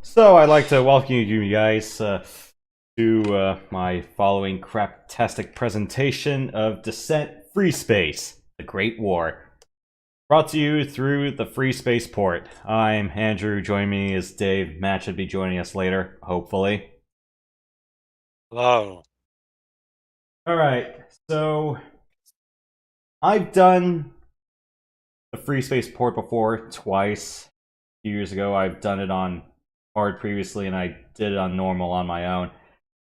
So I'd like to welcome you guys to my following craptastic presentation of Descent Free Space, The Great War. Brought to you through the FreeSpace Port. I'm Andrew, joining me is Dave. Matt should be joining us later, hopefully. Hello. Alright, so I've done the FreeSpace Port before, twice. A few years ago, I've done it on hard previously, and I did it on normal on my own.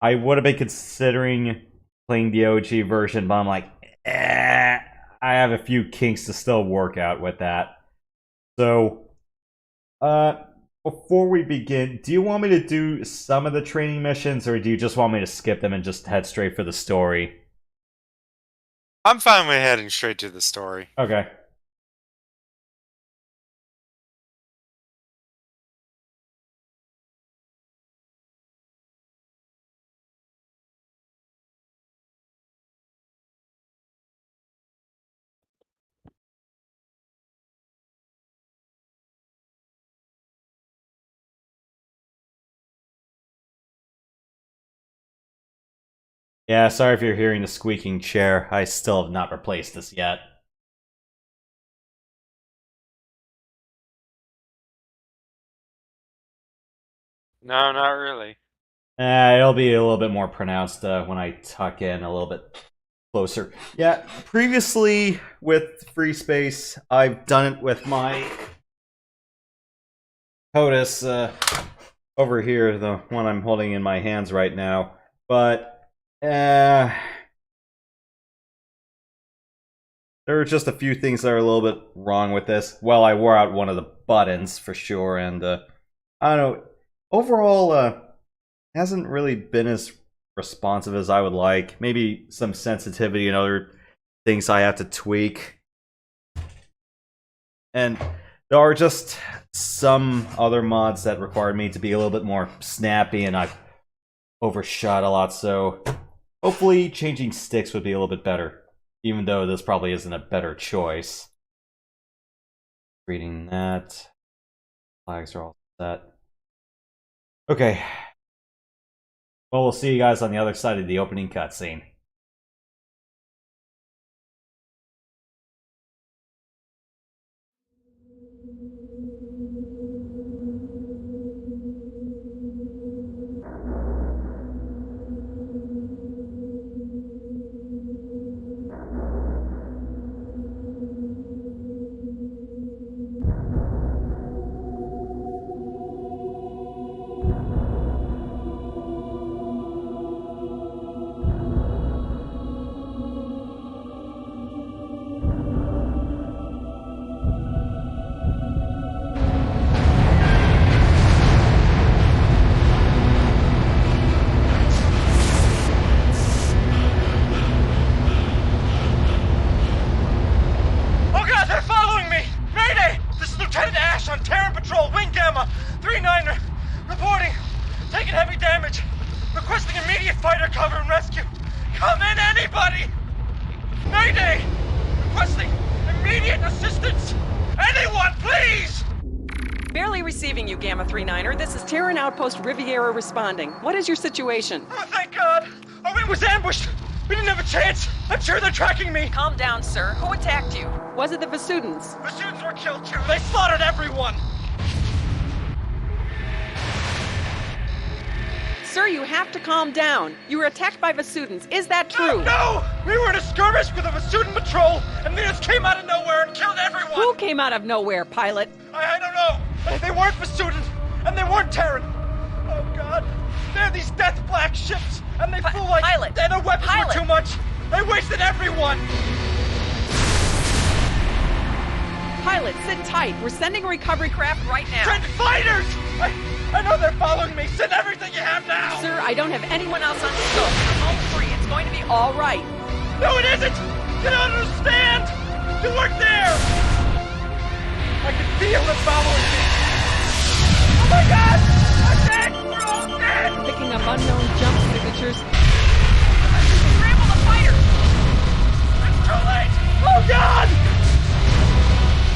I would have been considering playing the OG version, but I'm like, I have a few kinks to still work out with that. So, before we begin, do you want me to do some of the training missions, or do you just want me to skip them and just head straight for the story? I'm fine with heading straight to the story. Okay. Yeah, sorry if you're hearing the squeaking chair. I still have not replaced this yet. No, not really. It'll be a little bit more pronounced when I tuck in a little bit closer. Yeah, previously with FreeSpace, I've done it with my POTUS over here, the one I'm holding in my hands right now. But there are just a few things that are a little bit wrong with this. Well, I wore out one of the buttons for sure, and I don't know. Overall, hasn't really been as responsive as I would like. Maybe some sensitivity and other things I have to tweak. And there are just some other mods that require me to be a little bit more snappy, and I've overshot a lot, so hopefully changing sticks would be a little bit better, even though this probably isn't a better choice. Reading that. Flags are all set. Okay. Well, we'll see you guys on the other side of the opening cutscene. Riviera responding. What is your situation? Oh, thank God! Oh, it was ambushed! We didn't have a chance! I'm sure they're tracking me! Calm down, sir. Who attacked you? Was it the Vasudans? Vasudans were killed too! They slaughtered everyone! Sir, you have to calm down. You were attacked by Vasudans. Is that true? No! We were in a skirmish with a Vasudan patrol, and they just came out of nowhere and killed everyone! Who came out of nowhere, pilot? I don't know! They weren't Vasudans, and they weren't Terran! Oh God! They're these death black ships, and they flew like... Pilot! And their weapons were too much! They wasted everyone! Pilot, sit tight. We're sending a recovery craft right now. Send fighters! I know they're following me! Send everything you have now! Sir, I don't have anyone else on scope. You're home free. It's going to be all right. No, it isn't! You don't understand! You weren't there! I can feel them following me! Oh my God! I'm dead! We're all dead! Picking up unknown jump signatures. Scramble the fire! It's too late! Oh God!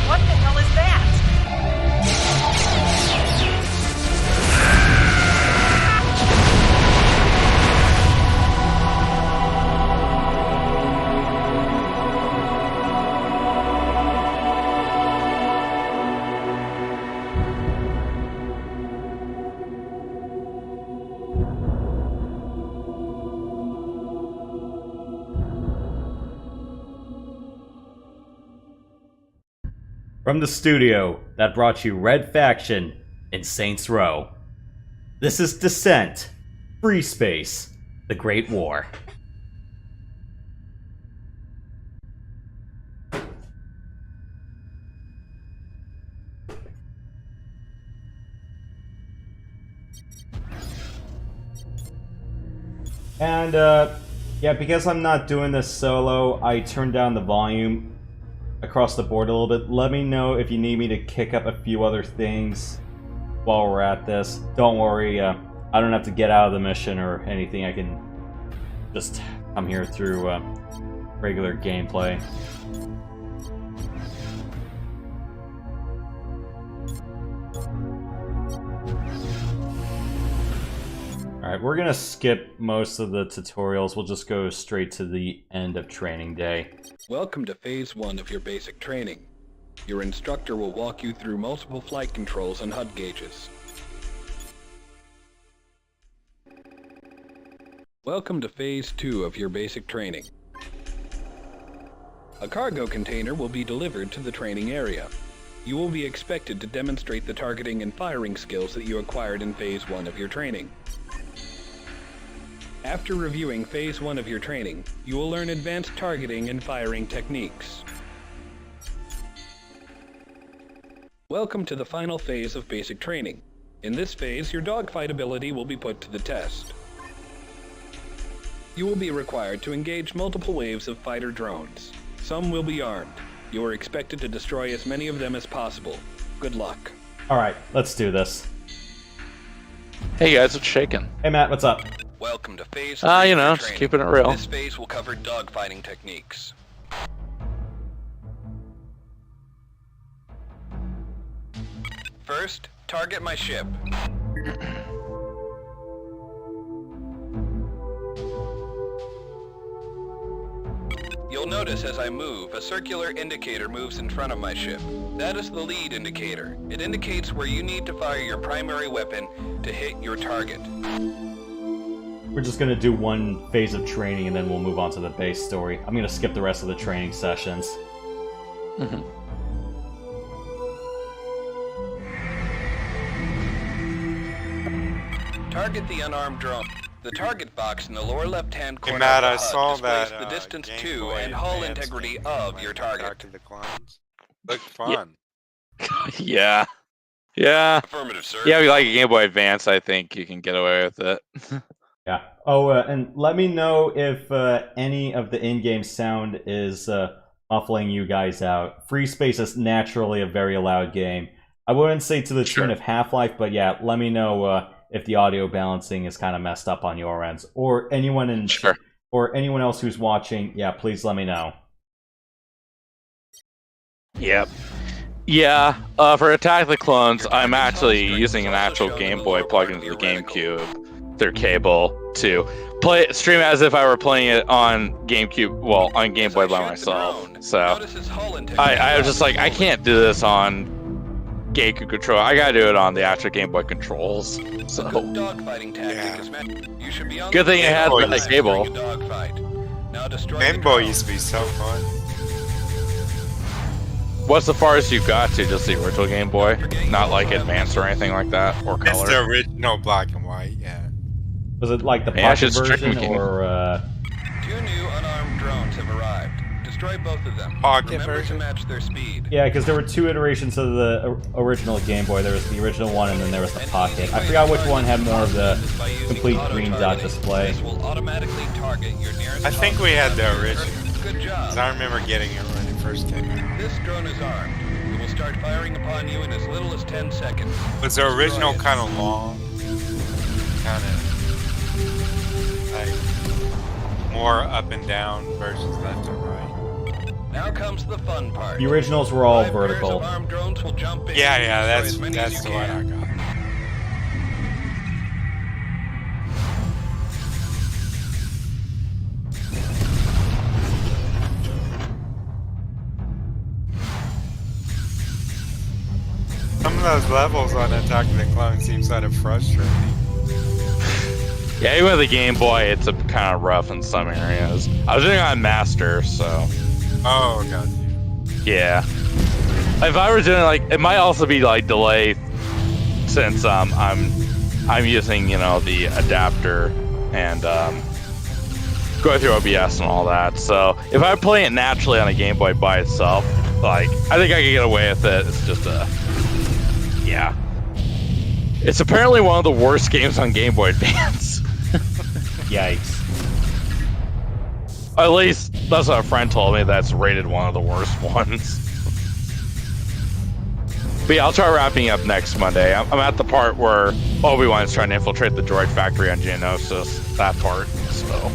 What the hell is that? From the studio that brought you Red Faction in Saints Row, this is Descent, Free Space, The Great War. And, yeah, because I'm not doing this solo, I turned down the volume across the board a little bit. Let me know if you need me to kick up a few other things while we're at this. Don't worry, I don't have to get out of the mission or anything. I can just come here through regular gameplay. Alright, we're gonna skip most of the tutorials. We'll just go straight to the end of training day. Welcome to Phase 1 of your basic training. Your instructor will walk you through multiple flight controls and HUD gauges. Welcome to Phase 2 of your basic training. A cargo container will be delivered to the training area. You will be expected to demonstrate the targeting and firing skills that you acquired in Phase 1 of your training. After reviewing Phase 1 of your training, you will learn advanced targeting and firing techniques. Welcome to the final phase of basic training. In this phase, your dogfight ability will be put to the test. You will be required to engage multiple waves of fighter drones. Some will be armed. You are expected to destroy as many of them as possible. Good luck. Alright, let's do this. Hey guys, what's shaking? Hey Matt, what's up? Welcome to Phase 3 You of know, your just training. keeping it real. This phase will cover dogfighting techniques. First, target my ship. You'll notice as I move, a circular indicator moves in front of my ship. That is the lead indicator. It indicates where you need to fire your primary weapon to hit your target. We're just gonna do one phase of training and then we'll move on to the base story. I'm gonna skip the rest of the training sessions. Target the unarmed drone. The target box in the lower left-hand corner Matt, of I the saw HUD displays that the distance Game to Boy and hull Advance integrity game of when your I target. Attack of the Clones. Looked fun. Yeah. Yeah. Affirmative, sir. Yeah, if you like a Game Boy Advance, I think you can get away with it. Yeah. Oh, and let me know if any of the in-game sound is muffling you guys out. Free Space is naturally a very loud game. I wouldn't say to the tune of Half-Life, but yeah, let me know if the audio balancing is kind of messed up on your ends, or anyone in or anyone else who's watching. Yeah, please let me know. Yep. Yeah, for Attack the Clones, I'm actually using an actual Game Boy plugged into the GameCube through cable to stream as if I were playing it on GameCube, well, on Game Boy by myself. So I was just like, I can't do this on GameCube control. I gotta do it on the actual Game Boy controls. So good thing I had that cable. Game Boy used to be so fun. What's the farthest you got to? Just the original Game Boy? Not like advanced or anything like that? Or color? It's the original black and white, yeah. Was it like the Yeah, pocket it's just version, tricky. or 2 new unarmed drones have arrived. Destroy both of them. Pocket Remember version? to match their speed. yeah, because there were 2 iterations of the original Game Boy. There was the original one, and then there was the Pocket. I forgot which one had more of the complete green dot display. This will automatically target your nearest I think we had the original. Good job. 'Cause I remember getting it when it first came out. This drone is armed. It will start firing upon you in as little as 10 seconds. Was the original Destroy it. kind of long? Kind of like more up and down versus left and right. Now comes the fun part. The originals were all 5 pairs vertical. of armed drones will jump in Yeah, and yeah, destroy that's as many as the you one I can. got. Some of those levels on Attack of the Clones seem sort of frustrating. Yeah, even with the Game Boy, it's kind of rough in some areas. I was doing it on Master, so Oh, God. yeah. if I were doing like, it might also be like delay since I'm using, you know, the adapter and going through OBS and all that. So if I'm playing it naturally on a Game Boy by itself, like I think I can get away with it. It's just yeah. It's apparently one of the worst games on Game Boy Advance. Yikes. At least that's what a friend told me. That's rated one of the worst ones. But yeah, I'll try wrapping up next Monday. I'm at the part where Obi-Wan is trying to infiltrate the droid factory on Geonosis. That part, so.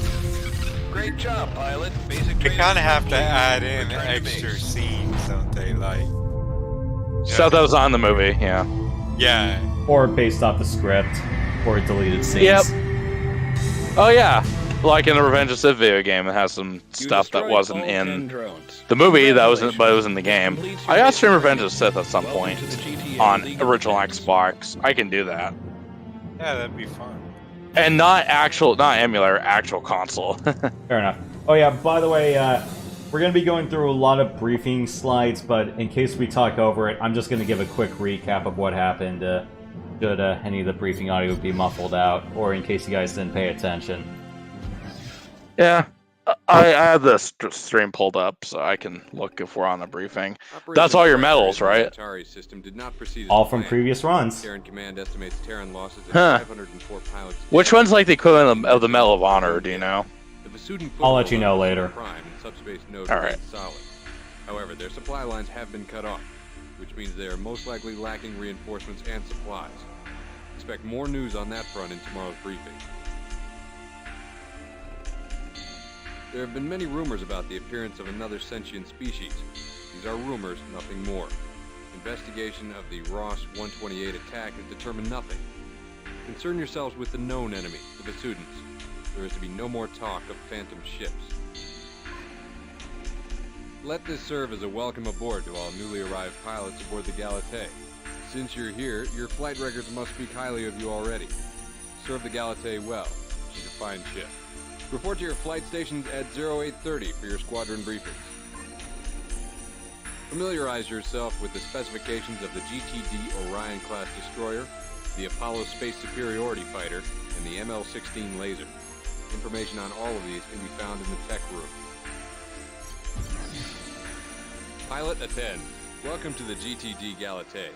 Great job, pilot. Basic They training kind of have to complete. add in Return to extra base. scenes, don't they? Like, Stuff that was on the movie, yeah. yeah. Or based off the script, or deleted scenes. Yep. Oh yeah, like in the Revenge of Sith video game, it has some stuff that destroyed wasn't all 10 in drones. the movie. That wasn't, but it was in the game. Complete I your got stream mission. Revenge of the Sith at some Welcome point to the GTA on League of original Legends. Xbox. I can do that, Yeah, that'd be fun. and not emulator, actual console. Fair enough. Oh yeah, by the way, we're going to be going through a lot of briefing slides, but in case we talk over it, I'm just going to give a quick recap of what happened, should any of the briefing audio be muffled out, or in case you guys didn't pay attention. Yeah, I have this stream pulled up, so I can look if we're on the briefing. That's all your medals, right? System did not proceed as All from planned. previous runs. Terran Command estimates Terran losses at Huh. 504 pilots. Which one's like the equivalent of the Medal of Honor? Do you know? The Vasudin I'll let you know foothold later. Prime and subspace nodes All remain right. solid. However, their supply lines have been cut off, which means they are most likely lacking reinforcements and supplies. Expect more news on that front in tomorrow's briefing. There have been many rumors about the appearance of another sentient species. These are rumors, nothing more. Investigation of the Ross 128 attack has determined nothing. Concern yourselves with the known enemy, the Vasudins. There is to be no more talk of phantom ships. Let this serve as a welcome aboard to all newly arrived pilots aboard the Galatée. Since you're here, your flight records must speak highly of you already. Serve the Galatée well. She's a fine ship. Report to your flight stations at 0830 for your squadron briefings. Familiarize yourself with the specifications of the GTD Orion-class destroyer, the Apollo Space Superiority Fighter, and the ML-16 laser. Information on all of these can be found in the tech room. Pilot attend. Welcome to the GTD Galatée.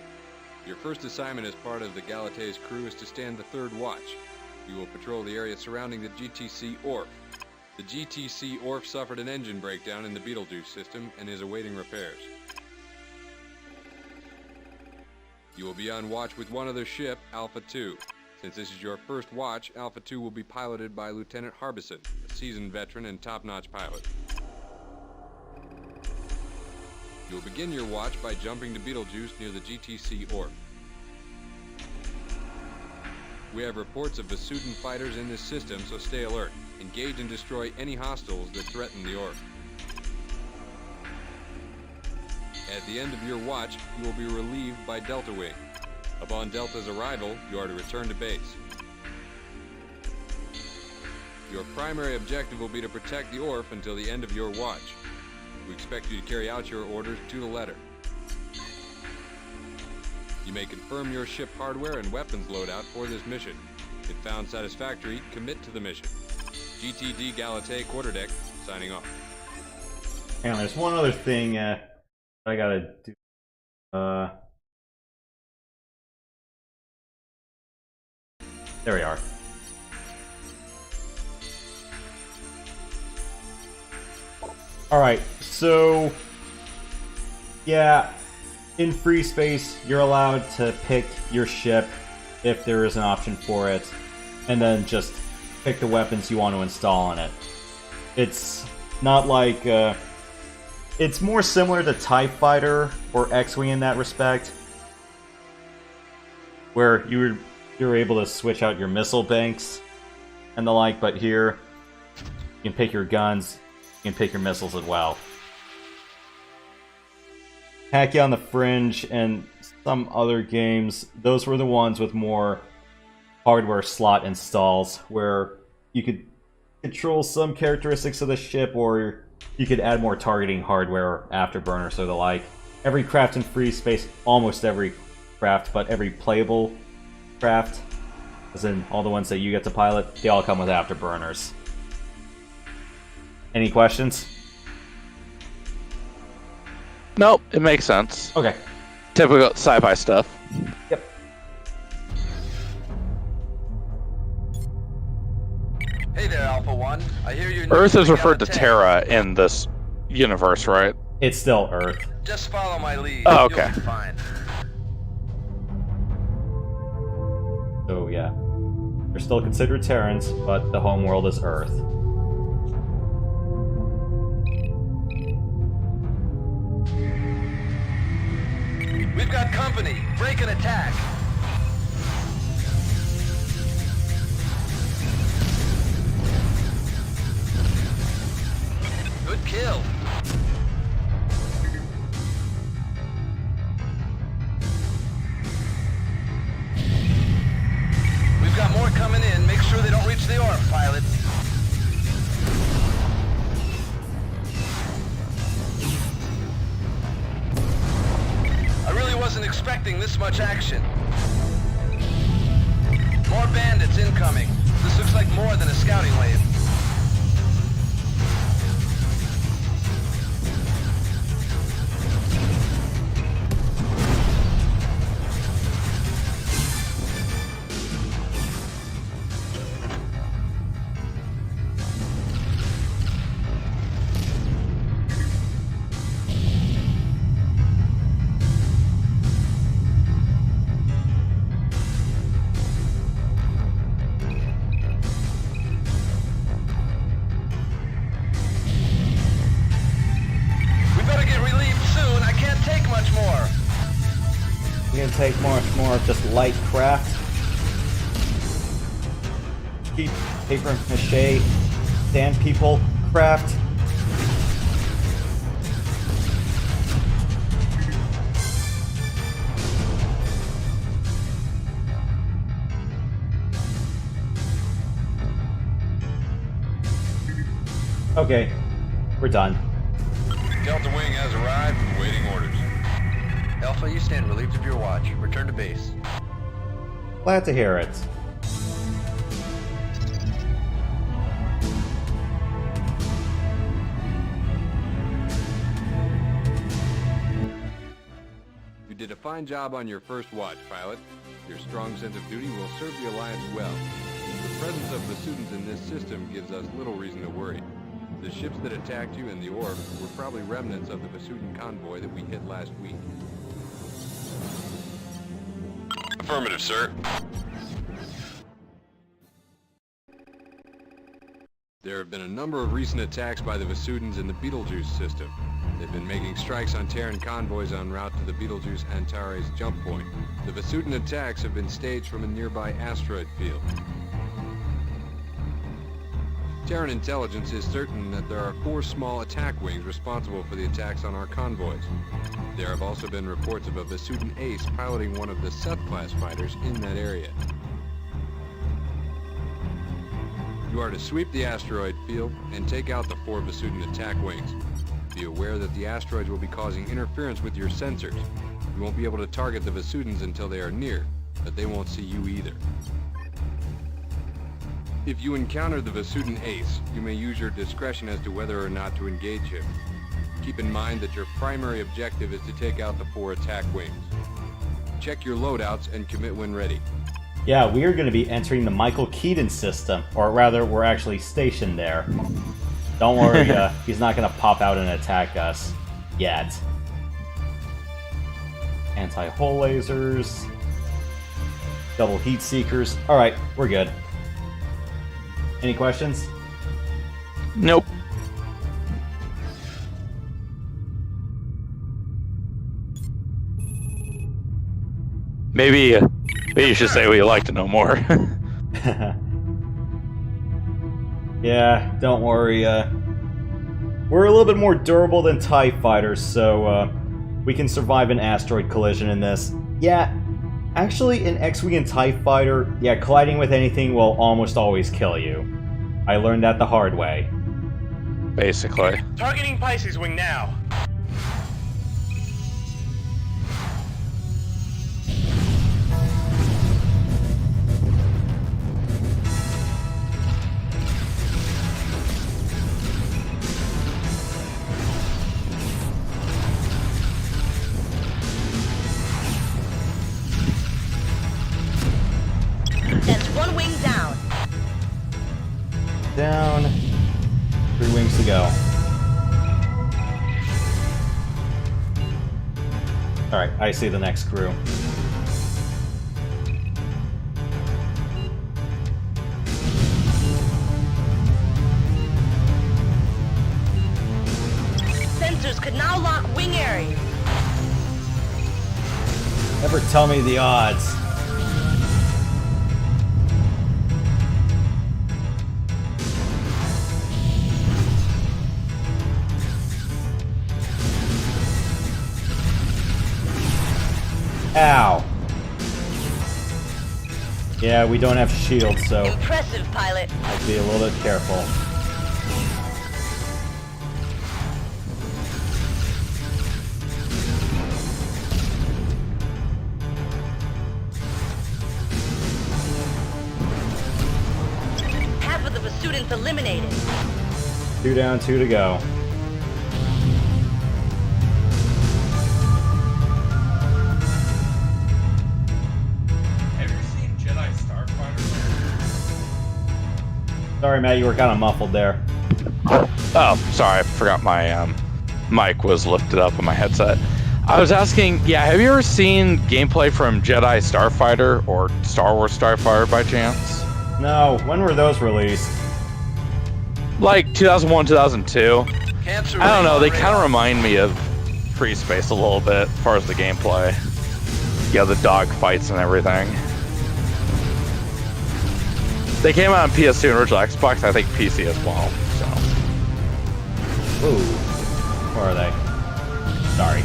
Your first assignment as part of the Galatée's crew is to stand the third watch. You will patrol the area surrounding the GTC Orf. The GTC Orf suffered an engine breakdown in the Betelgeuse system and is awaiting repairs. You will be on watch with one other ship, Alpha 2. Since this is your first watch, Alpha 2 will be piloted by Lieutenant Harbison, a seasoned veteran and top-notch pilot. You will begin your watch by jumping to Betelgeuse near the GTC Orf. We have reports of Vasudin fighters in this system, so stay alert. Engage and destroy any hostiles that threaten the Orf. At the end of your watch, you will be relieved by Delta Wing. Upon Delta's arrival, you are to return to base. Your primary objective will be to protect the Orf until the end of your watch. We expect you to carry out your orders to the letter. You may confirm your ship hardware and weapons loadout for this mission. If found satisfactory, commit to the mission. GTD Galatée Quarterdeck, signing off. Hang on, there's one other thing I gotta do. There we are. Alright, so yeah, in FreeSpace you're allowed to pick your ship if there is an option for it, and then just pick the weapons you want to install on it. It's not like it's more similar to TIE Fighter or X-Wing in that respect, where you're able to switch out your missile banks and the like, but here you can pick your guns, you can pick your missiles as well. Hacky on the Fringe and some other games, those were the ones with more hardware slot installs, where you could control some characteristics of the ship, or you could add more targeting hardware or afterburners or the like. every craft in FreeSpace, almost every craft, but every playable craft, as in all the ones that you get to pilot, they all come with afterburners. Any questions? Nope, it makes sense. Okay. Typical sci-fi stuff. Yep. Hey there, Alpha One. I hear you. Earth is referred to Terra in this universe, right? It's still Earth. Just follow my lead. Oh, okay. You'll be fine. So yeah. They're still considered Terrans, but the homeworld is Earth. We've got company. Break and attack. Good kill. We've got more coming in. Make sure they don't reach the orb, pilot. I really wasn't expecting this much action. More bandits incoming. This looks like more than a scouting wave. You're gonna take more of just light craft. Cheap paper mache, sand people craft. Okay, we're done. Delta Wing has arrived and waiting orders. Alpha, you stand relieved of your watch. Return to base. Glad to hear it. You did a fine job on your first watch, pilot. Your strong sense of duty will serve the Alliance well. The presence of Vesudans in this system gives us little reason to worry. The ships that attacked you in the orb were probably remnants of the Vesudan convoy that we hit last week. Affirmative, sir. There have been a number of recent attacks by the Vesudans in the Betelgeuse system. They've been making strikes on Terran convoys en route to the Betelgeuse Antares jump point. The Vesudan attacks have been staged from a nearby asteroid field. Terran intelligence is certain that there are 4 small attack wings responsible for the attacks on our convoys. There have also been reports of a Vesudan ace piloting one of the Seth-class fighters in that area. You are to sweep the asteroid field and take out the 4 Vesudan attack wings. Be aware that the asteroids will be causing interference with your sensors. You won't be able to target the Vesudans until they are near, but they won't see you either. If you encounter the Vesudan ace, you may use your discretion as to whether or not to engage him. Keep in mind that your primary objective is to take out the 4 attack wings. Check your loadouts and commit when ready. Yeah, we are going to be entering the Michael Keaton system, or rather, we're actually stationed there. Don't worry, he's not going to pop out and attack us yet. Anti-hull lasers, double heat seekers. All right, we're good. Any questions? Nope. Maybe you should say what you'd like to know more. Yeah, don't worry. We're a little bit more durable than TIE fighters, so we can survive an asteroid collision in this. Yeah, actually, in X-Wing and TIE fighter, yeah, colliding with anything will almost always kill you. I learned that the hard way. Basically. Targeting Pisces Wing now. down. 3 wings to go. Alright, I see the next crew. Sensors could now lock wing areas. Never tell me the odds. Ow. Yeah, we don't have shields, so Impressive, pilot. I'd be a little bit careful. Half of the students eliminated. 2 down, 2 to go. Have you seen Jedi Starfighter? Sorry, Matt, you were kind of muffled there. Oh, sorry, I forgot my mic was lifted up on my headset. I was asking, yeah, have you ever seen gameplay from Jedi Starfighter or Star Wars Starfighter by chance? No, when were those released? Like 2001, 2002. Cancer I don't know, they ring kind of remind me of FreeSpace a little bit as far as the gameplay. Yeah, the dog fights and everything. They came out on PS2 and original Xbox, I think PC as well, so. Ooh. Where are they? Sorry.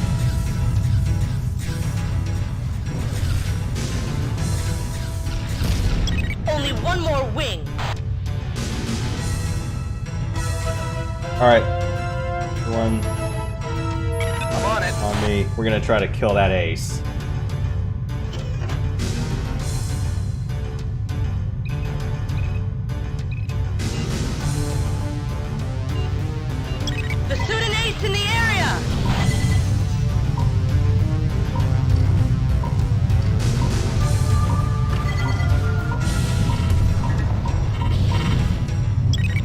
Only one more wing. Alright. One I'm on it. on me. We're gonna try to kill that ace. The student ace in the area.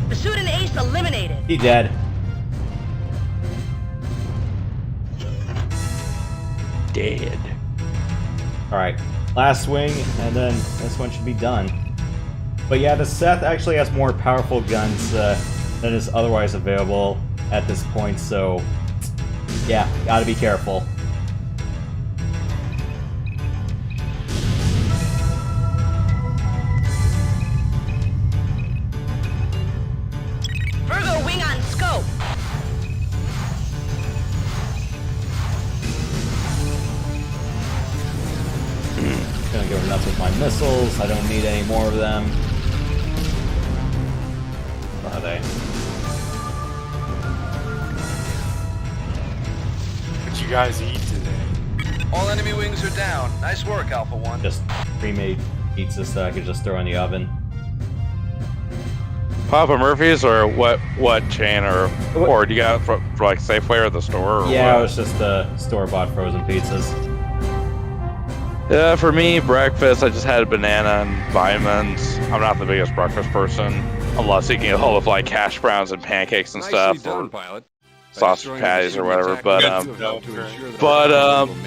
The student ace eliminated. He dead. Dead. Alright. Last swing, and then this one should be done. But yeah, the Seth actually has more powerful guns than is otherwise available at this point, so yeah, gotta be careful. Virgo wing on scope. Gonna go nuts with my missiles. I don't need any more of them. Where are they? What you guys eat today? All enemy wings are down. Nice work, Alpha 1. Just pre-made pizza so I could just throw in the oven. Papa Murphy's or what chain or do you got for like Safeway or the store? Or Yeah, what? it was just store-bought frozen pizzas. Yeah, for me, breakfast, I just had a banana and vitamins. I'm not the biggest breakfast person, unless you can get a hold of like hash browns and pancakes and Nicely stuff, done, or pilot. sausage patties or whatever. But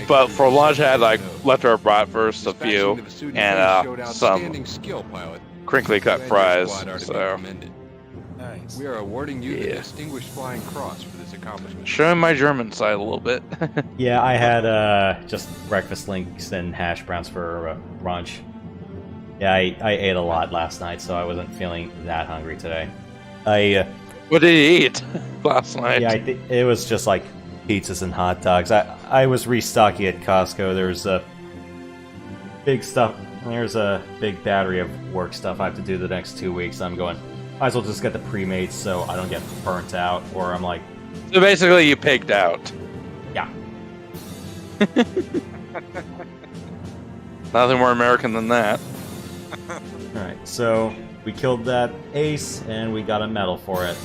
but for lunch, I had like leftover bratwurst, a few, and some skill, pilot. crinkly cut fries. So Nice. We are awarding you the Yeah. Distinguished Flying Cross for this accomplishment. showing my German side a little bit. Yeah, I had just breakfast links and hash browns for lunch. Yeah, I ate a lot last night, so I wasn't feeling that hungry today. What did you eat last night? Yeah, I think it was just like pizzas and hot dogs. I was restocking at Costco. There's big stuff. There's a big battery of work stuff I have to do the next 2 weeks. I'm going, might as well just get the pre-made so I don't get burnt out. Or I'm like, So basically, you pigged out. yeah. Nothing more American than that. Alright, so we killed that ace and we got a medal for it.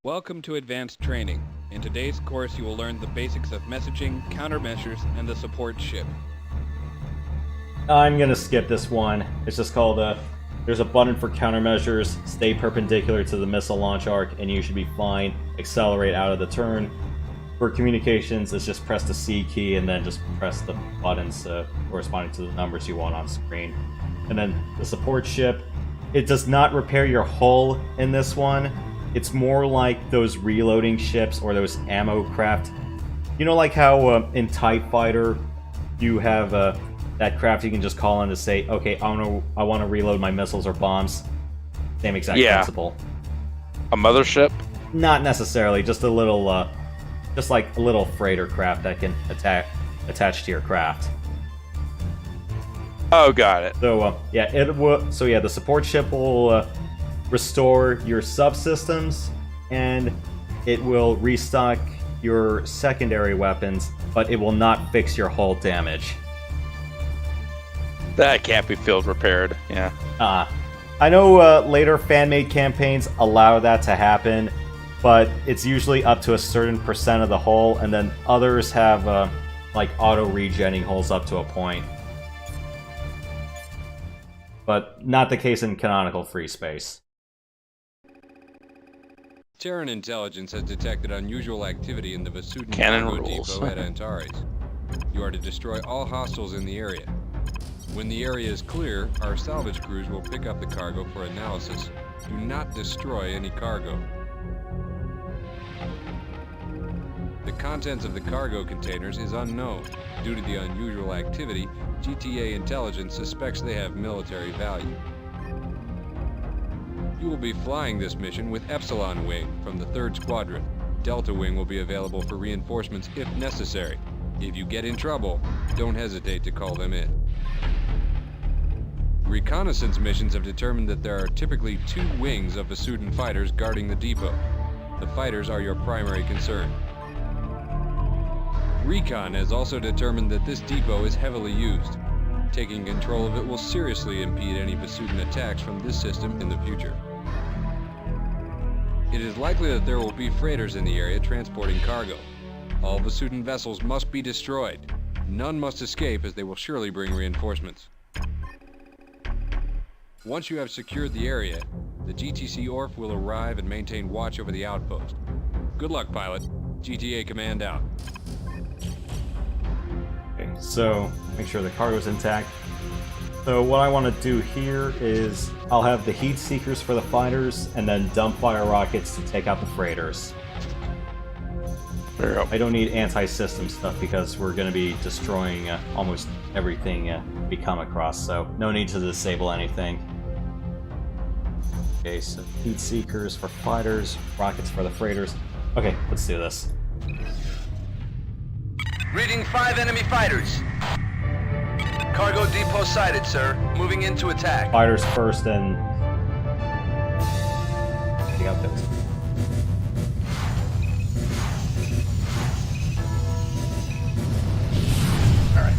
Welcome to Advanced Training. In today's course, you will learn the basics of messaging, countermeasures, and the support ship. I'm gonna skip this one. It's just called there's a button for countermeasures. Stay perpendicular to the missile launch arc, and you should be fine. Accelerate out of the turn. For communications, it's just press the C key and then just press the buttons corresponding to the numbers you want on screen. And then the support ship, it does not repair your hull in this one. It's more like those reloading ships or those ammo craft. You know, like how in TIE Fighter, you have that craft you can just call on to say, okay, I want to reload my missiles or bombs. Same exact principle. A mothership? Not necessarily, just a little, just like a little freighter craft that can attach to your craft. Oh, got it. So yeah, it will. So yeah, the support ship will restore your subsystems, and it will restock your secondary weapons, but it will not fix your hull damage. That can't be field repaired, yeah. I know later fan-made campaigns allow that to happen, but it's usually up to a certain percent of the hull, and then others have like auto-regenning hulls up to a point. But not the case in canonical FreeSpace. Terran intelligence has detected unusual activity in the Vasudan Canon cargo rules. depot at Antares. You are to destroy all hostiles in the area. When the area is clear, our salvage crews will pick up the cargo for analysis. Do not destroy any cargo. The contents of the cargo containers is unknown. Due to the unusual activity, GTA intelligence suspects they have military value. You will be flying this mission with Epsilon Wing from the 3rd Squadron. Delta Wing will be available for reinforcements if necessary. If you get in trouble, don't hesitate to call them in. Reconnaissance missions have determined that there are typically 2 wings of Vasudan fighters guarding the depot. The fighters are your primary concern. Recon has also determined that this depot is heavily used. Taking control of it will seriously impede any Vasudan attacks from this system in the future. It is likely that there will be freighters in the area transporting cargo. All Vasudan vessels must be destroyed. None must escape, as they will surely bring reinforcements. Once you have secured the area, the GTC ORF will arrive and maintain watch over the outpost. Good luck, pilot. GTA Command out. Okay, so make sure the cargo's intact. So what I want to do here is I'll have the heat seekers for the fighters and then dump fire rockets to take out the freighters. There you go. I don't need anti-system stuff because we're going to be destroying almost everything we come across, so no need to disable anything. Okay, so heat seekers for fighters, rockets for the freighters. Okay, let's do this. Reading 5 enemy fighters. Cargo depot sighted, sir. Moving into attack. Fighters first and take out those. Alright.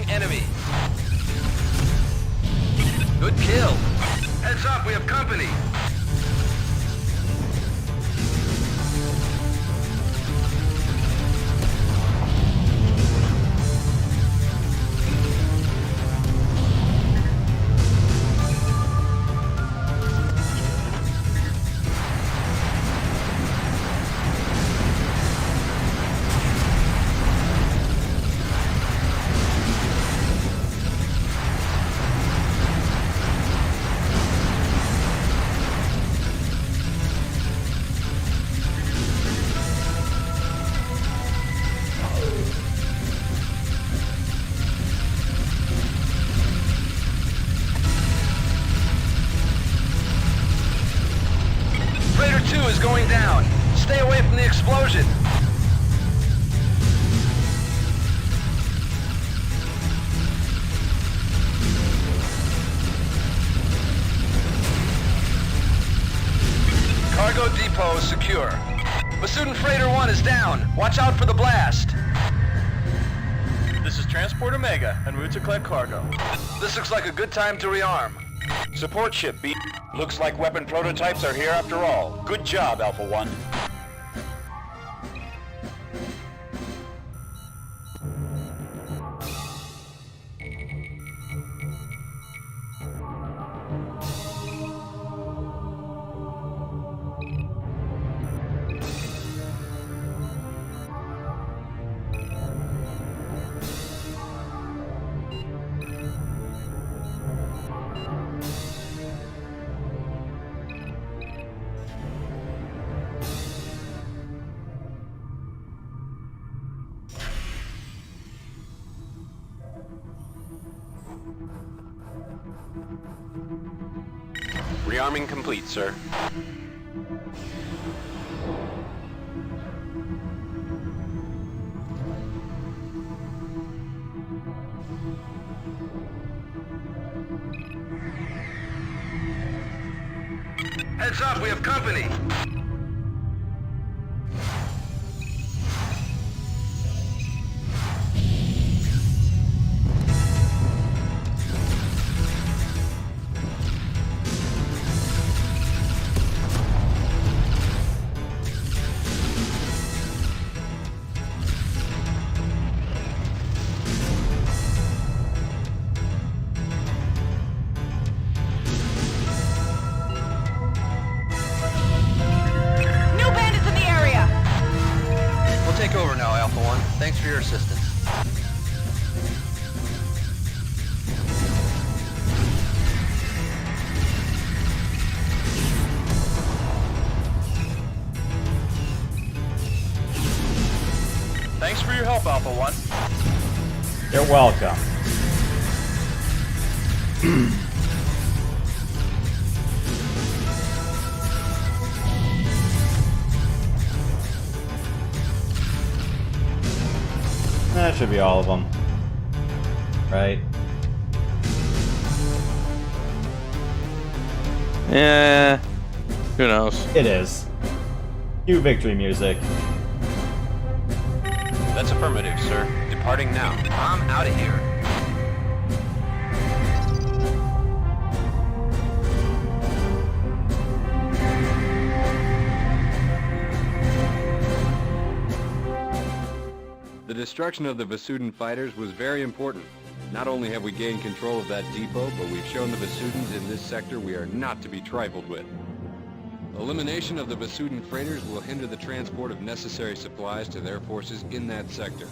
Enemy. Good kill. Heads up, we have company. Watch out for the blast! This is Transport Omega, en route to collect cargo. This looks like a good time to rearm. Support ship B. Looks like weapon prototypes are here after all. Good job, Alpha 1. Rearming complete, sir. Heads up, we have company! Thanks for your assistance. Thanks for your help, Alpha 1. You're welcome. That should be all of them. Right? Yeah. Who knows? It is. Cue victory music. That's affirmative, sir. Departing now. I'm out of here. The destruction of the Vasudin fighters was very important. Not only have we gained control of that depot, but we've shown the Vasudins in this sector we are not to be trifled with. Elimination of the Vasudin freighters will hinder the transport of necessary supplies to their forces in that sector.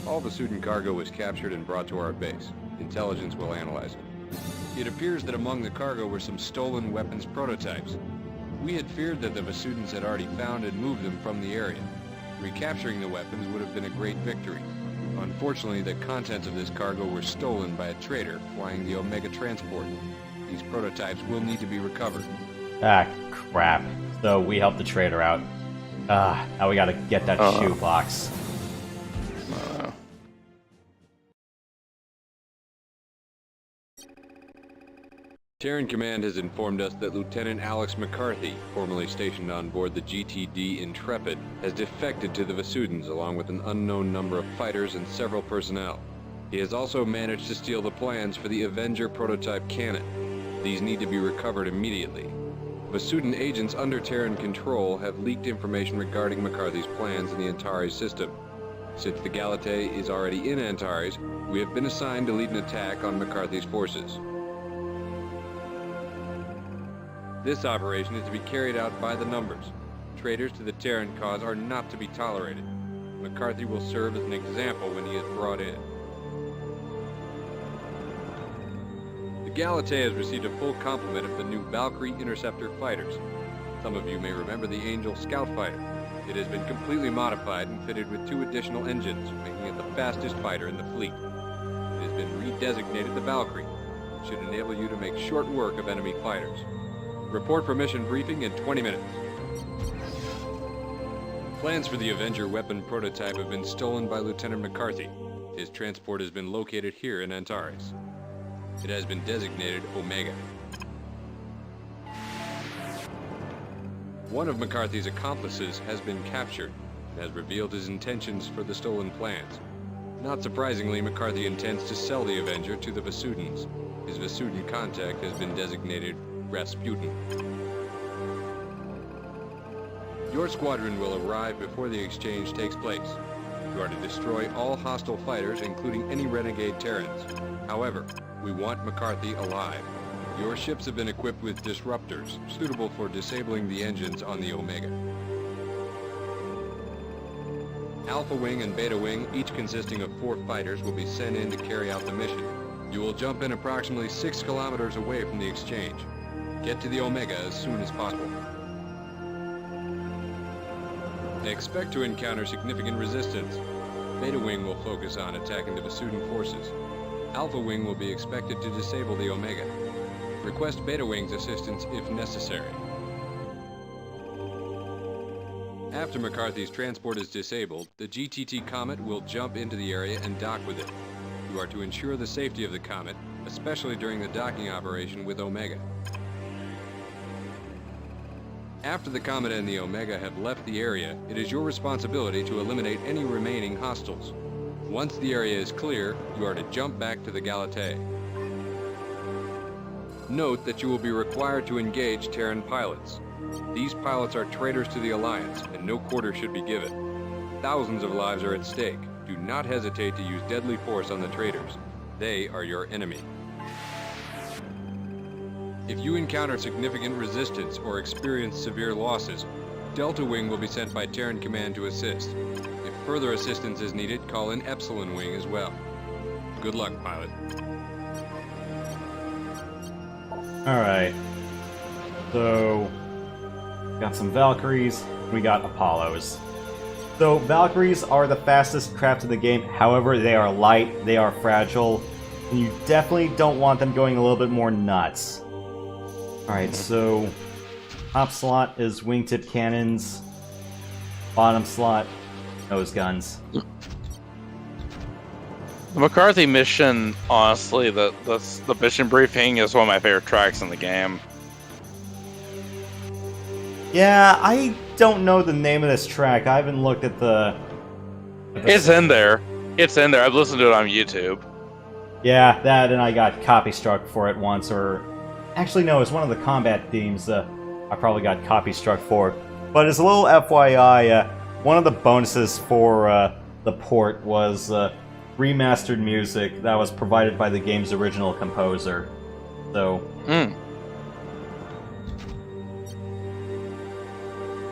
All Vasudin cargo was captured and brought to our base. Intelligence will analyze it. It appears that among the cargo were some stolen weapons prototypes. We had feared that the Vasudins had already found and moved them from the area. Recapturing the weapons would have been a great victory. Unfortunately, the contents of this cargo were stolen by a trader flying the Omega transport. These prototypes will need to be recovered. Ah, crap. So we helped the trader out. Now we gotta get that shoebox. Terran Command has informed us that Lieutenant Alex McCarthy, formerly stationed on board the GTD Intrepid, has defected to the Vasudins along with an unknown number of fighters and several personnel. He has also managed to steal the plans for the Avenger prototype cannon. These need to be recovered immediately. Vasudin agents under Terran control have leaked information regarding McCarthy's plans in the Antares system. Since the Galatei is already in Antares, we have been assigned to lead an attack on McCarthy's forces. This operation is to be carried out by the numbers. Traitors to the Terran cause are not to be tolerated. McCarthy will serve as an example when he is brought in. The Galatei has received a full complement of the new Valkyrie Interceptor fighters. Some of you may remember the Angel Scout fighter. It has been completely modified and fitted with 2 additional engines, making it the fastest fighter in the fleet. It has been redesignated the Valkyrie, which should enable you to make short work of enemy fighters. Report for mission briefing in 20 minutes. Plans for the Avenger weapon prototype have been stolen by Lieutenant McCarthy. His transport has been located here in Antares. It has been designated Omega. One of McCarthy's accomplices has been captured. and has revealed his intentions for the stolen plans. Not surprisingly, McCarthy intends to sell the Avenger to the Vesudans. His Vesudan contact has been designated Rasputin. Your squadron will arrive before the exchange takes place. You are to destroy all hostile fighters, including any renegade Terrans. However, we want McCarthy alive. Your ships have been equipped with disruptors, suitable for disabling the engines on the Omega. Alpha Wing and Beta Wing, each consisting of 4 fighters, will be sent in to carry out the mission. You will jump in approximately 6 kilometers away from the exchange. Get to the Omega as soon as possible. Expect to encounter significant resistance. Beta Wing will focus on attacking the Vesudan forces. Alpha Wing will be expected to disable the Omega. Request Beta Wing's assistance if necessary. After McCarthy's transport is disabled, the GTT Comet will jump into the area and dock with it. You are to ensure the safety of the Comet, especially during the docking operation with Omega. After the Comet and the Omega have left the area, it is your responsibility to eliminate any remaining hostiles. Once the area is clear, you are to jump back to the Galatée. Note that you will be required to engage Terran pilots. These pilots are traitors to the Alliance, and no quarter should be given. Thousands of lives are at stake. Do not hesitate to use deadly force on the traitors. They are your enemy. If you encounter significant resistance or experience severe losses, Delta Wing will be sent by Terran Command to assist. If further assistance is needed, call in Epsilon Wing as well. Good luck, pilot. Alright. So, got some Valkyries, we got Apollos. So, Valkyries are the fastest craft in the game, however, they are light, they are fragile, and you definitely don't want them going a little bit more nuts. Alright, so top slot is wingtip cannons, bottom slot, nose guns. The McCarthy mission, honestly, the mission briefing is one of my favorite tracks in the game. Yeah, I don't know the name of this track. I haven't looked at the... It's in there. It's in there. I've listened to it on YouTube. Yeah, that, and I got copy struck for it once, or... Actually, no, it's one of the combat themes I probably got copy struck for. But as a little FYI, one of the bonuses for the port was remastered music that was provided by the game's original composer. So...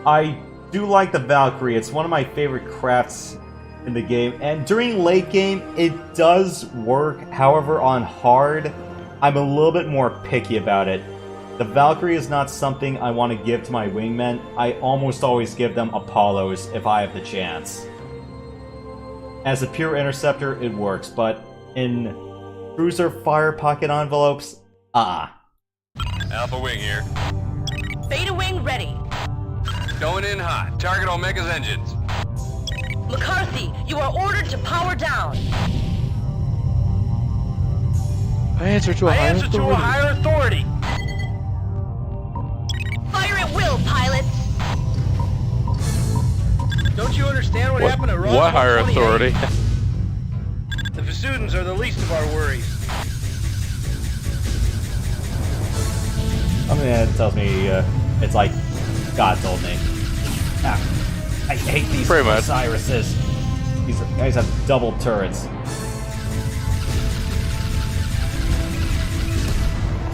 I do like the Valkyrie. It's one of my favorite crafts in the game. And during late game, it does work. However, on hard, I'm a little bit more picky about it. The Valkyrie is not something I want to give to my wingmen. I almost always give them Apollos if I have the chance. As a pure interceptor, it works, but in cruiser fire pocket envelopes, Alpha Wing here. Beta Wing ready. Going in hot. Target Omega's engines. McCarthy, you are ordered to power down. I answer to a higher authority. Fire at will, pilots. Don't you understand what happened at Ross? What higher 128? authority? The Vesudans are the least of our worries. Something that tells me it's like God told me. I hate these Osiruses. These guys have double turrets.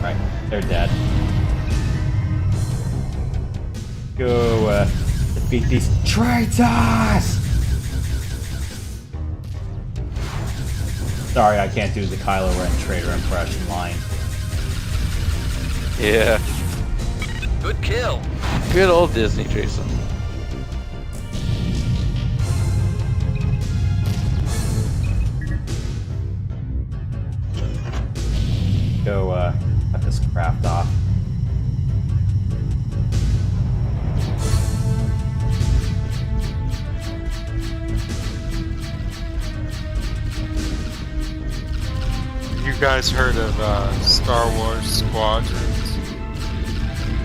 Right, they're dead. Go defeat these traitors! Sorry, I can't do the Kylo Ren traitor impression line. Yeah. Good kill. Good old Disney, Jason. Go, cut this craft off. You guys heard of Star Wars Squadrons?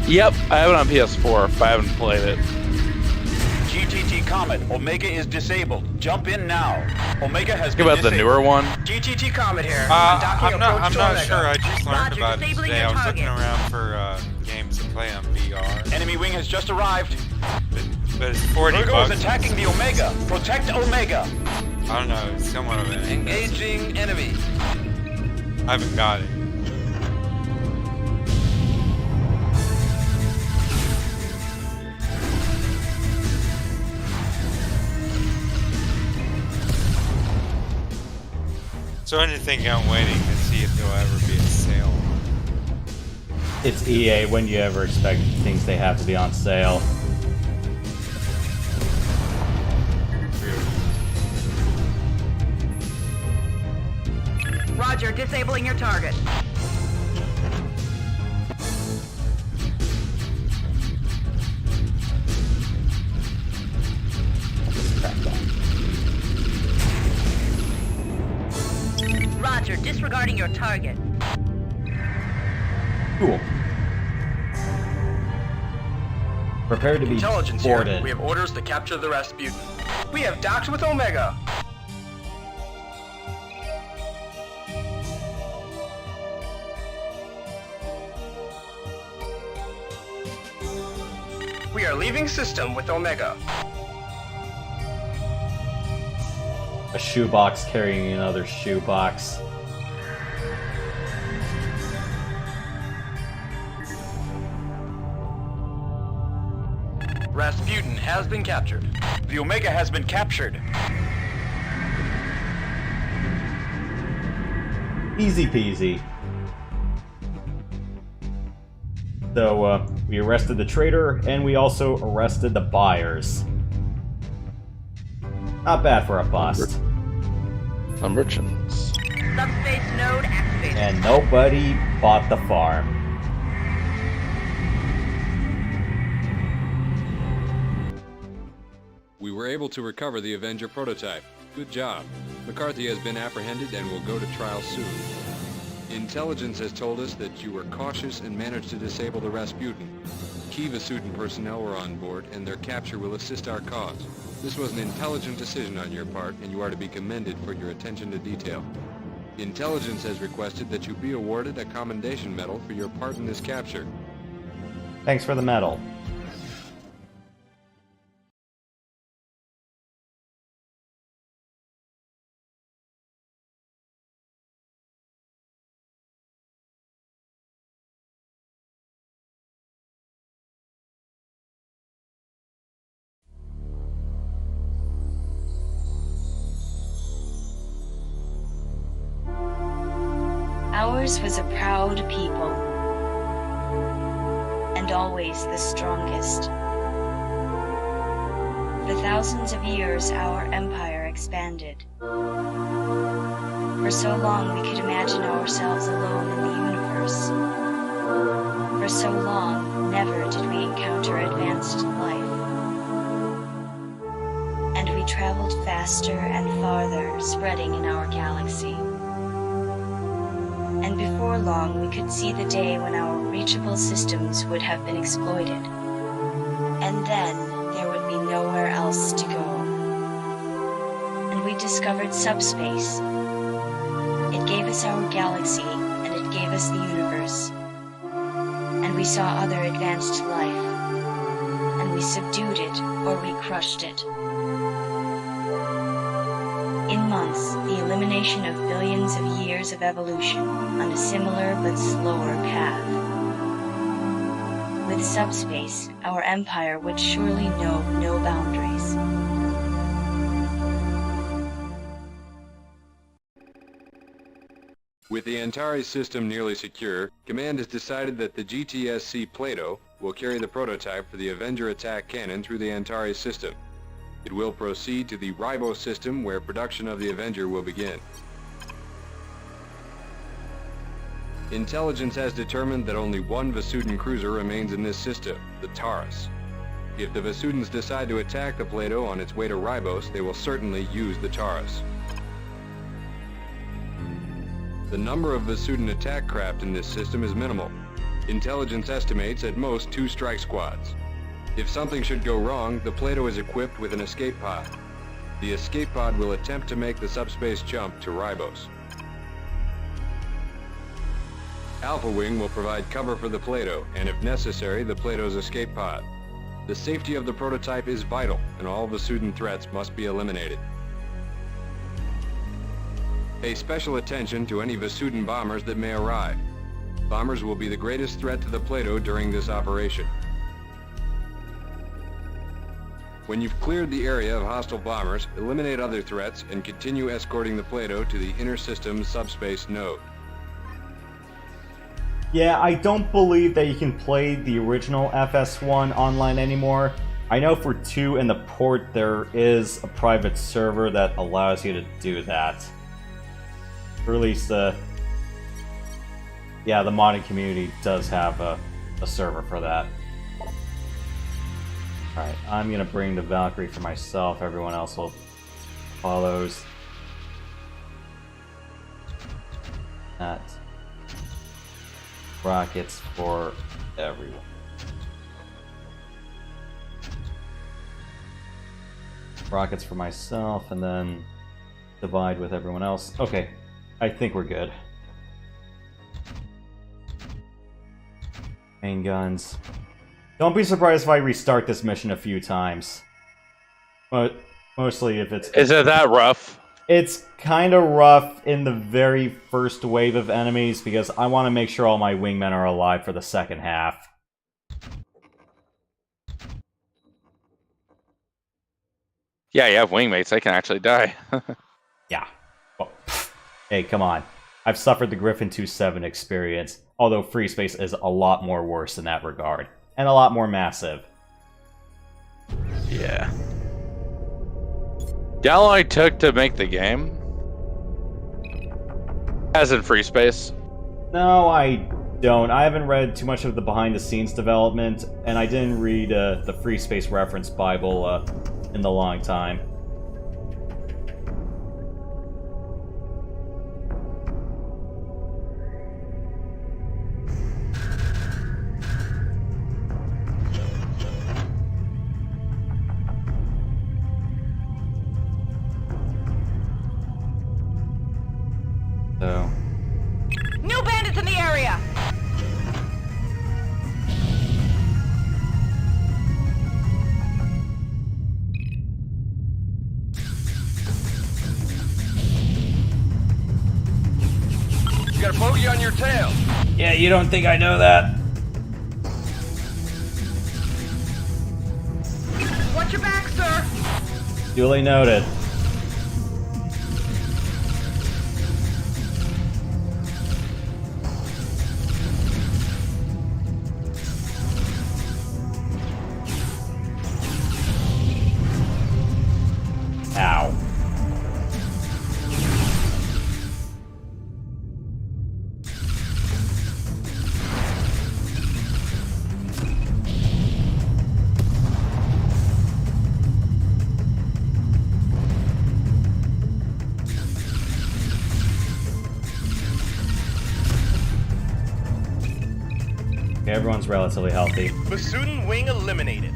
Yep, I have it on PS4, but I haven't played it. GTT Comet, Omega is disabled. Jump in now. Omega has Think been about the disabled. newer one. GTT Comet here. I'm not sure. I just learned Roger, about it disabling today. your I was looking target. around for games to play on VR. Enemy wing has just arrived. But it's 40 Virgo bucks. is attacking the Omega. Protect Omega. I don't know. It's somewhat of an Engaging enemy. I haven't got it. So anything, I'm waiting to see if there'll ever be a sale. It's EA. When you ever expect things they have to be on sale? Roger, disabling your target. Roger, disregarding your target. Cool. Prepare to be Intelligence boarded. here. We have orders to capture the Rasputin. We have docked with Omega. We are leaving system with Omega. A shoebox carrying another shoebox. Rasputin has been captured. The Omega has been captured. Easy peasy. So, we arrested the trader, and we also arrested the buyers. Not bad for a bust. The merchants. Subspace node activated. And nobody bought the farm. We were able to recover the Avenger prototype. Good job. McCarthy has been apprehended and will go to trial soon. Intelligence has told us that you were cautious and managed to disable the Rasputin. Key Vasutan personnel were on board, and their capture will assist our cause. This was an intelligent decision on your part, and you are to be commended for your attention to detail. Intelligence has requested that you be awarded a commendation medal for your part in this capture. Thanks for the medal. Ours was a proud people, and always the strongest. For thousands of years, our empire expanded. For so long, we could imagine ourselves alone in the universe. For so long, never did we encounter advanced life. And we traveled faster and farther, spreading in our galaxy. And before long, we could see the day when our reachable systems would have been exploited. And then, there would be nowhere else to go. And we discovered subspace. It gave us our galaxy, and it gave us the universe. And we saw other advanced life. And we subdued it, or we crushed it. In months, the elimination of billions of years of evolution on a similar but slower path. With subspace, our empire would surely know no boundaries. With the Antares system nearly secure, Command has decided that the GTSC Plato will carry the prototype for the Avenger attack cannon through the Antares system. It will proceed to the Ribo system, where production of the Avenger will begin. Intelligence has determined that only one Vasutan cruiser remains in this system, the Taurus. If the Vasutans decide to attack the Plato on its way to Ribos, they will certainly use the Taurus. The number of Vasutan attack craft in this system is minimal. Intelligence estimates at most 2 strike squads. If something should go wrong, the Plato is equipped with an escape pod. The escape pod will attempt to make the subspace jump to Ribos. Alpha Wing will provide cover for the Plato, and if necessary, the Plato's escape pod. The safety of the prototype is vital, and all Vasudan threats must be eliminated. Pay special attention to any Vasudan bombers that may arrive. Bombers will be the greatest threat to the Plato during this operation. When you've cleared the area of hostile bombers, eliminate other threats and continue escorting the Plato to the inner system subspace node. Yeah, I don't believe that you can play the original FS1 online anymore. I know for 2 in the port there is a private server that allows you to do that. Or at least the modding community does have a server for that. Alright, I'm gonna bring the Valkyrie for myself, everyone else will follows. That. Rockets for everyone. Rockets for myself, and then divide with everyone else. Okay, I think we're good. Main guns. Don't be surprised if I restart this mission a few times. But mostly if it's... Is it that rough? It's kind of rough in the very first wave of enemies, because I want to make sure all my wingmen are alive for the second half. Yeah, you have wingmates, they can actually die. Yeah. Well, hey, come on. I've suffered the Griffin 2-7 experience, although FreeSpace is a lot more worse in that regard. And a lot more massive. Yeah. Do you know how long it took to make the game? As in FreeSpace? No, I don't. I haven't read too much of the behind-the-scenes development, and I didn't read the FreeSpace reference Bible in a long time. So. New bandits in the area! You got a bogey on your tail. Yeah, you don't think I know that? Watch your back, sir! Duly noted. Ow. Okay, everyone's relatively healthy. Vasudan wing eliminated.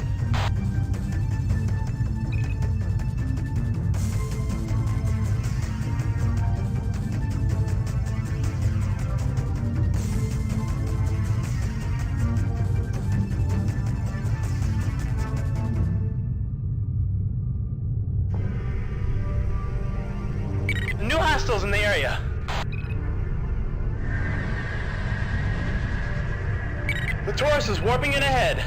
New hostiles in the area. The Taurus is warping in ahead.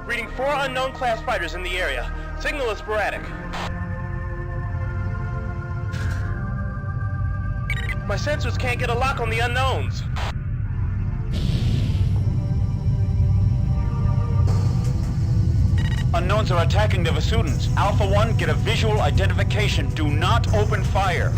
Reading 4 unknown class fighters in the area. Signal is sporadic. My sensors can't get a lock on the unknowns. Unknowns are attacking the Vasudans. Alpha 1, get a visual identification. Do not open fire.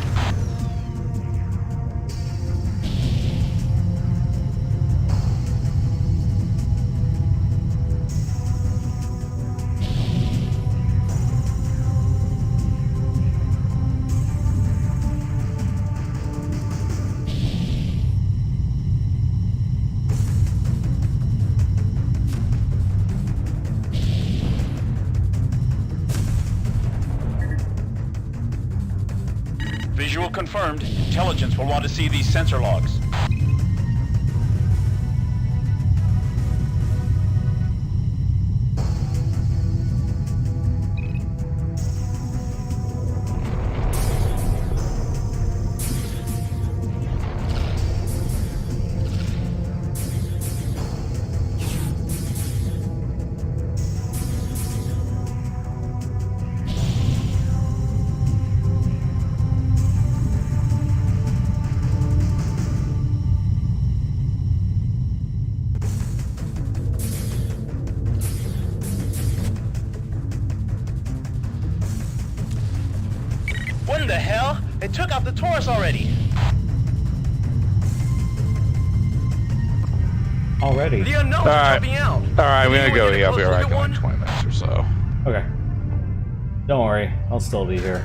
confirmed, intelligence will want to see these sensor logs. What in the hell? It took out the Taurus already. Already? The unknown's jumping out. Alright, I'm gonna go. Anyone Yeah, I'll be get right close back to in the 20 minutes or so. Okay. Don't worry, I'll still be here.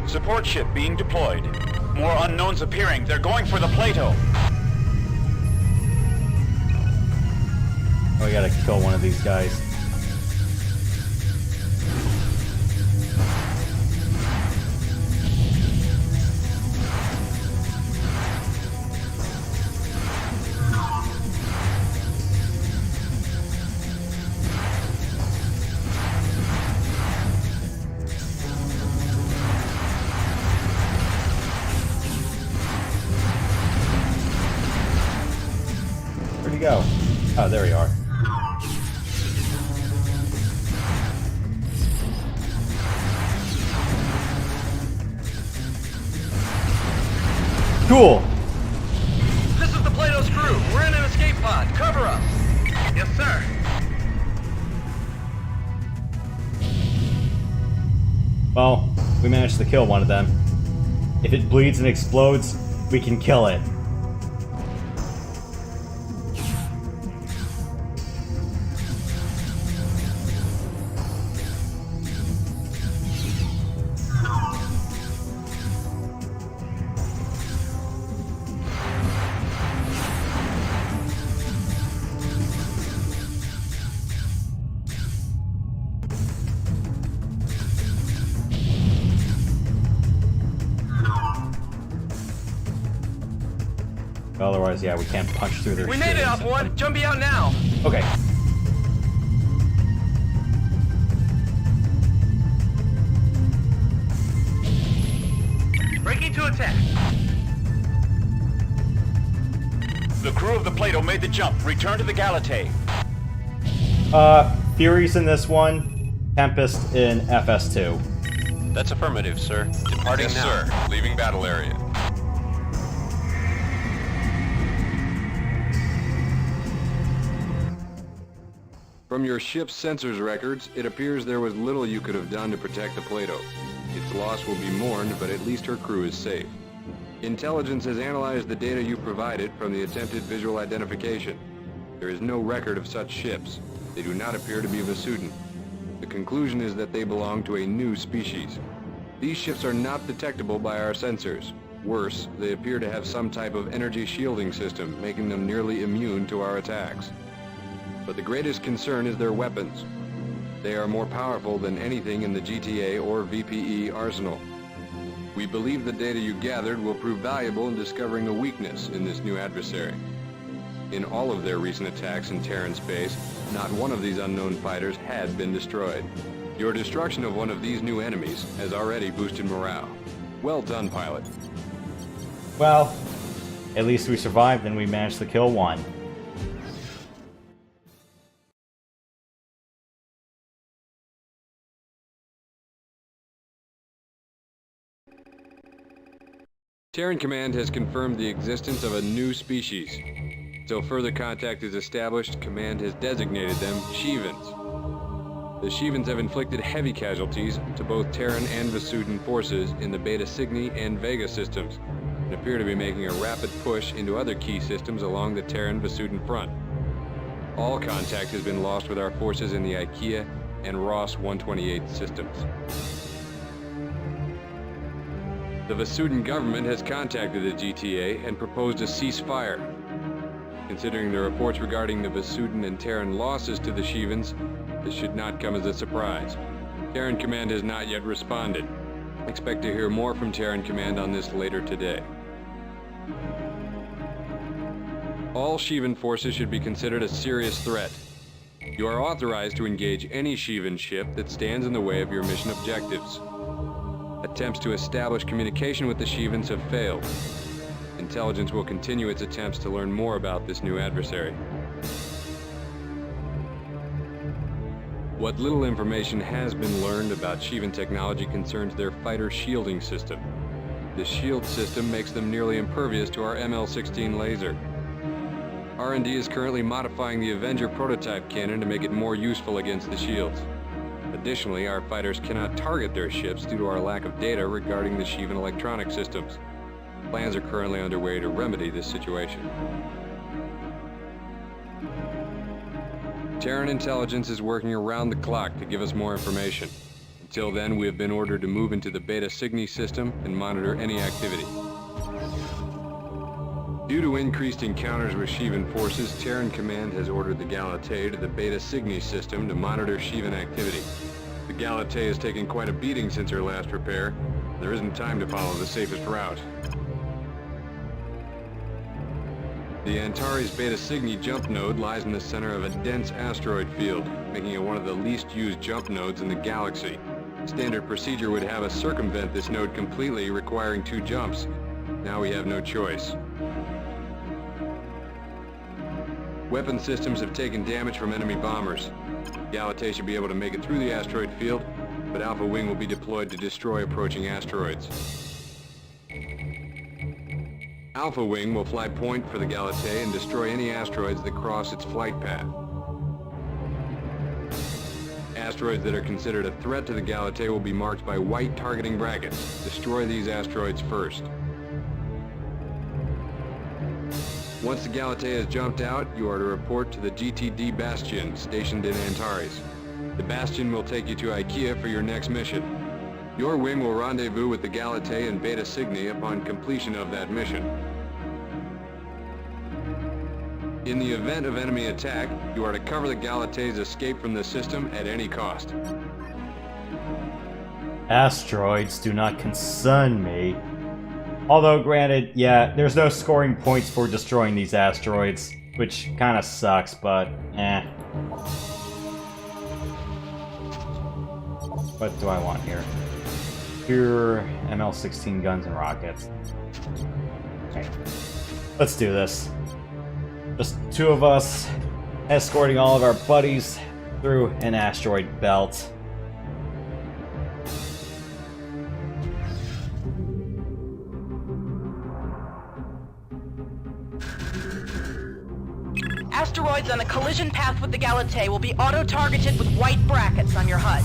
Support ship being deployed. More unknowns appearing. They're going for the Plato. Oh, we gotta kill one of these guys. Where'd you go? Oh, there you are. Cool. This is the Plato's crew. We're in an escape pod. Cover us. Yes, sir. Well, we managed to kill one of them. If it bleeds and explodes, we can kill it. Otherwise, yeah, we can't punch through their We made it, shields. Alpha One. Jumping out now. Okay. Breaking to attack. The crew of the Plato made the jump. Return to the Galatei. Fury's in this one, Tempest in FS2. That's affirmative, sir. Departing now. Yes, sir. Leaving battle area. From your ship's sensors records, it appears there was little you could have done to protect the Plato. Its loss will be mourned, but at least her crew is safe. Intelligence has analyzed the data you provided from the attempted visual identification. There is no record of such ships. They do not appear to be Vasudan. The conclusion is that they belong to a new species. These ships are not detectable by our sensors. Worse, they appear to have some type of energy shielding system, making them nearly immune to our attacks. But the greatest concern is their weapons. They are more powerful than anything in the GTA or VPE arsenal. We believe the data you gathered will prove valuable in discovering a weakness in this new adversary. In all of their recent attacks in Terran space, not one of these unknown fighters had been destroyed. Your destruction of one of these new enemies has already boosted morale. Well done, pilot. Well, at least we survived and we managed to kill one. Terran Command has confirmed the existence of a new species. Until further contact is established, Command has designated them Shivans. The Shivans have inflicted heavy casualties to both Terran and Vasudan forces in the Beta Cygni and Vega systems, and appear to be making a rapid push into other key systems along the Terran-Vasudan front. All contact has been lost with our forces in the IKEA and Ross 128 systems. The Vasudan government has contacted the GTA and proposed a ceasefire. Considering the reports regarding the Vasudan and Terran losses to the Shivans, this should not come as a surprise. Terran Command has not yet responded. Expect to hear more from Terran Command on this later today. All Shivan forces should be considered a serious threat. You are authorized to engage any Shivan ship that stands in the way of your mission objectives. Attempts to establish communication with the Shivans have failed. Intelligence will continue its attempts to learn more about this new adversary. What little information has been learned about Shivan technology concerns their fighter shielding system. This shield system makes them nearly impervious to our ML-16 laser. R&D is currently modifying the Avenger prototype cannon to make it more useful against the shields. Additionally, our fighters cannot target their ships due to our lack of data regarding the Shivan electronic systems. Plans are currently underway to remedy this situation. Terran intelligence is working around the clock to give us more information. Until then, we have been ordered to move into the Beta Cygni system and monitor any activity. Due to increased encounters with Shivan forces, Terran Command has ordered the Galatei to the Beta Cygni system to monitor Shivan activity. The Galatei has taken quite a beating since her last repair. There isn't time to follow the safest route. The Antares Beta Cygni jump node lies in the center of a dense asteroid field, making it one of the least used jump nodes in the galaxy. Standard procedure would have us circumvent this node completely, requiring 2 jumps. Now we have no choice. Weapon systems have taken damage from enemy bombers. Galatei should be able to make it through the asteroid field, but Alpha Wing will be deployed to destroy approaching asteroids. Alpha Wing will fly point for the Galatei and destroy any asteroids that cross its flight path. Asteroids that are considered a threat to the Galatei will be marked by white targeting brackets. Destroy these asteroids first. Once the Galatei has jumped out, you are to report to the GTD Bastion, stationed in Antares. The Bastion will take you to IKEA for your next mission. Your wing will rendezvous with the Galatei and Beta Cygni upon completion of that mission. In the event of enemy attack, you are to cover the Galatei's escape from the system at any cost. Asteroids do not concern me. Although, granted, yeah, there's no scoring points for destroying these asteroids, which kinda sucks, but eh. What do I want here? Pure ML-16 guns and rockets. Okay. Let's do this. Just 2 of us escorting all of our buddies through an asteroid belt. Asteroids on a collision path with the Galatei will be auto-targeted with white brackets on your HUD.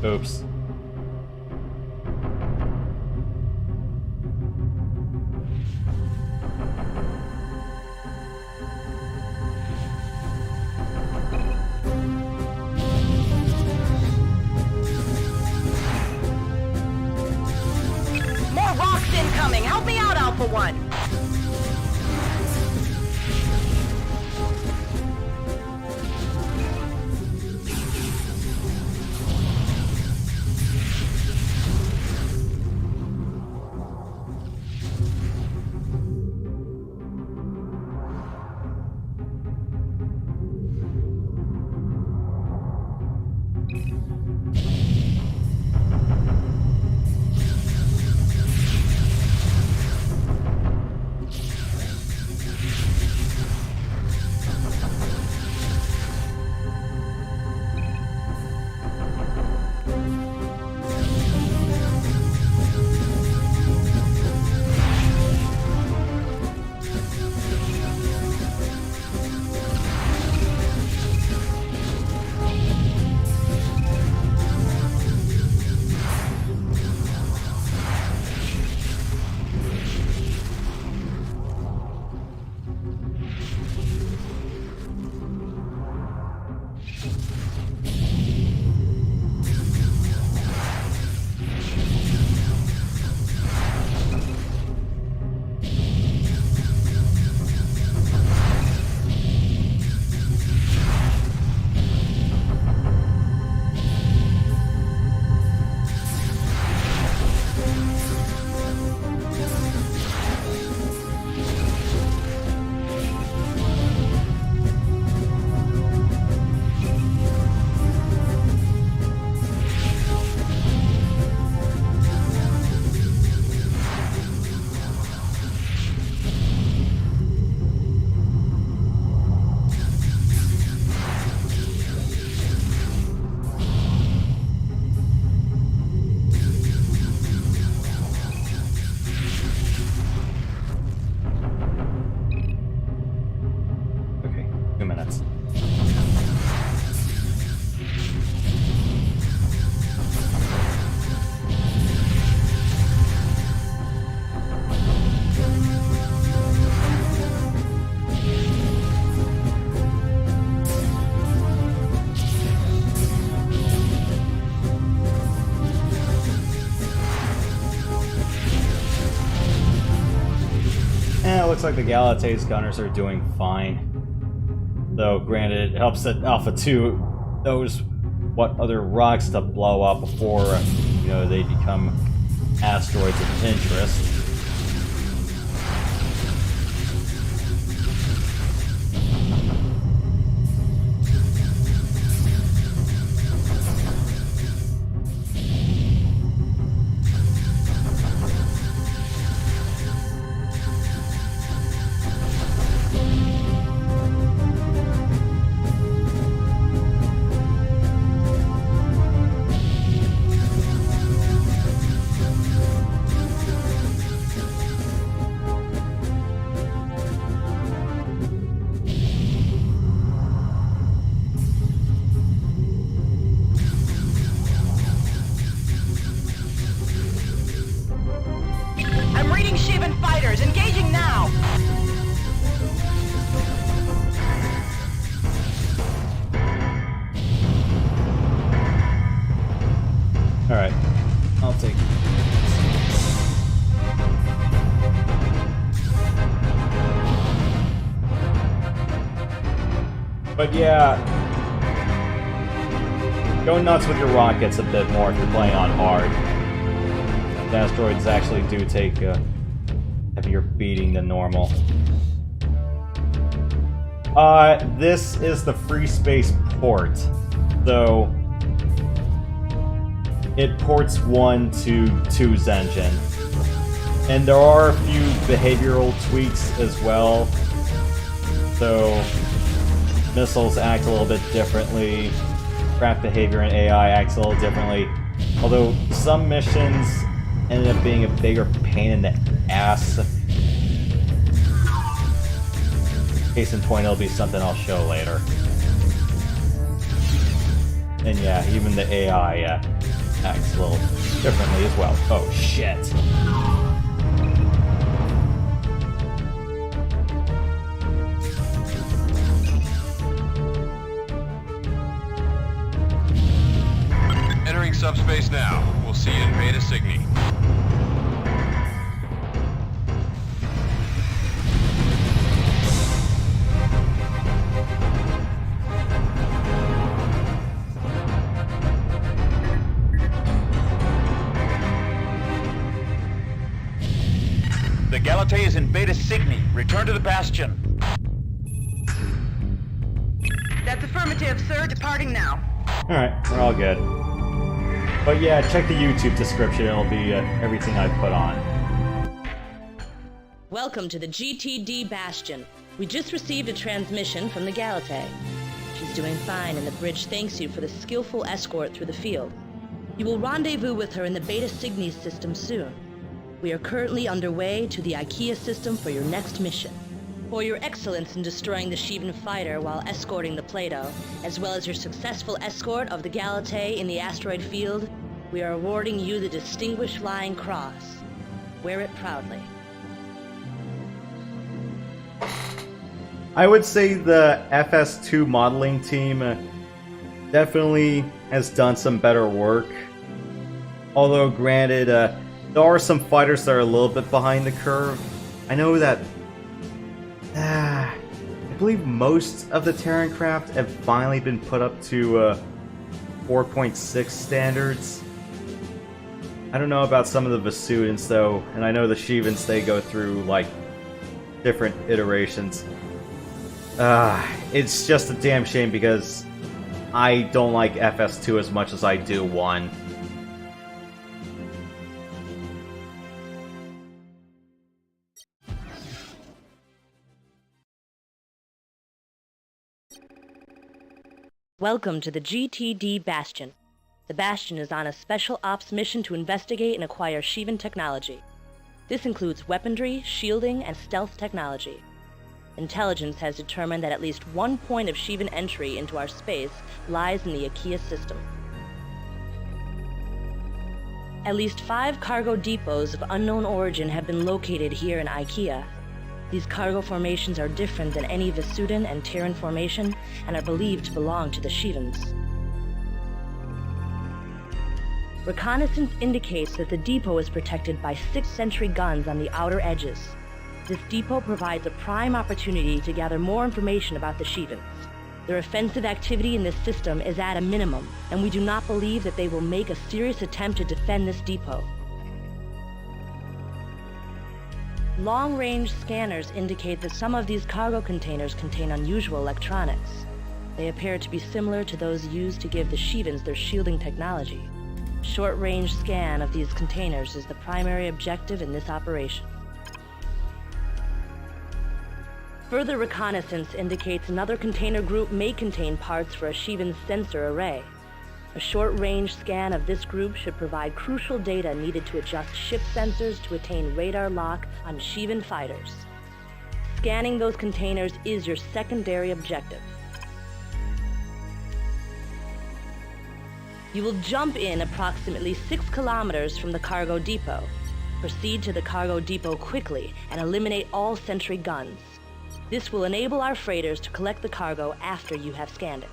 Oops. More rocks incoming! Help me out, Alpha 1! looks like the Galate's gunners are doing fine. Though, granted, it helps that Alpha 2 knows what other rocks to blow up before, you know, they become asteroids of interest. Alright, I'll take it. But yeah, go nuts with your rockets a bit more if you're playing on hard. The asteroids actually do take a heavier beating than normal. This is the FreeSpace Port, so it ports 1 to 2's engine. And there are a few behavioral tweaks as well. So missiles act a little bit differently, craft behavior and AI acts a little differently. Although some missions ended up being a bigger pain in the ass. Case in point, it'll be something I'll show later. And yeah, even the AI acts a little differently as well. Oh shit. Entering subspace now. We'll see you in Beta Cygni. The Galate is in Beta Cygni. Return to the Bastion. That's affirmative, sir. Departing now. Alright, we're all good. But yeah, check the YouTube description. It'll be everything I put on. Welcome to the GTD Bastion. We just received a transmission from the Galate. She's doing fine, and the bridge thanks you for the skillful escort through the field. You will rendezvous with her in the Beta Cygni system soon. We are currently underway to the IKEA system for your next mission. For your excellence in destroying the Sheevan fighter while escorting the Plato, as well as your successful escort of the Galate in the asteroid field, we are awarding you the Distinguished Flying Cross. Wear it proudly. I would say the FS2 modeling team definitely has done some better work. Although granted, there are some fighters that are a little bit behind the curve. I know that I believe most of the Terran craft have finally been put up to 4.6 standards. I don't know about some of the Vasudans though, and I know the Sheevans, they go through like different iterations. It's just a damn shame because I don't like FS2 as much as I do 1. Welcome to the GTD Bastion. The Bastion is on a special ops mission to investigate and acquire Sheevan technology. This includes weaponry, shielding, and stealth technology. Intelligence has determined that at least one point of Sheevan entry into our space lies in the IKEA system. At least 5 cargo depots of unknown origin have been located here in IKEA. These cargo formations are different than any Vasudan and Terran formation and are believed to belong to the Sheevans. Reconnaissance indicates that the depot is protected by 6th century guns on the outer edges. This depot provides a prime opportunity to gather more information about the Shivans. Their offensive activity in this system is at a minimum, and we do not believe that they will make a serious attempt to defend this depot. Long-range scanners indicate that some of these cargo containers contain unusual electronics. They appear to be similar to those used to give the Shivans their shielding technology. Short-range scan of these containers is the primary objective in this operation. Further reconnaissance indicates another container group may contain parts for a Shivan sensor array. A short-range scan of this group should provide crucial data needed to adjust ship sensors to attain radar lock on Shivan fighters. Scanning those containers is your secondary objective. You will jump in approximately 6 kilometers from the cargo depot. Proceed to the cargo depot quickly and eliminate all sentry guns. This will enable our freighters to collect the cargo after you have scanned it.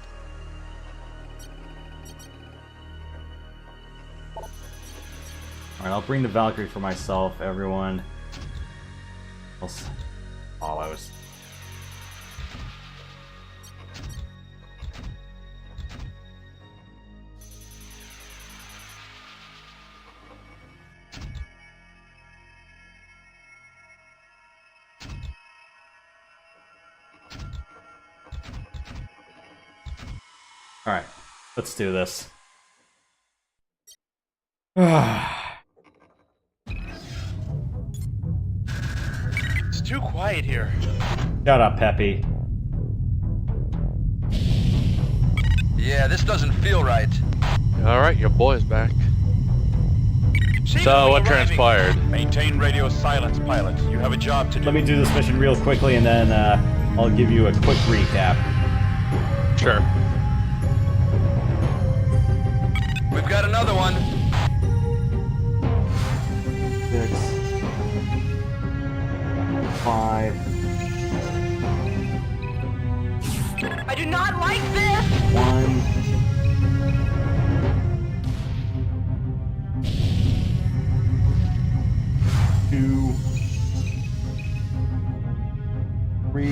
Alright, I'll bring the Valkyrie for myself, everyone else follows. Alright, let's do this. It's too quiet here. Shut up, Peppy. Yeah, this doesn't feel right. Alright, your boy's back. So, what transpired? Maintain radio silence, pilot. You have a job to do. Let me do this mission real quickly and then I'll give you a quick recap. Sure. We've got another one. 6, 5. I do not like this! 1. 2. 3.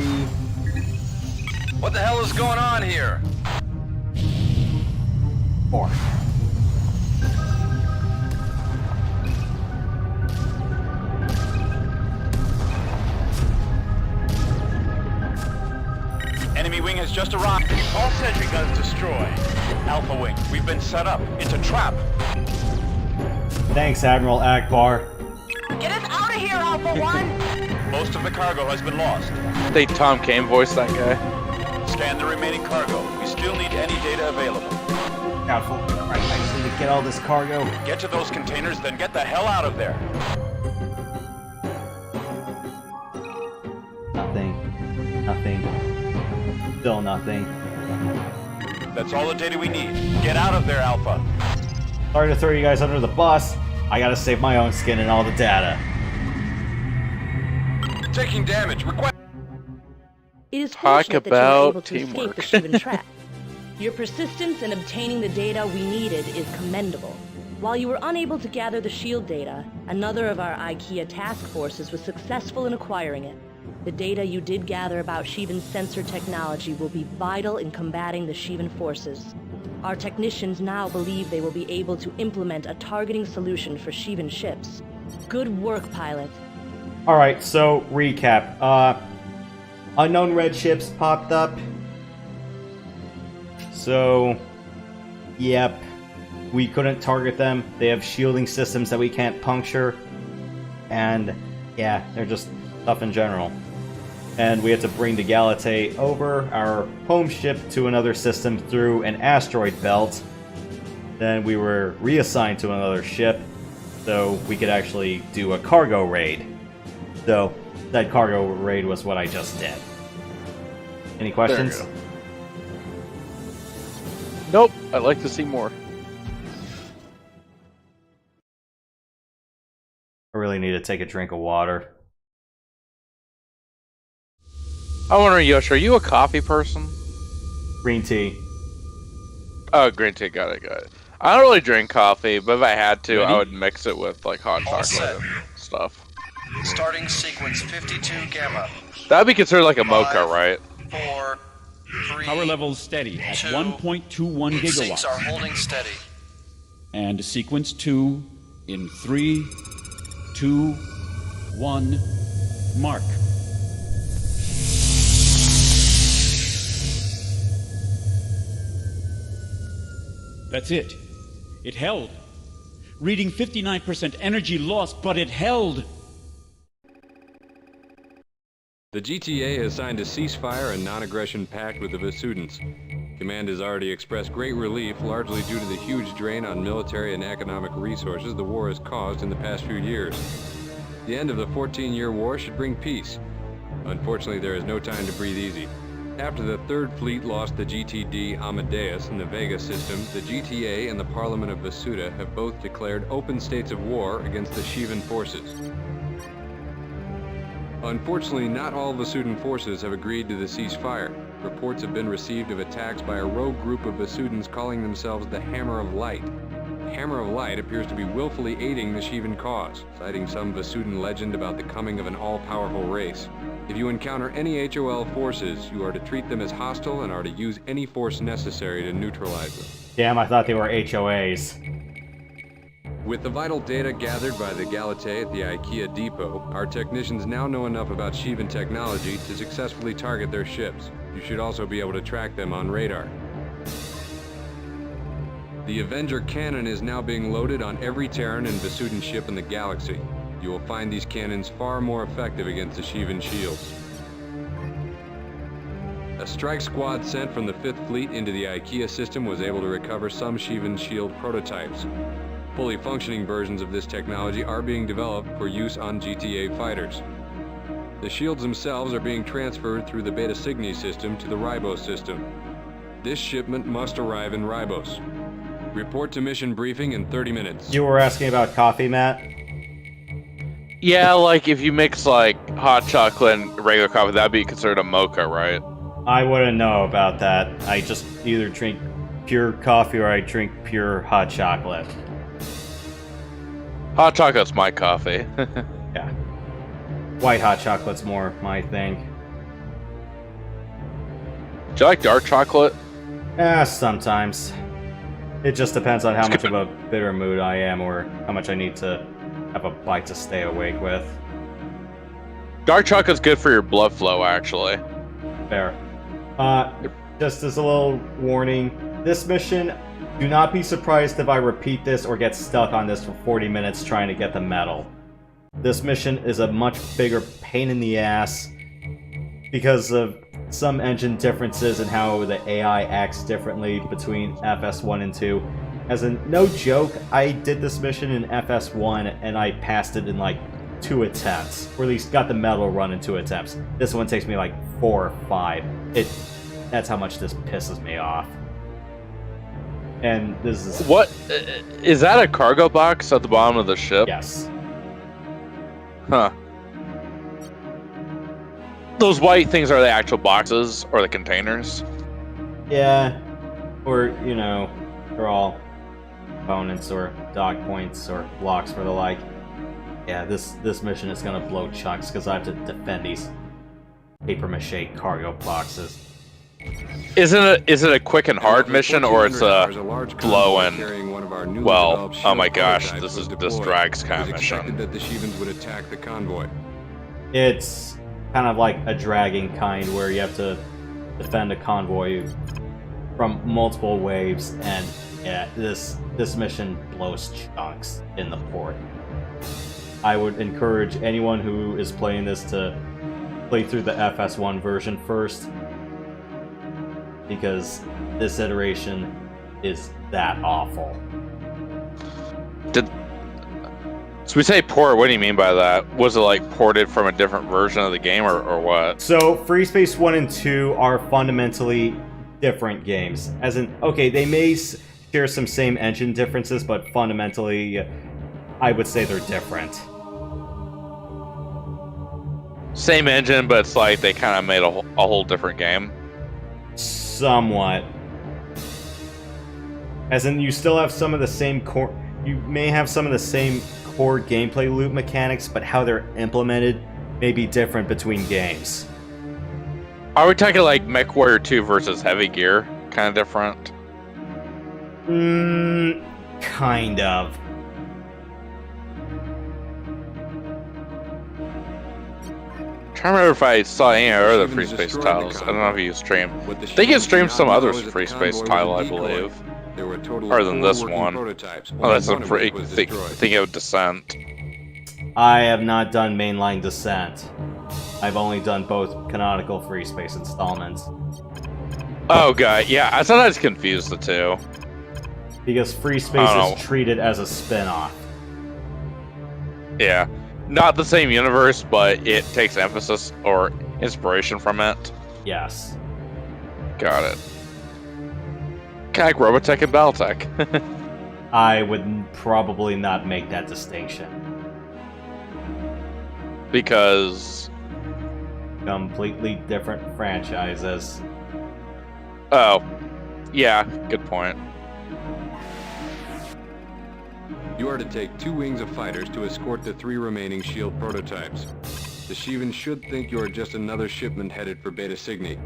What the hell is going on here? 4. Enemy wing has just arrived. All sentry guns destroyed. Alpha wing, we've been set up. It's a trap. Thanks, Admiral Akbar. Get us out of here, Alpha 1! Most of the cargo has been lost. They Tom Kane voiced that guy. Scan the remaining cargo. We still need any data available. Doubtful. Alright, I just need to get all this cargo. Get to those containers, then get the hell out of there. Nothing. Nothing. Still nothing. That's all the data we need. Get out of there, Alpha. Sorry to throw you guys under the bus. I gotta save my own skin and all the data. Taking damage. It is Talk fortunate that you were about able to escape teamwork. the Shivan trap. Your persistence in obtaining the data we needed is commendable. While you were unable to gather the shield data, another of our IKEA task forces was successful in acquiring it. The data you did gather about Shivan's sensor technology will be vital in combating the Shivan forces. Our technicians now believe they will be able to implement a targeting solution for Shivan ships. Good work, pilot. Alright, so recap. Unknown red ships popped up. So, yep. We couldn't target them. They have shielding systems that we can't puncture. And, yeah, they're just tough in general. And we had to bring the Galatei over, our home ship, to another system through an asteroid belt. Then we were reassigned to another ship, so we could actually do a cargo raid. So, that cargo raid was what I just did. Any questions? There you go. Nope, I'd like to see more. I really need to take a drink of water. I wonder, Yosh, are you a coffee person? Green tea. Oh, green tea, got it. I don't really drink coffee, but if I had to, Ready? I would mix it with like hot chocolate and stuff. Starting sequence 52 Gamma. That'd be considered like a mocha, right? 4, 3, Power levels steady at 2, 1.21 Sinks are gigawatts. holding steady. And sequence 2 in 3, 2, 1, mark. That's it. It held. Reading 59% energy lost, but it held. The GTA has signed a ceasefire and non-aggression pact with the Vesudans. Command has already expressed great relief, largely due to the huge drain on military and economic resources the war has caused in the past few years. The end of the 14-year war should bring peace. Unfortunately, there is no time to breathe easy. After the Third Fleet lost the GTD Amadeus in the Vega system, the GTA and the Parliament of Vesuda have both declared open states of war against the Shivan forces. Unfortunately, not all Vesudan forces have agreed to the ceasefire. Reports have been received of attacks by a rogue group of Vesudans calling themselves the Hammer of Light. The Hammer of Light appears to be willfully aiding the Shivan cause, citing some Vesudan legend about the coming of an all-powerful race. If you encounter any HOL forces, you are to treat them as hostile and are to use any force necessary to neutralize them. Damn, I thought they were HOAs. With the vital data gathered by the Galatei at the IKEA depot, our technicians now know enough about Shivan technology to successfully target their ships. You should also be able to track them on radar. The Avenger cannon is now being loaded on every Terran and Vesudan ship in the galaxy. You will find these cannons far more effective against the Shivan shields. A strike squad sent from the 5th Fleet into the IKEA system was able to recover some Shivan shield prototypes. Fully functioning versions of this technology are being developed for use on GTA fighters. The shields themselves are being transferred through the Beta Cygni system to the Ribos system. This shipment must arrive in Ribos. Report to mission briefing in 30 minutes. You were asking about coffee, Matt? Yeah, like if you mix like hot chocolate and regular coffee, that'd be considered a mocha, right? I wouldn't know about that. I just either drink pure coffee or I drink pure hot chocolate. Hot chocolate's my coffee. Yeah. White hot chocolate's more my thing. Do you like dark chocolate? Sometimes. It just depends on how much of a bitter mood I am or how much I need to have a bite to stay awake with. Dark chocolate's good for your blood flow, actually. Fair. Just as a little warning, this mission, do not be surprised if I repeat this or get stuck on this for 40 minutes trying to get the medal. This mission is a much bigger pain in the ass because of some engine differences and how the AI acts differently between FS1 and 2. As in, no joke, I did this mission in FS1 and I passed it in like 2 attempts. Or at least got the medal run in 2 attempts. This one takes me like 4 or 5. That's how much this pisses me off. And this is... What? Is that a cargo box at the bottom of the ship? Yes. Huh. Those white things are the actual boxes or the containers? Yeah. Or, you know, they're all components or dock points or blocks for the like. Yeah, this mission is gonna blow chunks because I have to defend these paper-mache cargo boxes. Is it a quick and hard mission, or it's a slow and well? Oh my gosh, this drags kind of mission. That the Shivans would attack the convoy. It's kind of like a dragging kind where you have to defend a convoy from multiple waves, and yeah, this mission blows chunks in the port. I would encourage anyone who is playing this to play through the FS1 version first, because this iteration is that awful. So we say port, what do you mean by that? Was it like ported from a different version of the game, or what? So FreeSpace 1 and 2 are fundamentally different games. As in, okay, they may share some same engine differences, but fundamentally, I would say they're different. Same engine, but it's like they kind of made a whole different game. Somewhat. As in, you still have some of the same core. You may have some of the same core gameplay loop mechanics, but how they're implemented may be different between games. Are we talking like MechWarrior 2 versus Heavy Gear? Kind of different? Kind of. I'm trying to remember if I saw any other FreeSpace titles. I don't know if you stream. They can stream some other FreeSpace title, I believe. There were a total Other of than 4 this working one. prototypes. Oh, that's a One of pretty which was thing destroyed. of Descent. I have not done mainline Descent. I've only done both canonical FreeSpace installments. Oh, God, yeah, I sometimes confuse the two. Because FreeSpace is treated as a spin-off. Yeah. Not the same universe, but it takes emphasis or inspiration from it. Yes. Got it. Kind of like Robotech and Battletech. I would probably not make that distinction. Because... completely different franchises. Oh. Yeah, good point. You are to take 2 wings of fighters to escort the 3 remaining SHIELD prototypes. The Shivans should think you are just another shipment headed for Beta Cygni.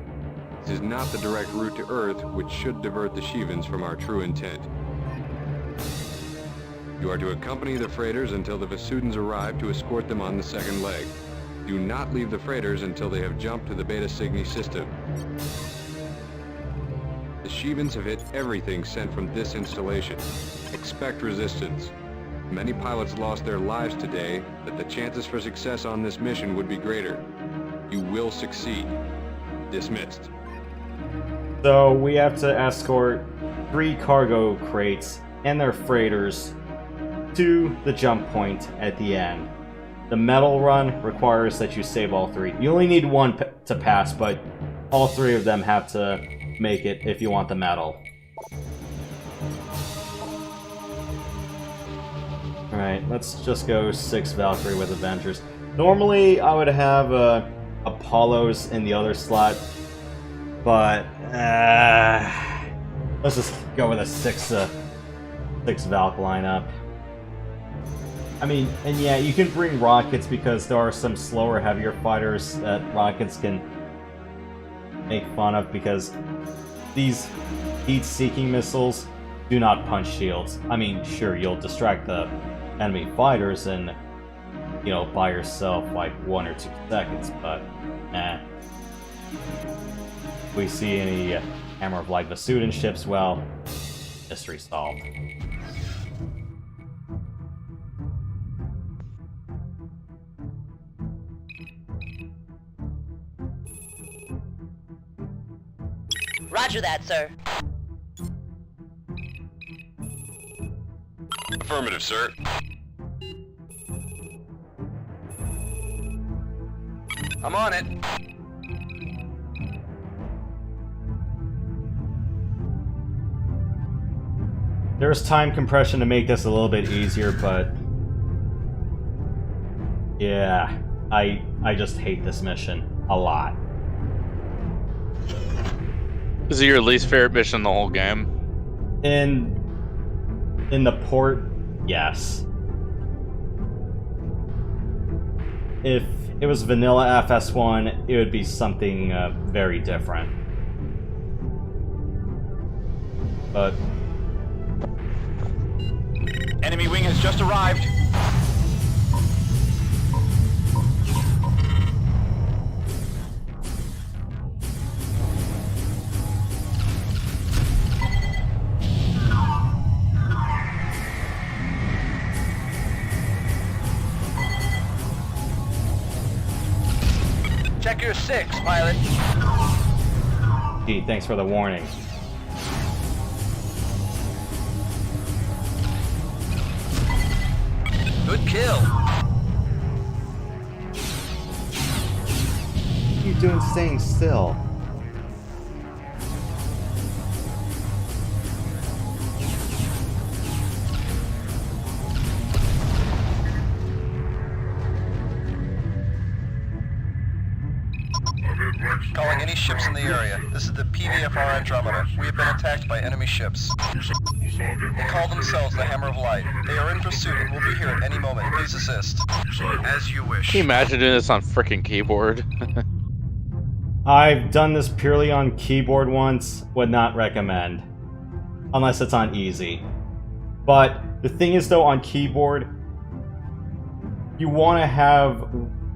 This is not the direct route to Earth, which should divert the Shivans from our true intent. You are to accompany the freighters until the Vasudans arrive to escort them on the second leg. Do not leave the freighters until they have jumped to the Beta Cygni system. The Shivans have hit everything sent from this installation. Expect resistance. Many pilots lost their lives today, but the chances for success on this mission would be greater. You will succeed. Dismissed. So we have to escort 3 cargo crates and their freighters to the jump point at the end. The medal run requires that you save all 3. You only need 1 to pass, but all 3 of them have to make it if you want the medal. Alright, let's just go 6 Valkyrie with Avengers. Normally, I would have Apollos in the other slot, but let's just go with a 6 Valk lineup. I mean, and yeah, you can bring rockets because there are some slower, heavier fighters that rockets can make fun of because these heat-seeking missiles do not punch shields. I mean, sure, you'll distract the enemy fighters and, you know, by yourself like 1 or 2 seconds, but If we see any Hammer of Light Vasudan ships, well, mystery solved. Roger that, sir. Affirmative, sir. I'm on it. There's time compression to make this a little bit easier, but yeah, I just hate this mission a lot. Is it your least favorite mission in the whole game? In the port, yes. If it was vanilla FS1, it would be something very different. But Enemy wing has just arrived. Check your 6, pilot. gee, thanks for the warning. Good kill. What are you doing staying still? Calling any ships in the area. This is the PVFR Andromeda. We have been attacked by enemy ships. They call themselves the Hammer of Light. They are in pursuit and will be here at any moment. Please assist. As you wish. Can you imagine doing this on frickin' keyboard? I've done this purely on keyboard once, would not recommend. Unless it's on easy. But the thing is though, on keyboard, you want to have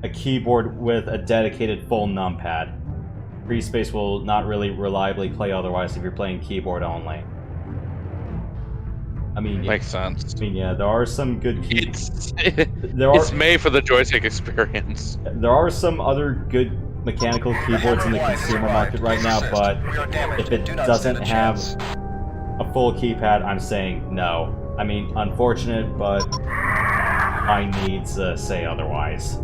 a keyboard with a dedicated full numpad. FreeSpace will not really reliably play otherwise if you're playing keyboard only. I mean, makes sense. I mean, yeah, there are some good It's made for the joystick experience. There are some other good mechanical keyboards in the consumer market right now, but if it doesn't have a full keypad, I'm saying no. I mean, unfortunate, but my needs say otherwise.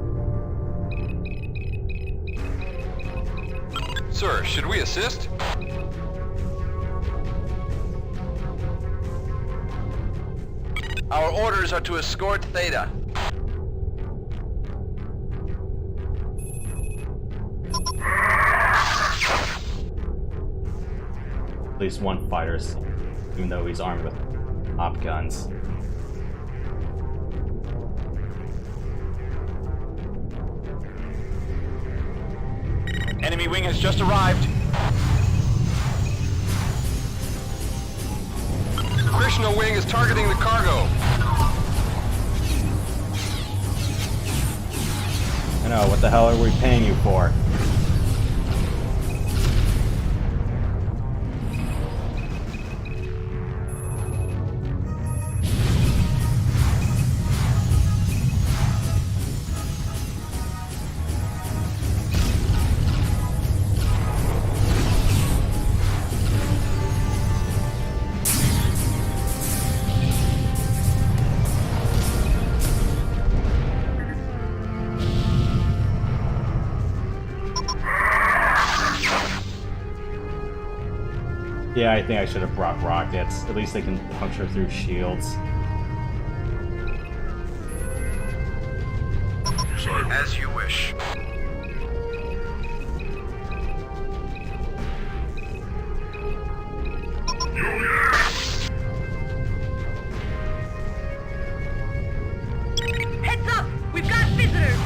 Sir, should we assist? Our orders are to escort Theta. At least one fighter, even though he's armed with op guns. Enemy wing has just arrived. Krishna wing is targeting the cargo. I know, what the hell are we paying you for? Yeah, I think I should have brought rockets. At least they can puncture through shields. As you wish. Heads up! We've got visitors!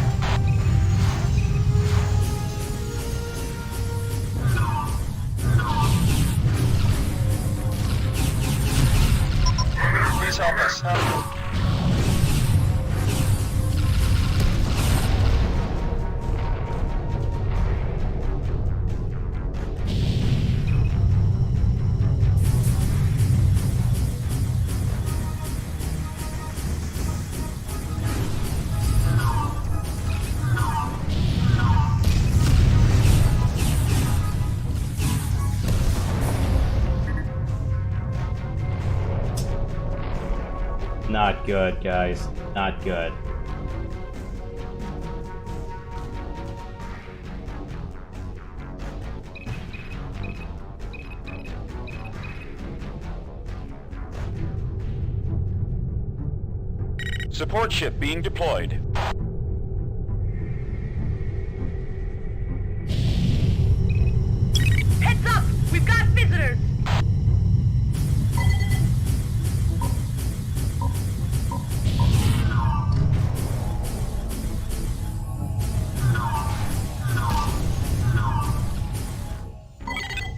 Please help us. Not good, guys. Not good. Support ship being deployed. Heads up! We've got visitors!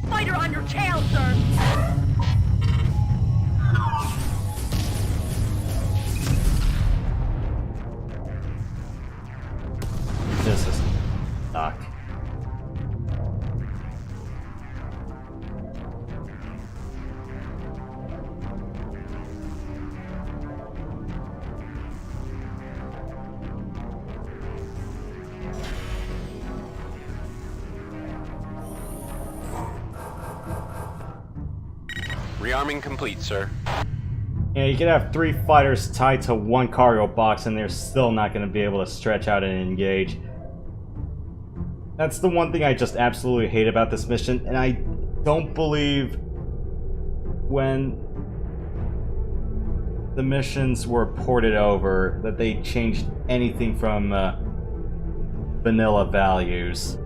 Fighter on your tail, sir! This is stuck. Rearming complete, sir. Yeah, you could have 3 fighters tied to one cargo box and they're still not going to be able to stretch out and engage. That's the one thing I just absolutely hate about this mission, and I don't believe when the missions were ported over that they changed anything from vanilla values.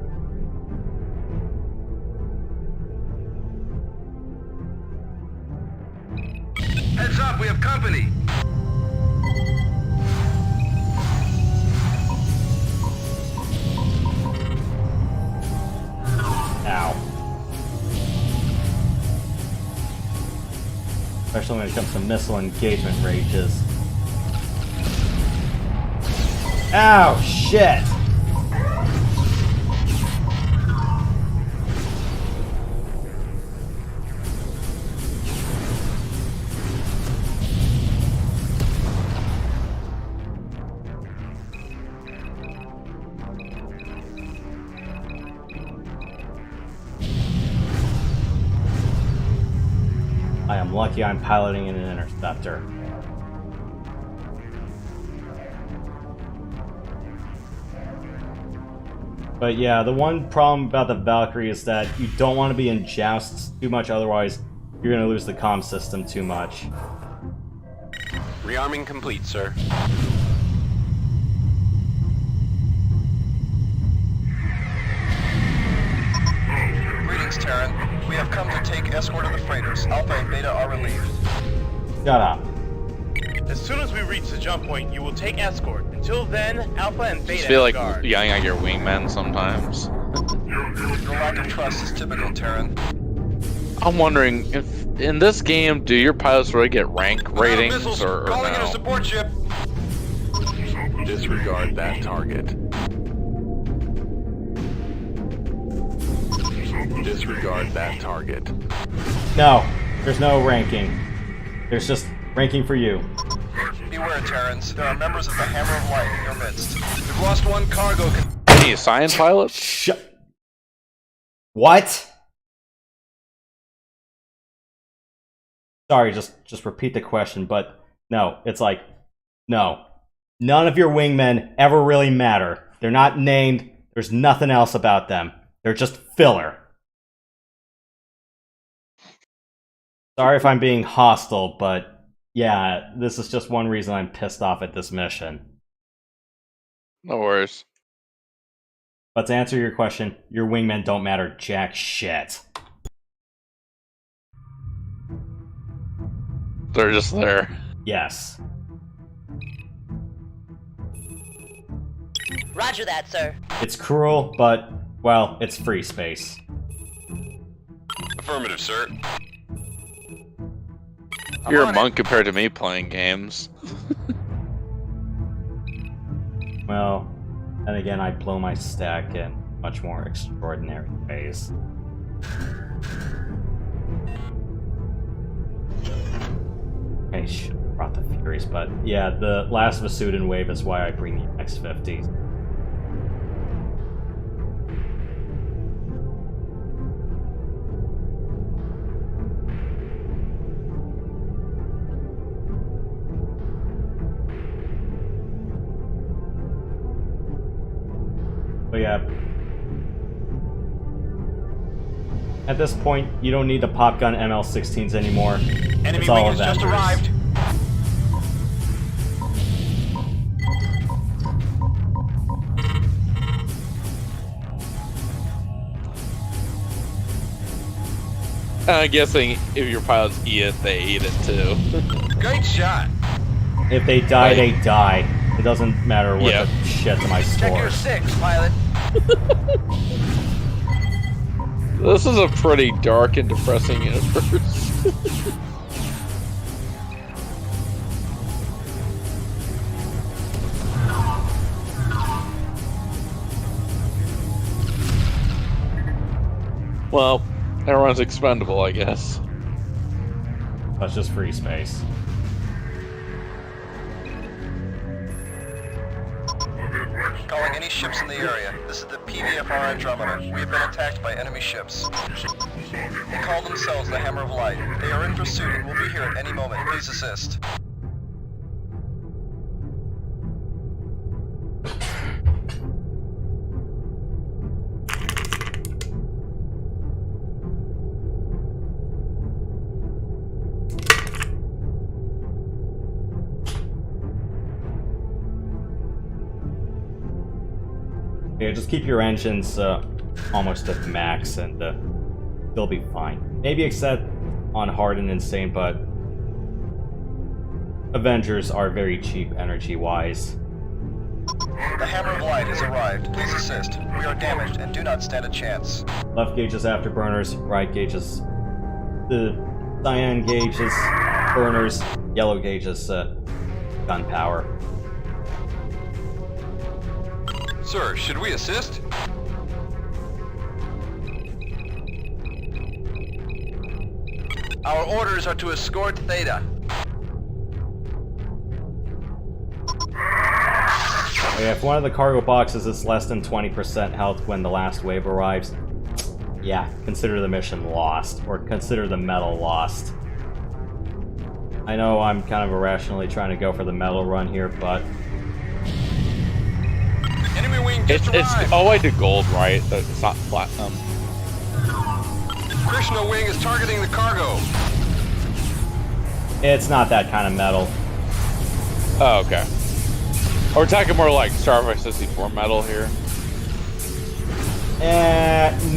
especially when it comes to missile engagement ranges. Ow, shit! I am lucky I'm piloting an interceptor. But yeah, the one problem about the Valkyrie is that you don't want to be in jousts too much, otherwise you're going to lose the comm system too much. Rearming complete, sir. Greetings, Terran. We have come to take escort of the freighters. Alpha and Beta are relieved. Shut up. As soon as we reach the jump point, you will take escort. Until then, Alpha and Beta Just feel like guard. yelling at your wingmen sometimes. Your lack of trust is typical, Terran. I'm wondering if in this game, do your pilots really get rank ratings missiles. or Calling in a no? support ship. Disregard that target. Disregard that target. No, there's no ranking. There's just ranking for you. Beware, Terrans. There are members of the Hammer of Light in your midst. We've lost one cargo. Any science pilots? Shut. What? Sorry, just repeat the question, but no, it's like, no. None of your wingmen ever really matter. They're not named. There's nothing else about them. They're just filler. Sorry if I'm being hostile, but yeah, this is just one reason I'm pissed off at this mission. No worries. But to answer your question, your wingmen don't matter jack shit. They're just there. Yes. Roger that, sir. It's cruel, but, well, it's free space. Affirmative, sir. You're a monk compared to me playing games. Well, then again, I blow my stack in much more extraordinary ways. I should have brought the Furies, but yeah, the last Vasudin wave is why I bring the X50s. But yeah, at this point, you don't need the pop gun ML16s anymore. Enemy it's all wing has just Avengers. arrived. I'm guessing if your pilots eat it, they eat it too. Great shot. If they die, they die. It doesn't matter what the shit to my Check your score. 6, pilot. This is a pretty dark and depressing universe. Well, everyone's expendable, I guess. That's just free space. Calling any ships in the area. This is the PVFR Andromeda. We have been attacked by enemy ships. They call themselves the Hammer of Light. They are in pursuit and will be here at any moment. Please assist. Yeah, just keep your engines almost at max and they'll be fine. Maybe except on hard and insane, but Avengers are very cheap energy-wise. The Hammer of Light has arrived. Please assist. We are damaged and do not stand a chance. Left gauge is afterburners, right gauge is the cyan gauge is burners, yellow gauges, gunpowder. Sir, should we assist? Our orders are to escort Theta. Yeah, if one of the cargo boxes is less than 20% health when the last wave arrives, yeah, consider the mission lost, or consider the medal lost. I know I'm kind of irrationally trying to go for the medal run here, but... Enemy wing just It's all the way to gold, right? It's not platinum. Krishna wing is targeting the cargo. It's not that kind of metal. Oh, okay. We're talking more like Starfighter 64 metal here.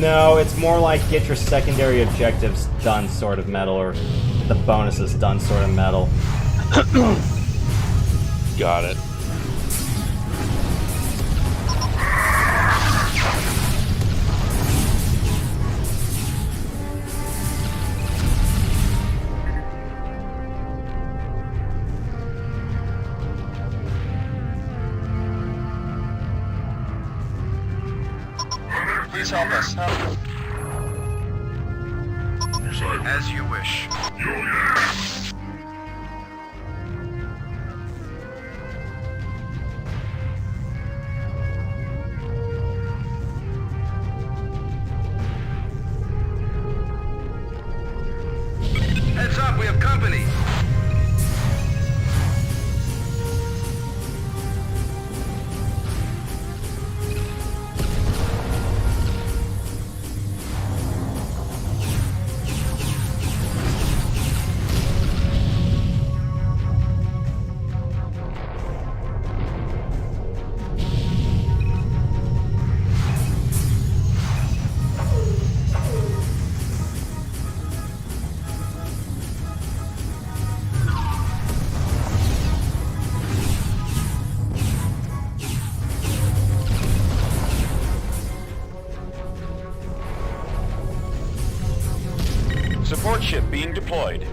No, it's more like get your secondary objectives done sort of metal, or the bonuses done sort of metal. Got it. Please help us. As you wish. Heads up, we have company. Support ship being deployed.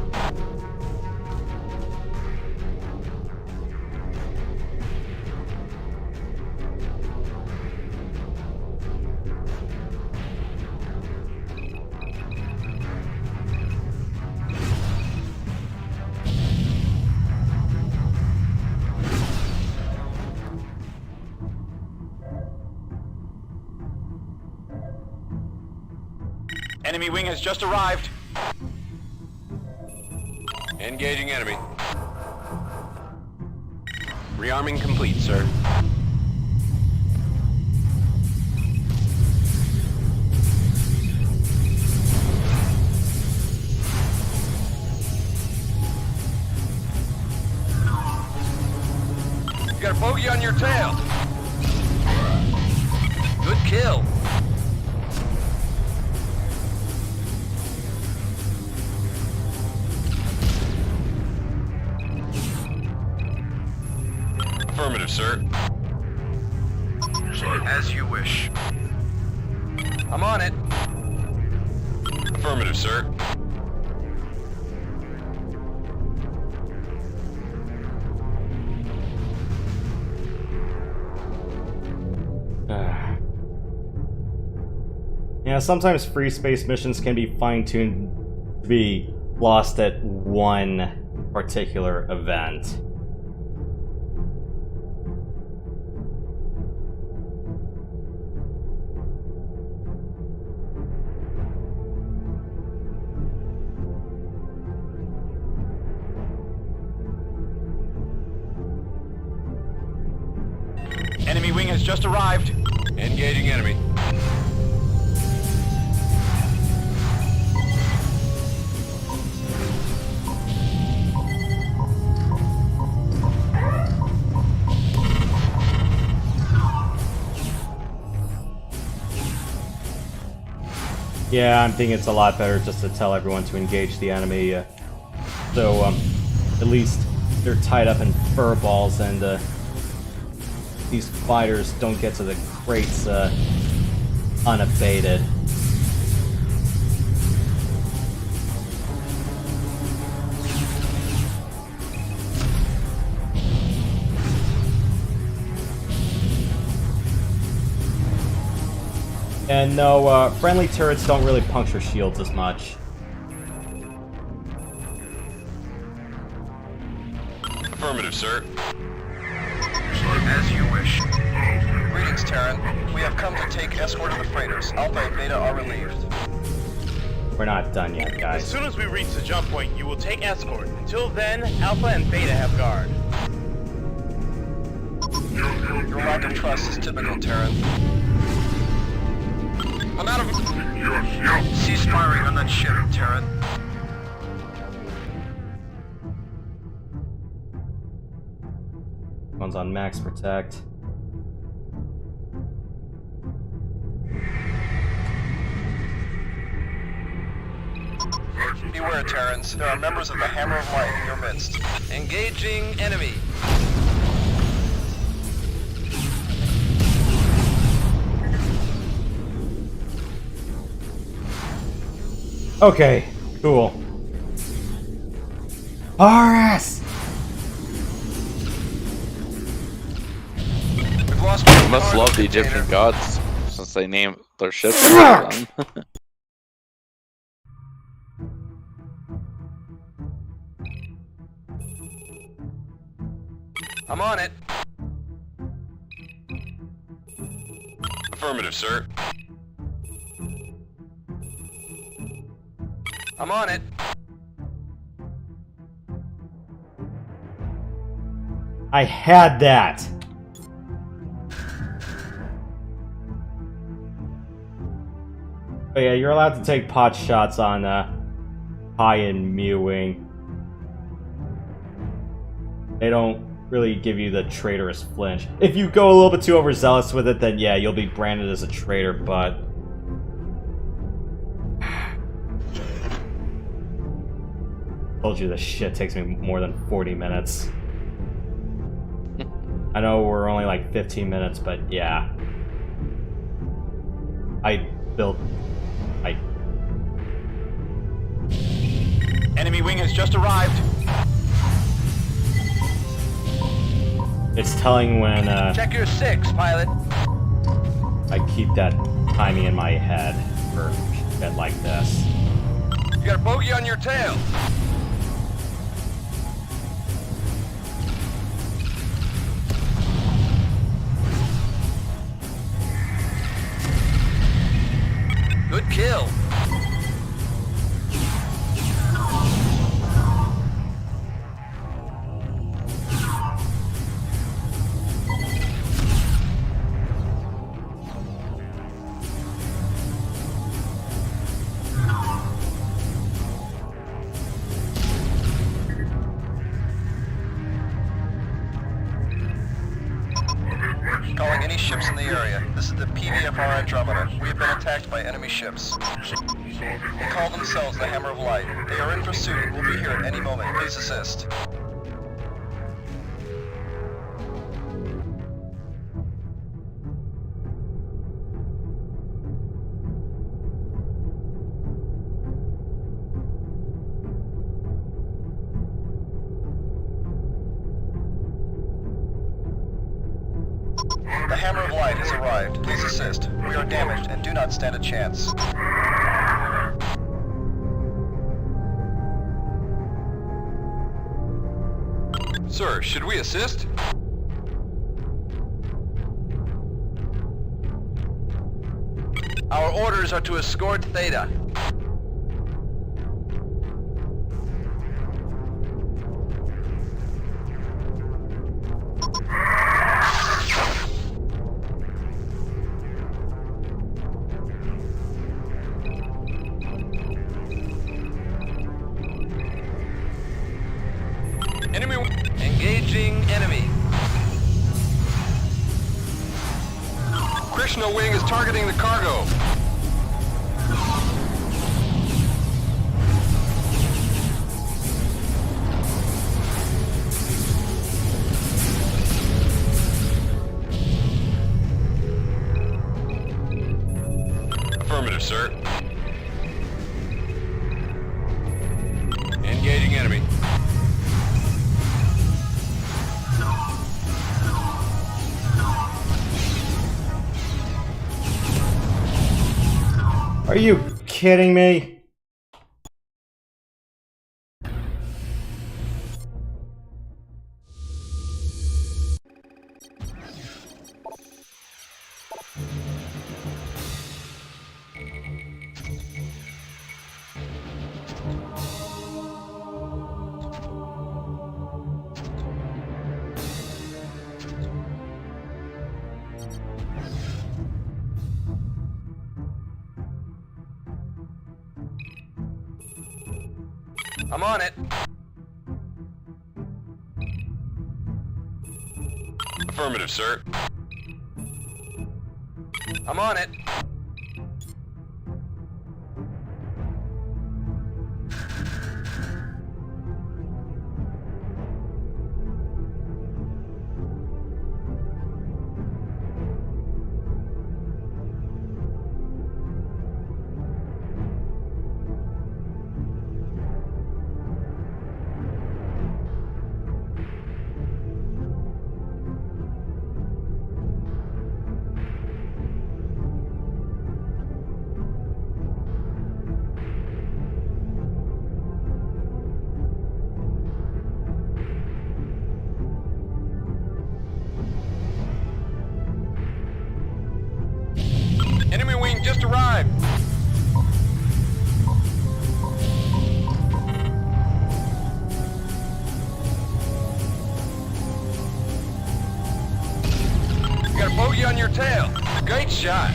Enemy wing has just arrived. Engaging enemy. Rearming complete, sir. You got a bogey on your tail. Good kill. Affirmative, sir. As you wish. I'm on it. Affirmative, sir. Yeah, sometimes free space missions can be fine-tuned to be lost at one particular event. Enemy wing has just arrived. Engaging enemy. Yeah, I'm thinking it's a lot better just to tell everyone to engage the enemy, so at least they're tied up in fur balls and these fighters don't get to the crates unabated. And no, friendly turrets don't really puncture shields as much. Affirmative, sir. As you wish. Greetings, Terran. We have come to take escort of the freighters. Alpha and Beta are relieved. We're not done yet, As guys. soon as we reach the jump point, you will take escort. Until then, Alpha and Beta have guard. Your lack of trust is typical, Terran. I'm out of... Cease firing on that ship, Terran. One's on max protect. Beware, Terrans. There are members of the Hammer of Light in your midst. Engaging enemy. Okay, cool. RS! We've lost You must love the Egyptian gods since they name their ships after them. I'm on it. Affirmative, sir. I'm on it. I had that! But yeah, you're allowed to take pot shots on Pi and Mewing. They don't really give you the traitorous flinch. If you go a little bit too overzealous with it, then yeah, you'll be branded as a traitor, but... Told you this shit takes me more than 40 minutes. I know we're only like 15 minutes, but yeah. Enemy wing has just arrived. It's telling when, Check your 6, pilot. I keep that timing in my head for shit like this. You got a bogey on your tail. Good kill. Calling any ships in the area. This is the PVFR Andromeda. We have been attacked by enemy ships. They call themselves the Hammer of Light. They are in pursuit and will be here at any moment. Please assist. The Hammer of Light has arrived. Please assist. We are damaged and do not stand a chance. Sir, should we assist? Our orders are to escort Theta. Enemy... Engaging enemy. Krishna wing is targeting the cargo. Affirmative, sir. Engaging enemy. Are you kidding me? I'm on it. Affirmative, sir. I'm on it. Enemy wing just arrived. You got a bogey on your tail. Great shot.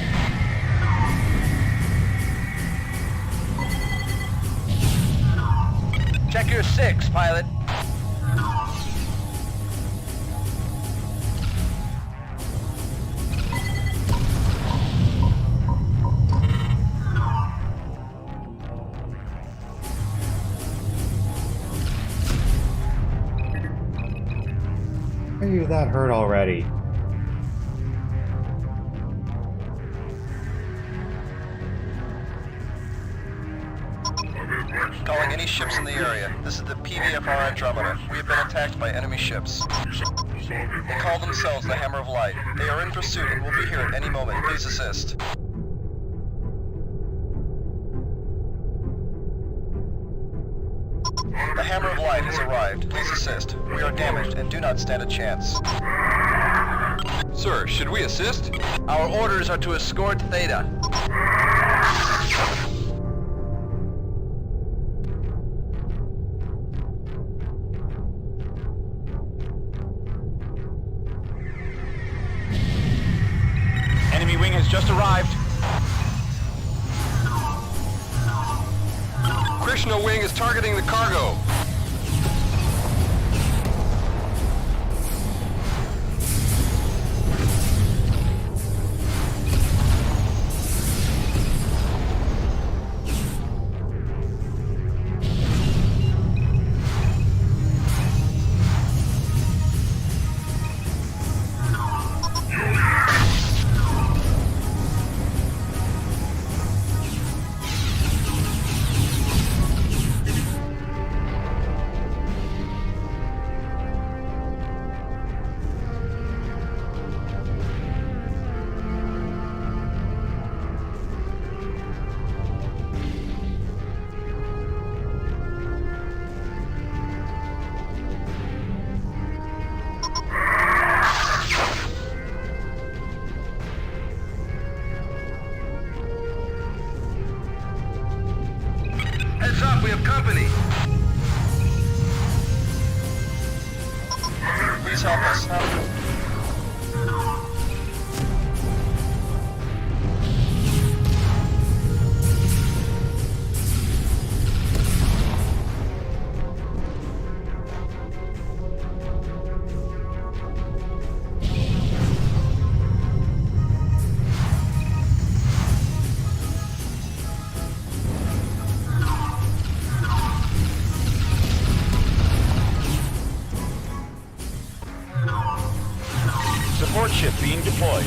Check your 6, pilot. Are you that hurt already? Calling any ships in the area. This is the PVFR Andromeda. We have been attacked by enemy ships. They call themselves the Hammer of Light. They are in pursuit and will be here at any moment. Please assist. The Hammer of Light has arrived. Please assist. We are damaged and do not stand a chance. Sir, should we assist? Our orders are to escort Theta. Enemy wing has just arrived. Krishna wing is targeting the cargo. Heads up, we have company. Please help us. Support ship being deployed.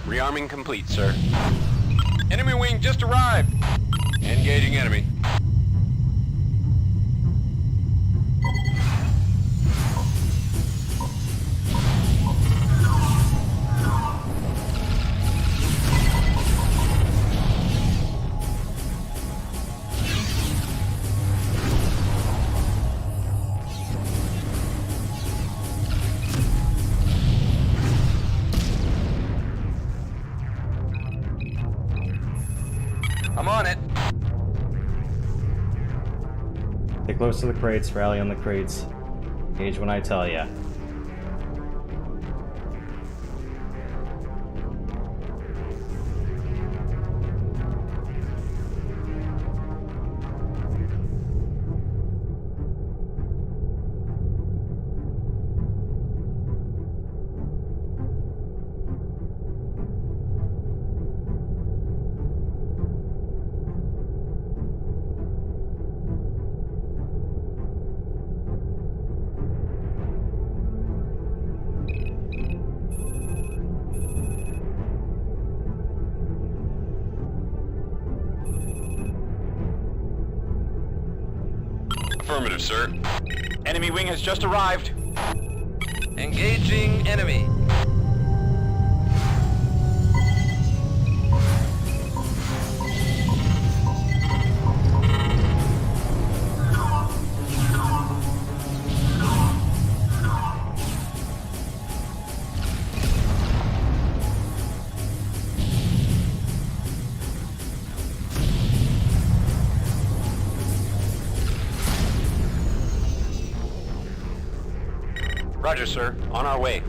Rearming complete, sir. Enemy wing just arrived. Engaging enemy. I'm on it. Stay close to the crates, rally on the crates. Engage when I tell ya. Affirmative, sir. Enemy wing has just arrived. Engaging enemy. Roger, sir. On our way.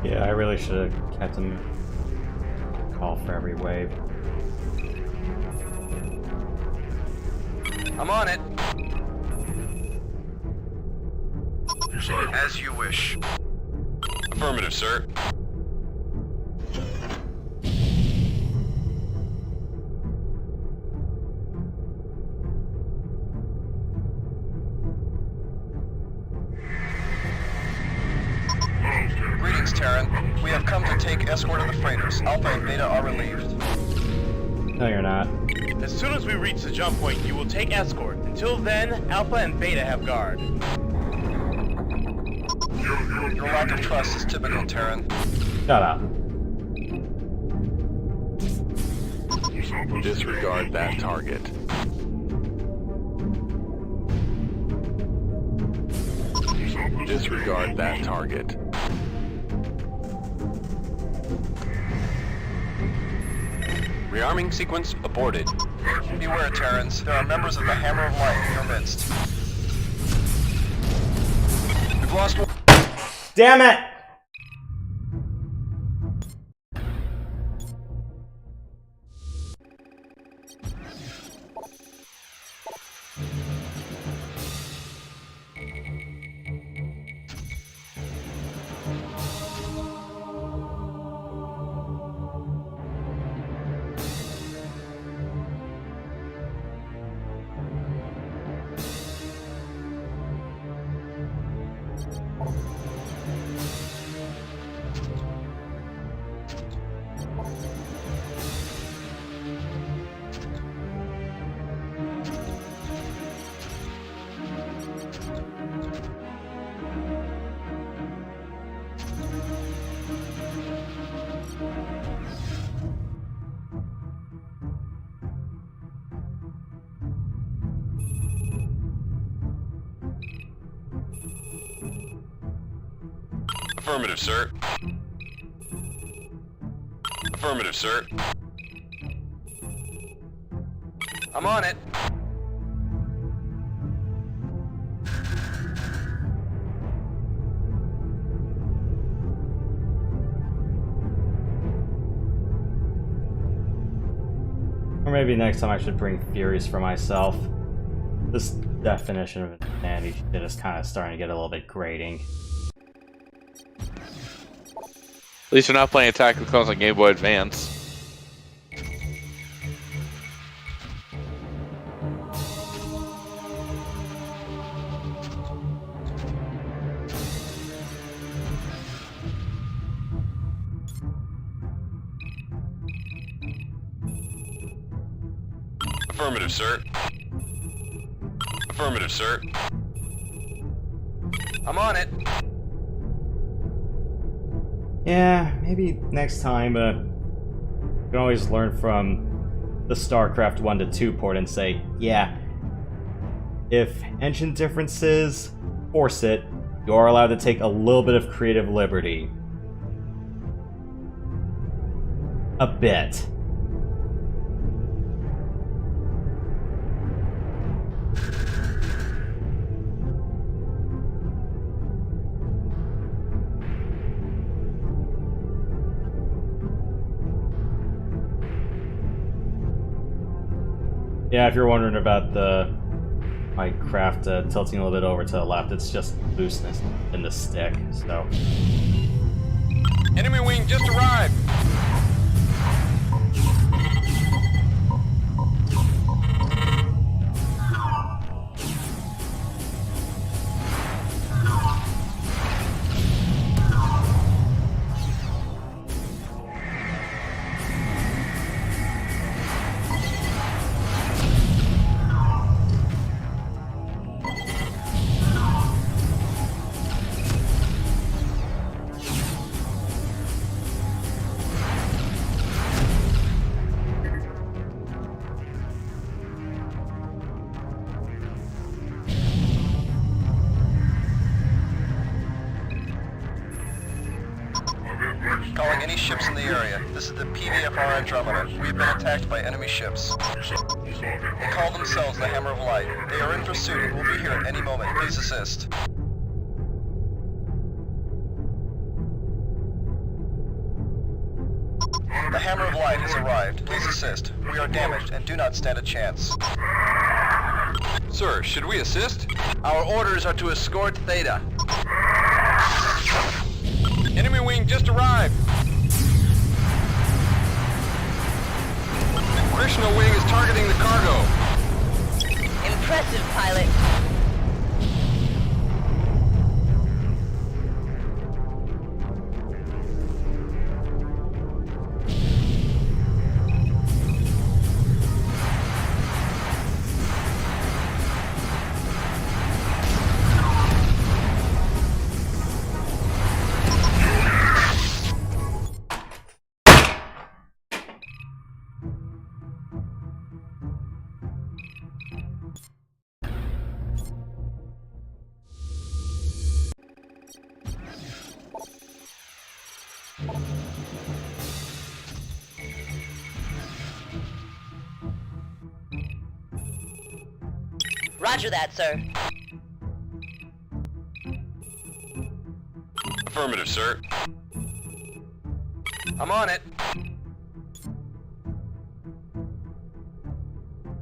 Yeah, I really should have kept him call for every wave. I'm on it. As you wish. Affirmative, sir. Greetings, Terran. We have come to take escort of the freighters. Alpha and Beta are relieved. No, you're not. As soon as we reach the jump point, you will take escort. Until then, Alpha and Beta have guard. Your lack of trust is typical, Terran. Shut up. Disregard that target. Disregard that target. Rearming sequence aborted. Beware, Terrans. There are members of the Hammer of Light in your midst. We've lost one. Damn it! Affirmative, sir. Affirmative, sir. I'm on it. Or maybe next time I should bring Furies for myself. This definition of insanity shit is kind of starting to get a little bit grating. At least you're not playing Attack of the Clones on Game Boy Advance. Affirmative, sir. Affirmative, sir. I'm on it. Yeah, maybe next time, you can always learn from the StarCraft 1 to 2 port and say, yeah, if engine differences force it, you are allowed to take a little bit of creative liberty. A bit. Yeah, if you're wondering about my craft tilting a little bit over to the left, it's just looseness in the stick, so. Enemy wing just arrived. Calling any ships in the area. This is the PVFR Andromeda. We've been attacked by enemy ships. They call themselves the Hammer of Light. They are in pursuit and will be here at any moment. Please assist. The Hammer of Light has arrived. Please assist. We are damaged and do not stand a chance. Sir, should we assist? Our orders are to escort Theta. Enemy wing just arrived. Krishna wing is targeting the cargo. Impressive, pilot. Roger that, sir. Affirmative, sir. I'm on it.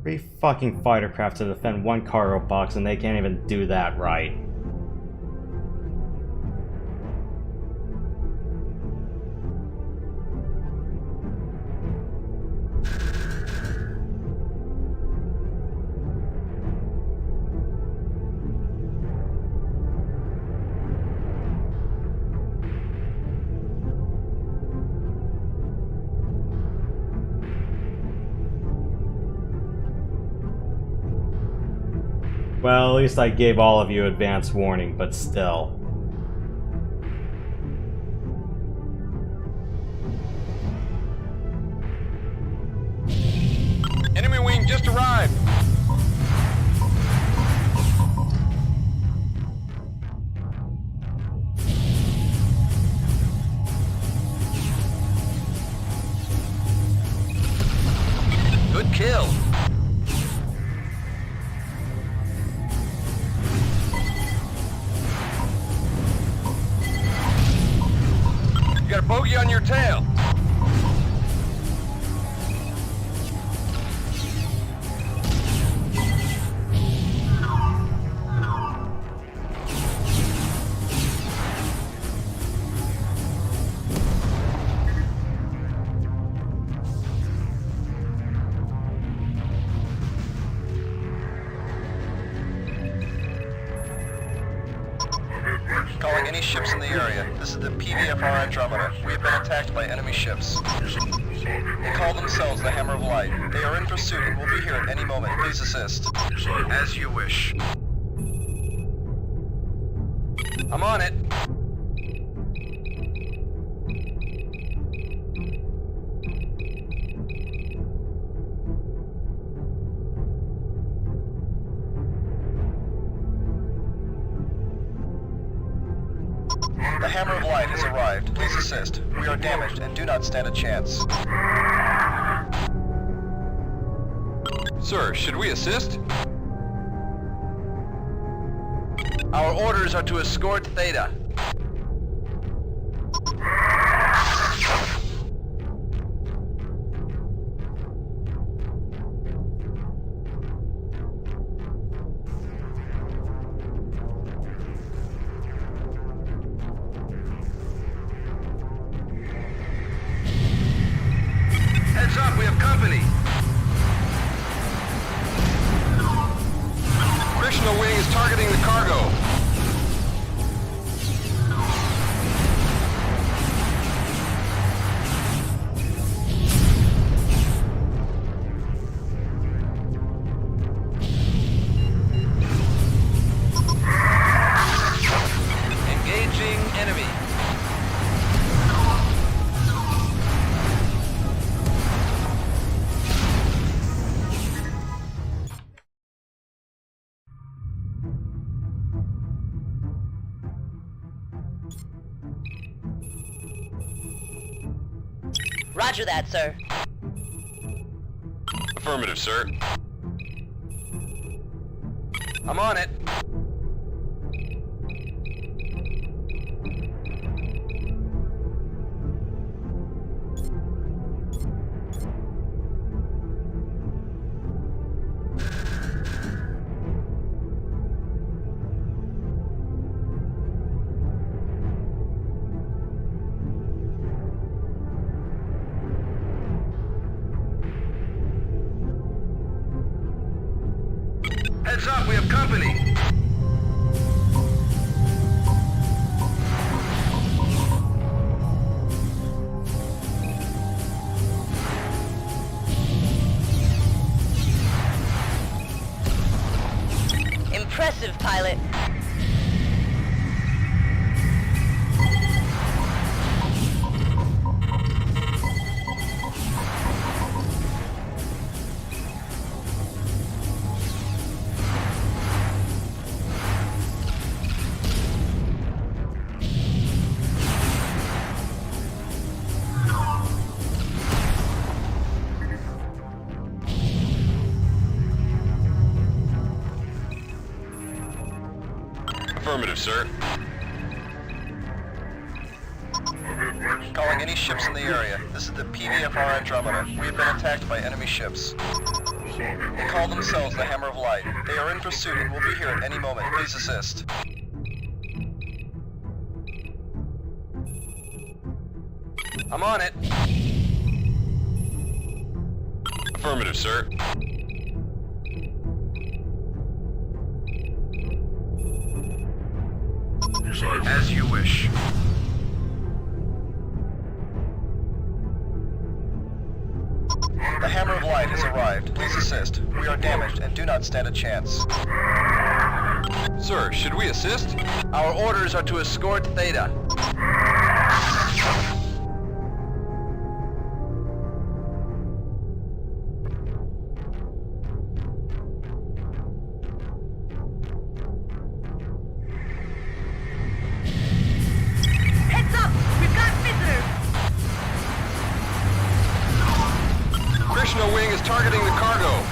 3 fucking fighter craft to defend 1 cargo box, and they can't even do that right. Well, at least I gave all of you advance warning, but still. Enemy wing just arrived. Good kill. You got a bogey on your tail. Calling any ships in the area. This is the PVFR Andromeda. We have been attacked by enemy ships. They call themselves the Hammer of Light. They are in pursuit and will be here at any moment. Please assist. As you wish. I'm on it. The Hammer of Light has arrived. Please assist. We are damaged and do not stand a chance. Sir, should we assist? Our orders are to escort Theta. Heads up, we have company. Krishna Wing is targeting the cargo. Engaging enemy. Roger that, sir. Affirmative, sir. I'm on it. Heads up, we have company. Impressive, pilot. Affirmative, sir. Calling any ships in the area. This is the PVFR Andromeda. We have been attacked by enemy ships. They call themselves the Hammer of Light. They are in pursuit and will be here at any moment. Please assist. I'm on it. Affirmative, sir. As you wish. The Hammer of Light has arrived. Please assist. We are damaged and do not stand a chance. Sir, should we assist? Our orders are to escort Theta. Heads up! We've got visitors! Krishna Wing is targeting the cargo.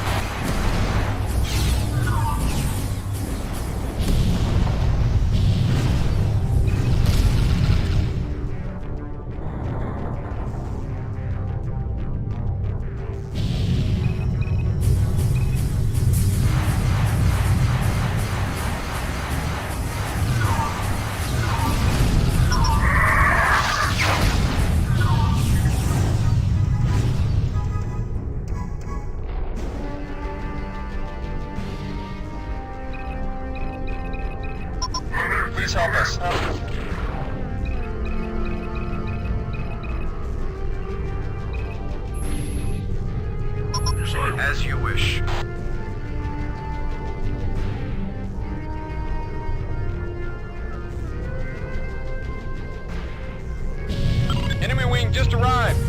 Please help us. As you wish. Enemy wing just arrived.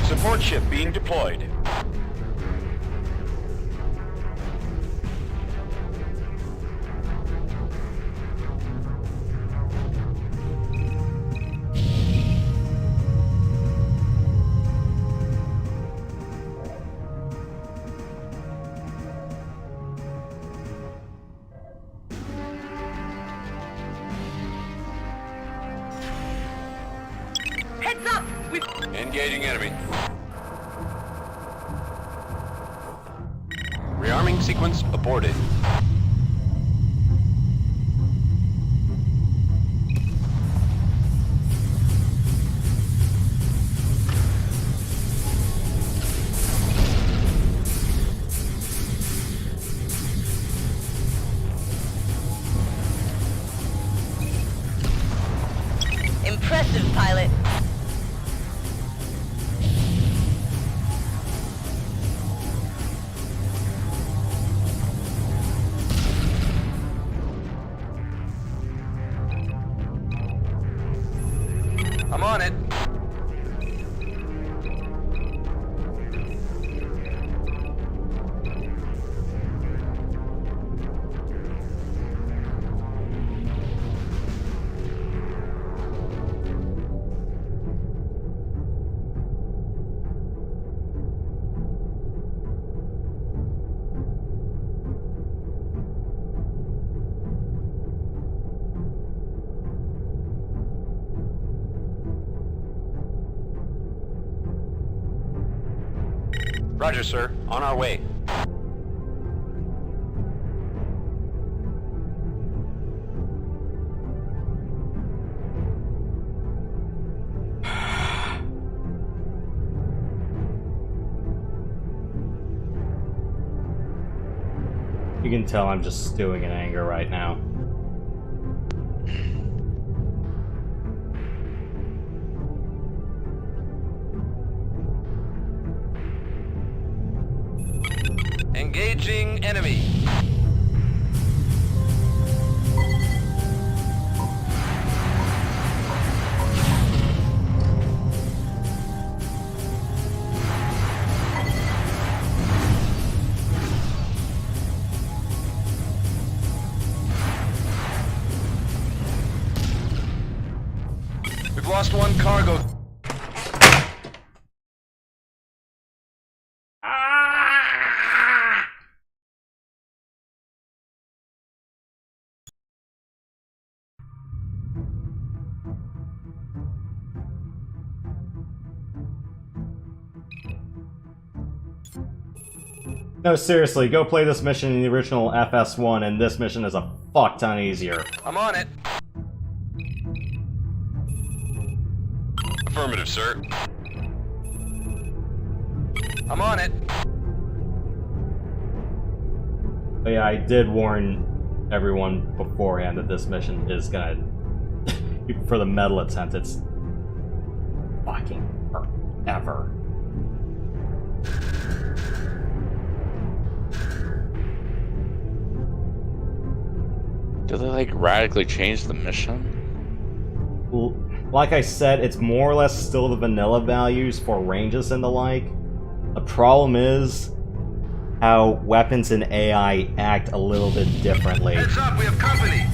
Support ship being deployed. Heads up! Engaging enemy. Rearming sequence aborted. Impressive, pilot. I'm on it. Roger, sir. On our way. You can tell I'm just stewing in anger right now. Engaging enemy. We've lost one cargo. No, seriously, go play this mission in the original FS1, and this mission is a fuck ton easier. I'm on it. Affirmative, sir. I'm on it. But yeah, I did warn everyone beforehand that this mission is gonna... for the medal attempt, it's... fucking forever. Do they, like, radically change the mission? Well, like I said, it's more or less still the vanilla values for ranges and the like. The problem is how weapons and AI act a little bit differently. Heads up, we have company.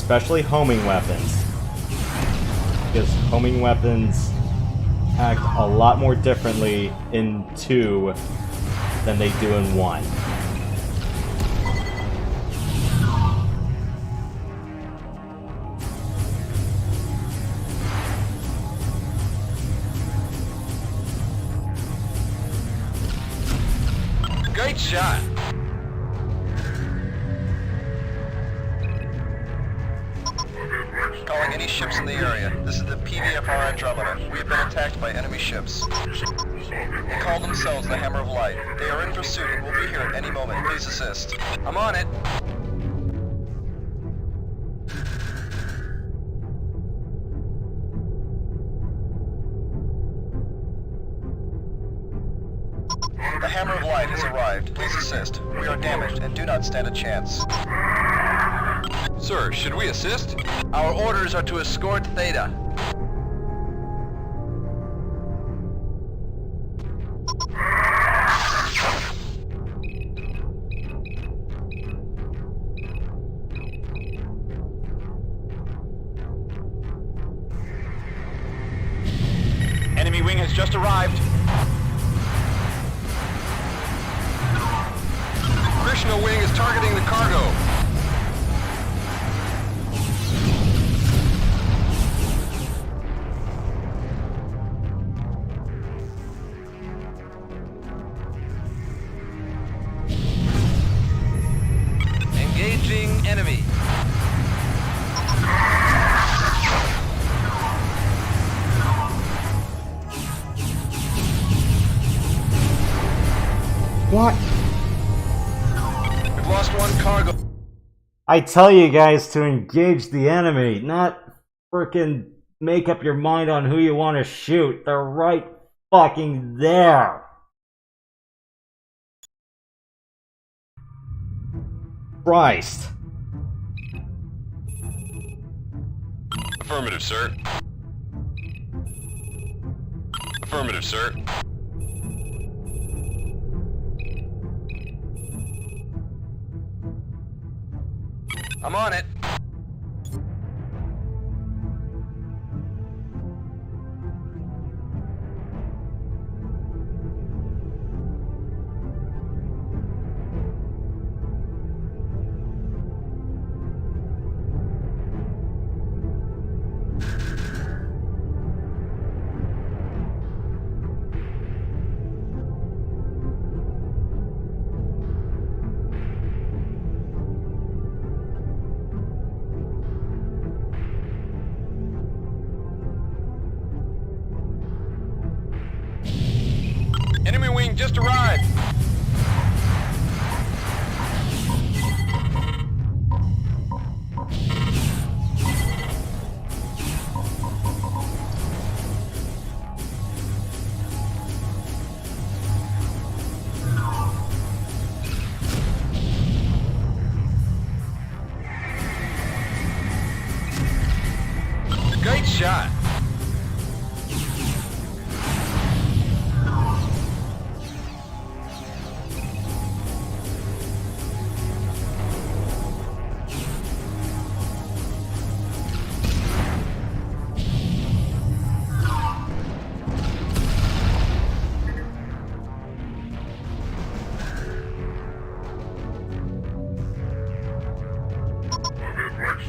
especially homing weapons. Because homing weapons act a lot more differently in 2 than they do in 1. Great shot. Calling any ships in the area. This is the PVFR Andromeda. We have been attacked by enemy ships. They call themselves the Hammer of Light. They are in pursuit and will be here at any moment. Please assist. I'm on it. The Hammer of Light has arrived. Please assist. We are damaged and do not stand a chance. Sir, should we assist? Our orders are to escort Theta. Enemy wing has just arrived. Krishna wing is targeting the cargo. Engaging enemy. What? We've lost one cargo. I tell you guys to engage the enemy, not frickin' make up your mind on who you want to shoot. They're right fucking there. Christ. Affirmative, sir. Affirmative, sir. I'm on it. Enemy wing just arrived. Great shot.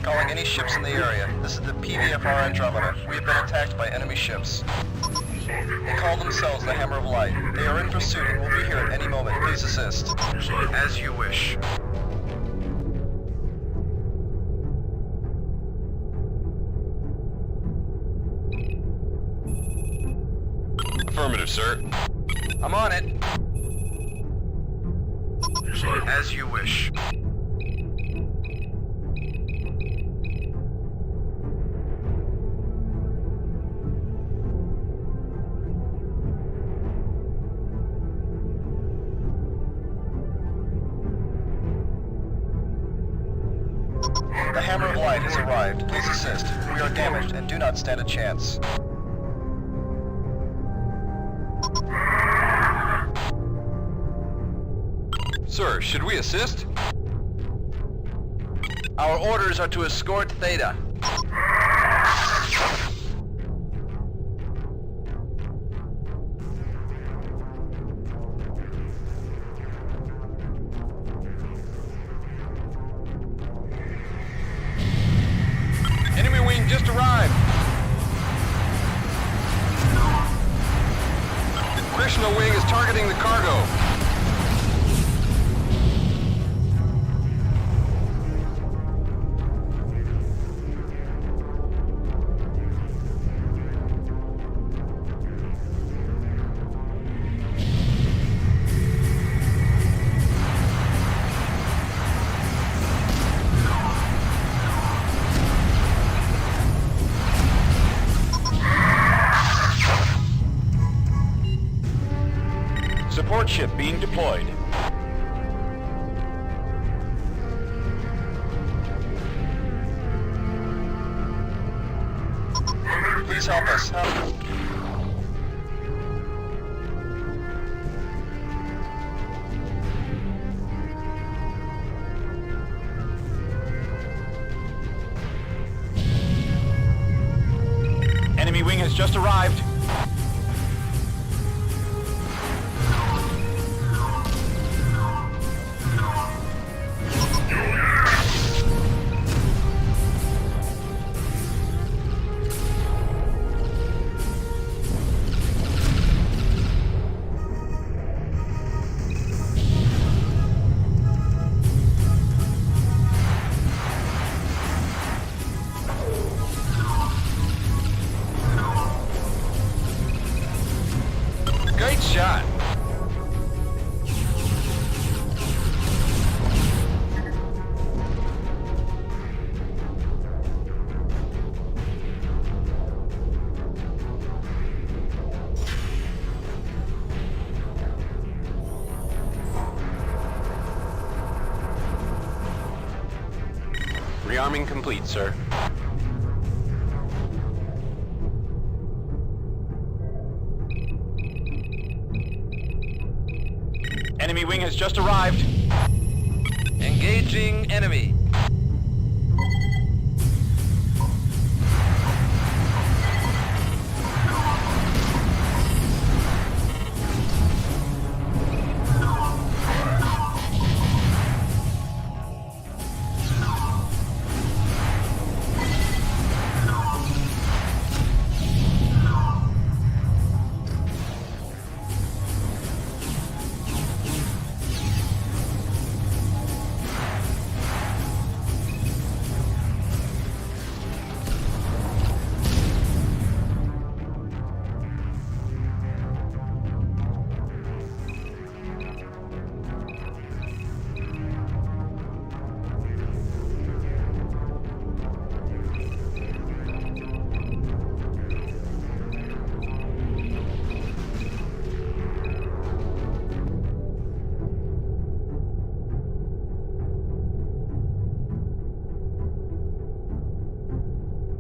Calling any ships in the area. This is the PVFR Andromeda. We have been attacked by enemy ships. They call themselves the Hammer of Light. They are in pursuit and will be here at any moment. Please assist. As you wish. Affirmative, sir. I'm on it. As you wish. The Hammer of Light has arrived. Please assist. We are damaged and do not stand a chance. Sir, should we assist? Our orders are to escort Theta. Enemy wing just arrived. Krishna wing is targeting the cargo. Support ship being deployed. Please help us. Enemy wing has just arrived. Great shot. Rearming complete, sir. Enemy wing has just arrived. Engaging enemy.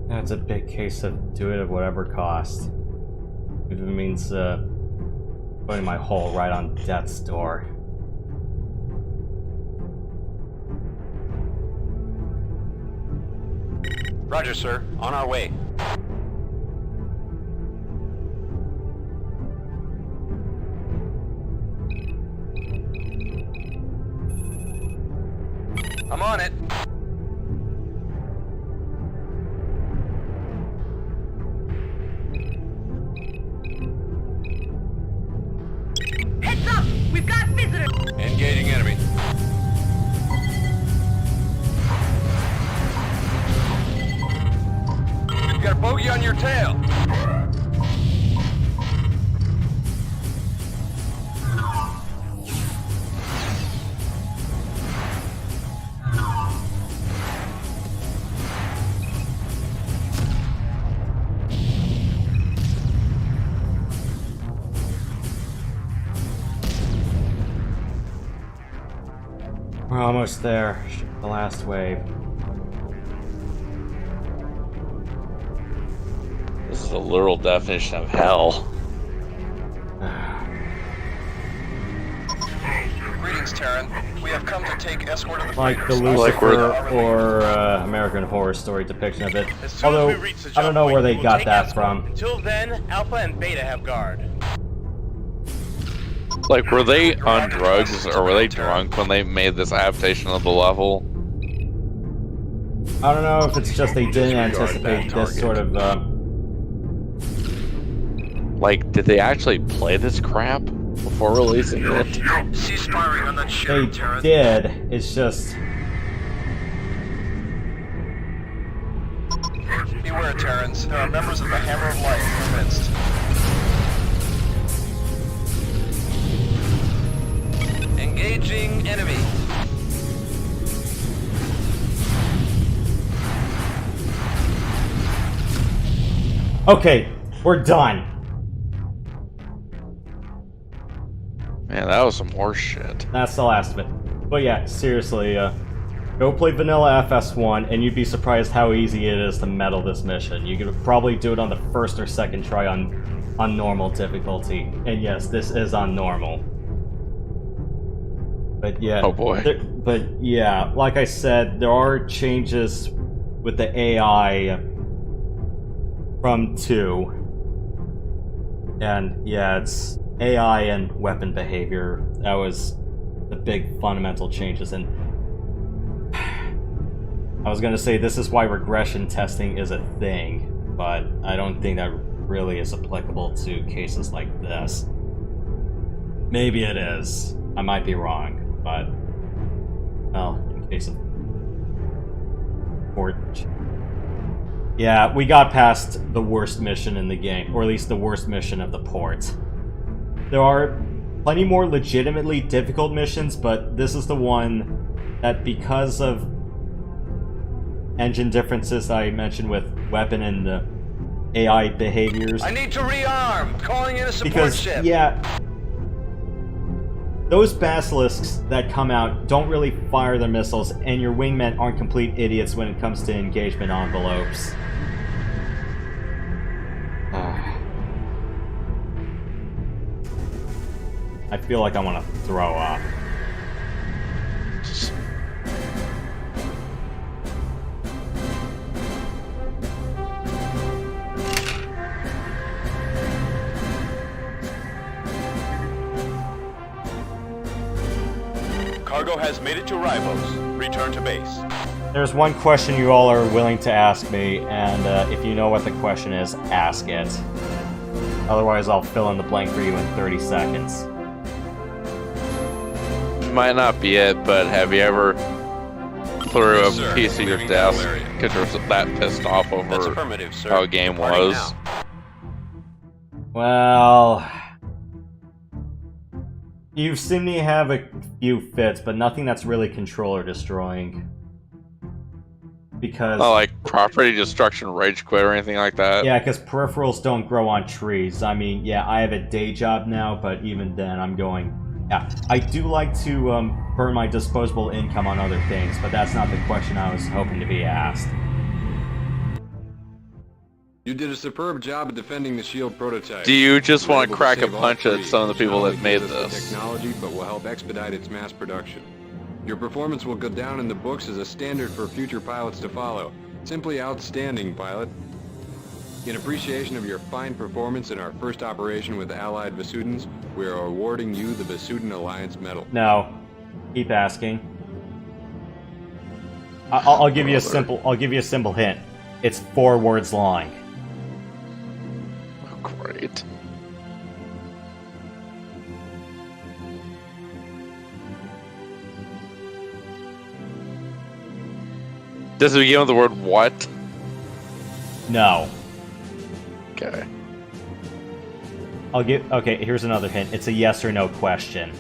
That's a big case of do it at whatever cost. If it means putting my hull right on death's door. Roger, sir. On our way. I'm on it. Heads up! We've got visitors! Engaging enemy. You got a bogey on your tail. We're almost there. The last wave. This is a literal definition of hell. Greetings, Greetings, Terran. We have come to take escort of the Like the Lucifer or American Horror Story depiction of it. As soon Although, as we reach the I don't jump know point, where they we will got take that escort. from. Until then, Alpha and Beta have guard. Like, were they on drugs or were they drunk when they made this adaptation of the level? I don't know if it's just they didn't anticipate this sort of, Like, did they actually play this crap before releasing it? Cease firing on that ship, they Terran. did, it's just... Beware, Terrans. There are members of the Hammer of Light in your midst. Engaging enemy. Okay, we're done. Man, that was some horse shit. That's the last of it. But yeah, seriously, go play vanilla FS1 and you'd be surprised how easy it is to medal this mission. You could probably do it on the first or second try on normal difficulty. And yes, this is on normal. But yeah. Oh boy. But yeah, like I said, there are changes with the AI from 2. And yeah, it's AI and weapon behavior. That was the big fundamental changes. And I was gonna say this is why regression testing is a thing, but I don't think that really is applicable to cases like this. Maybe it is. I might be wrong, but well, in case of Port. Yeah, we got past the worst mission in the game, or at least the worst mission of the port. There are plenty more legitimately difficult missions, but this is the one that, because of engine differences I mentioned with weapon and AI behaviors. I need to rearm. Calling in a support Because, ship. yeah, those basilisks that come out don't really fire their missiles, and your wingmen aren't complete idiots when it comes to engagement envelopes. I feel like I want to throw up. Cargo has made it to Rivos. Return to base. There's one question you all are willing to ask me, and if you know what the question is, ask it. Otherwise, I'll fill in the blank for you in 30 seconds. Might not be it, but have you ever threw a piece of your desk because you're that pissed off over how a game was? Well, you've seen me have a few fits, but nothing that's really controller destroying. Because... Oh, like property destruction, rage quit, or anything like that? Yeah, because peripherals don't grow on trees. I mean, yeah, I have a day job now, but even then I'm going... Yeah, I do like to burn my disposable income on other things, but that's not the question I was hoping to be asked. You did a superb job of defending the shield prototype. Do you just want to crack a save all punch at three, some of the which people not that only made gives us the this? technology, but will help expedite its mass production. Your performance will go down in the books as a standard for future pilots to follow. Simply outstanding, pilot. In appreciation of your fine performance in our first operation with the Allied Vasudans, we are awarding you the Vasudan Alliance Medal. No. Keep asking. I'll give you a simple. I'll give you a simple hint. It's 4 words long. Oh, great. Does it begin with the word what? No. Okay. Okay, here's another hint. It's a yes or no question.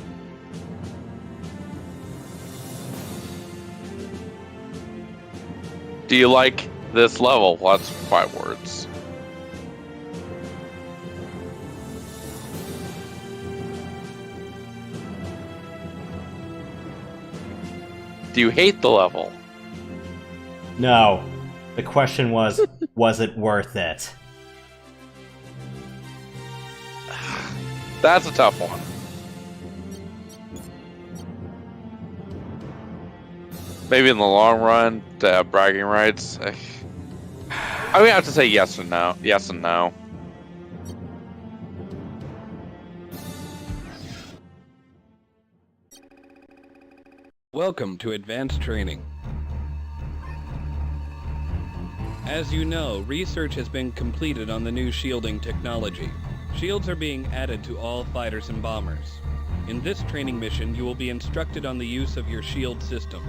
Do you like this level? Well, that's 5 words. Do you hate the level? No. The question was it worth it? That's a tough one. maybe in the long run to have bragging rights. I would have to say yes and no. Yes and no. Welcome to Advanced Training. As you know, research has been completed on the new shielding technology. Shields are being added to all fighters and bombers. In this training mission, you will be instructed on the use of your shield system.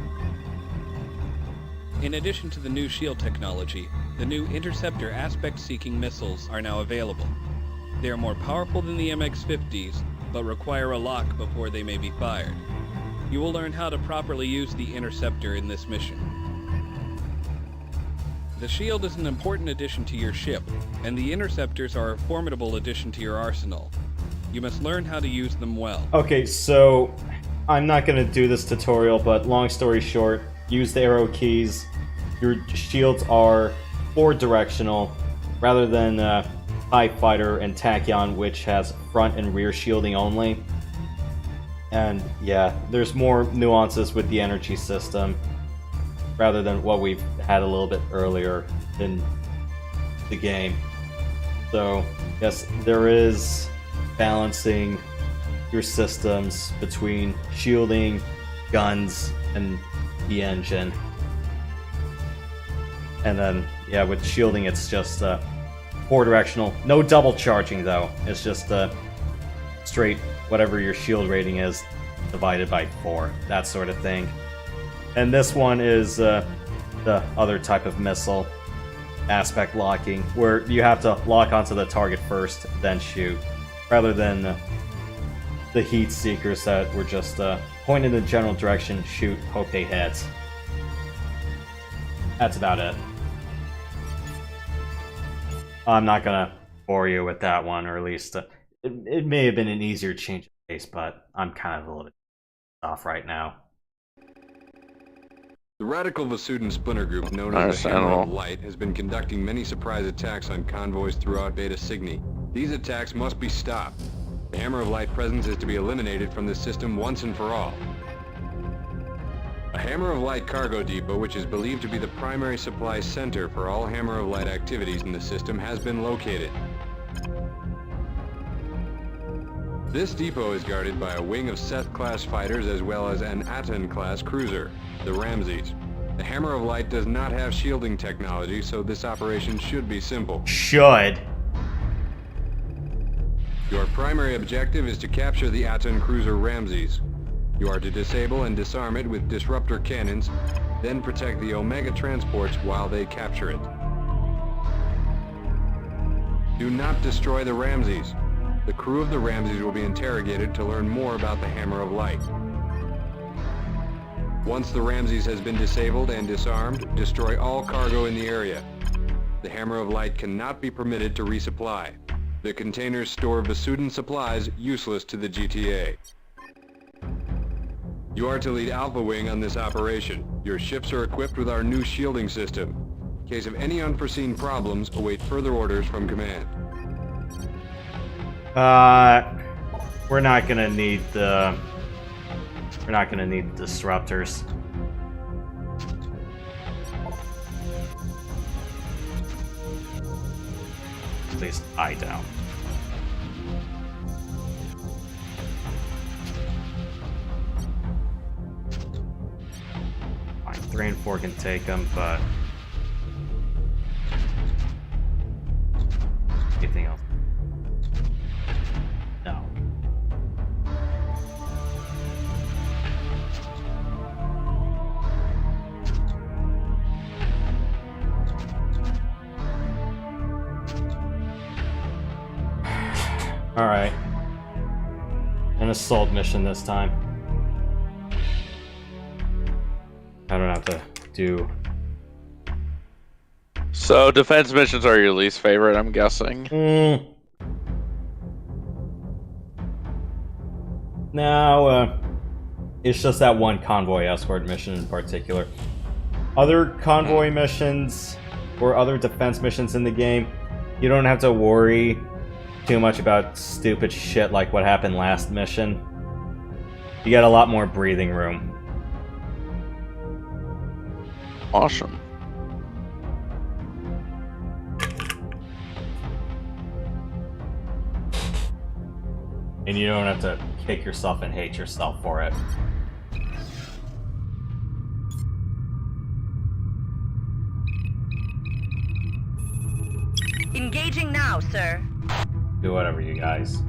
In addition to the new shield technology, the new interceptor aspect-seeking missiles are now available. They are more powerful than the MX-50s, but require a lock before they may be fired. You will learn how to properly use the interceptor in this mission. The shield is an important addition to your ship, and the interceptors are a formidable addition to your arsenal. You must learn how to use them well. Okay, so I'm not going to do this tutorial, but long story short, use the arrow keys. Your shields are forward-directional, rather than TIE Fighter and Tachyon, which has front and rear shielding only. And yeah, there's more nuances with the energy system, rather than what we've had a little bit earlier in the game. So, yes, there is balancing your systems between shielding, guns, and the engine. And then, yeah, with shielding, it's just forward directional. No double charging, though. It's just straight whatever your shield rating is divided by 4, that sort of thing. And this one is the other type of missile, aspect locking, where you have to lock onto the target first, then shoot, rather than the heat seekers that were just point in the general direction, shoot, hope they hit. That's about it. I'm not gonna bore you with that one, or at least it may have been an easier change of pace, but I'm kind of a little bit off right now. The radical Vasudin splinter group known as the Hammer of Light has been conducting many surprise attacks on convoys throughout Beta Cygni. These attacks must be stopped. The Hammer of Light presence is to be eliminated from the system once and for all. A Hammer of Light cargo depot, which is believed to be the primary supply center for all Hammer of Light activities in the system, has been located. This depot is guarded by a wing of Seth-class fighters as well as an Aten-class cruiser, the Ramses. The Hammer of Light does not have shielding technology, so this operation should be simple. Should. Your primary objective is to capture the Aten cruiser Ramses. You are to disable and disarm it with disruptor cannons, then protect the Omega transports while they capture it. Do not destroy the Ramses. The crew of the Ramses will be interrogated to learn more about the Hammer of Light. Once the Ramses has been disabled and disarmed, destroy all cargo in the area. The Hammer of Light cannot be permitted to resupply. The containers store Vasudin supplies useless to the GTA. You are to lead Alpha Wing on this operation. Your ships are equipped with our new shielding system. In case of any unforeseen problems, await further orders from command. We're not gonna need the... We're not gonna need disruptors. At least I don't. Fine, 3 and 4 can take them, but... anything else? No. Alright. An assault mission this time. I don't have to do... So, defense missions are your least favorite, I'm guessing? No, it's just that one convoy escort mission in particular. Other convoy missions or other defense missions in the game, you don't have to worry too much about stupid shit like what happened last mission. You get a lot more breathing room. Awesome. And you don't have to kick yourself and hate yourself for it. Engaging now, sir. Do whatever, you guys.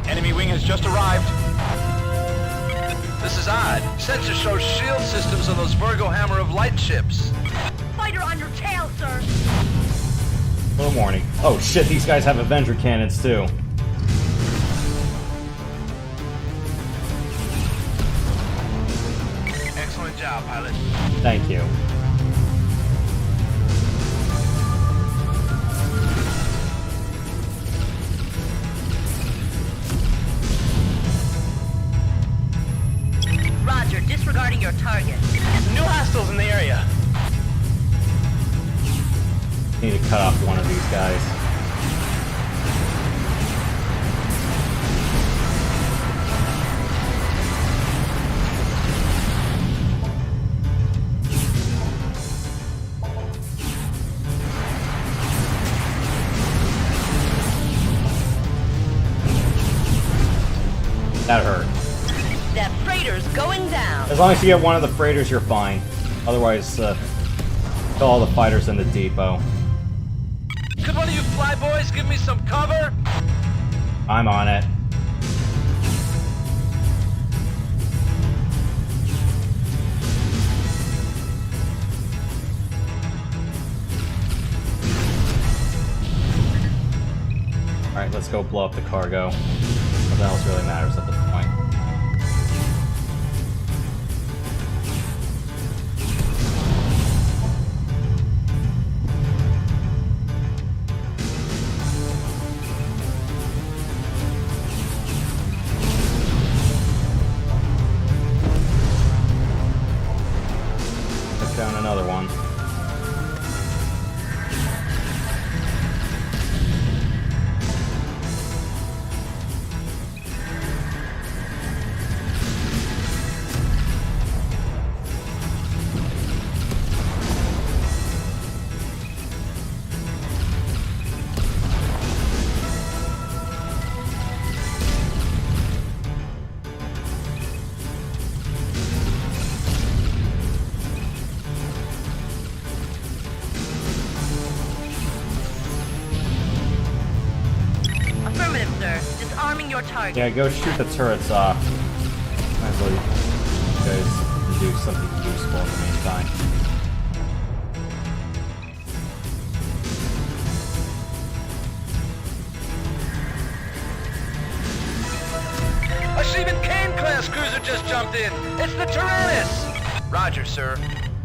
Enemy wing has just arrived. This is odd. Sensors show shield systems on those Virgo Hammer of Light ships. Fighter on your tail, sir. Little warning. Oh shit, these guys have Avenger cannons too. Excellent job, pilot. Thank you. Roger, disregarding your target. New hostiles in the area. Need to cut off one of these guys. That hurt. That freighter's going down. As long as you get one of the freighters, you're fine. Otherwise, kill all the fighters in the depot. Could one of you flyboys give me some cover? I'm on it. Alright, let's go blow up the cargo. Nothing else really matters at this point. Took down another one. Affirmative, sir. Disarming your target. Yeah, go shoot the turrets off. Might as well you guys do something useful in the meantime. A Sheevan Kane-class cruiser just jumped in. It's the Tyrannus. Roger, sir.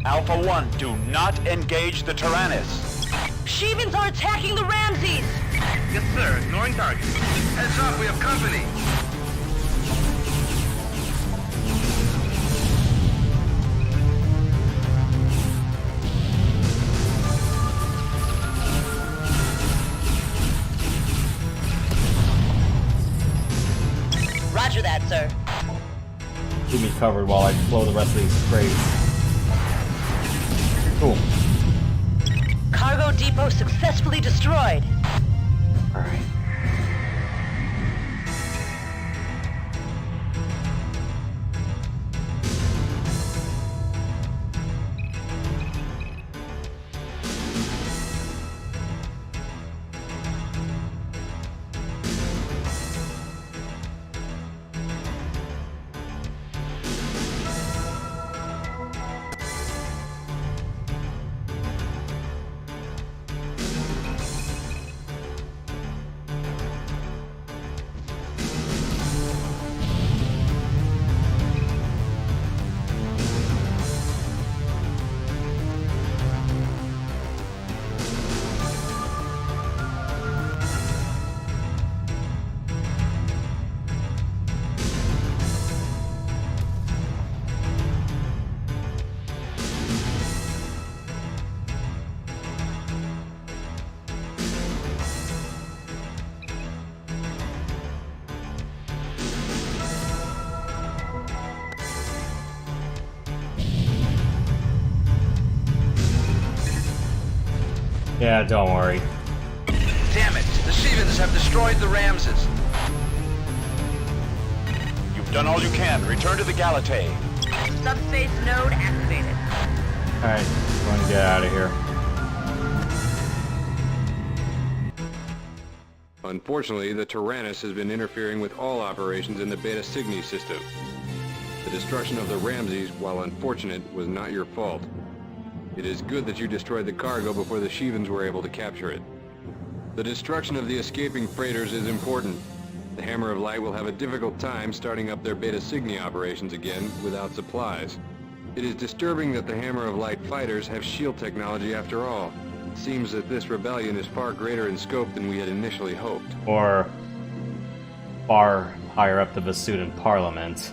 Alpha 1, do not engage the Tyrannus. Sheevans are attacking the Ramses. Yes, sir. Ignoring target. Heads up, we have company. Roger that, sir. Keep me covered while I blow the rest of these crates. Cool. Cargo depot successfully destroyed. Alright. Yeah, don't worry. Damn it! The Shivans have destroyed the Ramses. You've done all you can. Return to the Galatay. Subspace node activated. Alright, I'm going to get out of here. Unfortunately, the Tyrannus has been interfering with all operations in the Beta Cygni system. The destruction of the Ramses, while unfortunate, was not your fault. It is good that you destroyed the cargo before the Shivans were able to capture it. The destruction of the escaping freighters is important. The Hammer of Light will have a difficult time starting up their Beta Cygni operations again without supplies. It is disturbing that the Hammer of Light fighters have shield technology after all. It seems that this rebellion is far greater in scope than we had initially hoped. Or far higher up the Vasudan Parliament.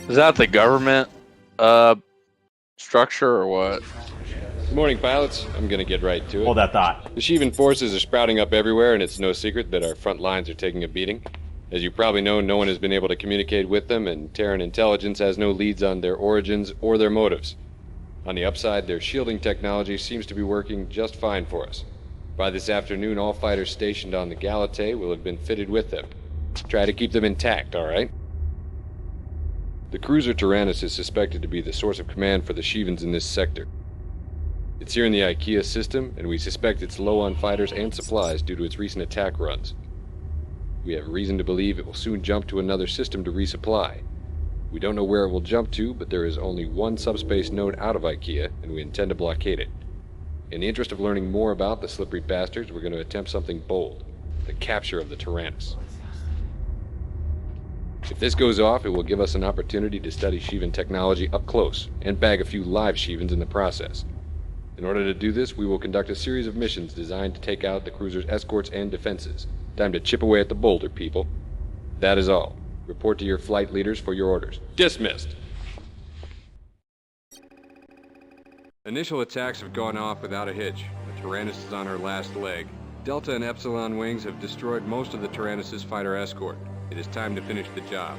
Is that the government structure or what? Good morning, pilots. I'm gonna get right to it. Hold that thought. The Shivan forces are sprouting up everywhere, and it's no secret that our front lines are taking a beating. As you probably know, no one has been able to communicate with them, and Terran intelligence has no leads on their origins or their motives. On the upside, their shielding technology seems to be working just fine for us. By this afternoon, all fighters stationed on the Galatay will have been fitted with them. Try to keep them intact, all right? The cruiser Tyrannus is suspected to be the source of command for the Shivans in this sector. It's here in the IKEA system, and we suspect it's low on fighters and supplies due to its recent attack runs. We have reason to believe it will soon jump to another system to resupply. We don't know where it will jump to, but there is only one subspace node out of IKEA, and we intend to blockade it. In the interest of learning more about the slippery bastards, we're going to attempt something bold. The capture of the Tyrannus. If this goes off, it will give us an opportunity to study Shivan technology up close, and bag a few live Shivans in the process. In order to do this, we will conduct a series of missions designed to take out the cruiser's escorts and defenses. Time to chip away at the boulder, people. That is all. Report to your flight leaders for your orders. Dismissed! Initial attacks have gone off without a hitch. The Tyrannus is on her last leg. Delta and Epsilon wings have destroyed most of the Tyrannus' fighter escort. It is time to finish the job.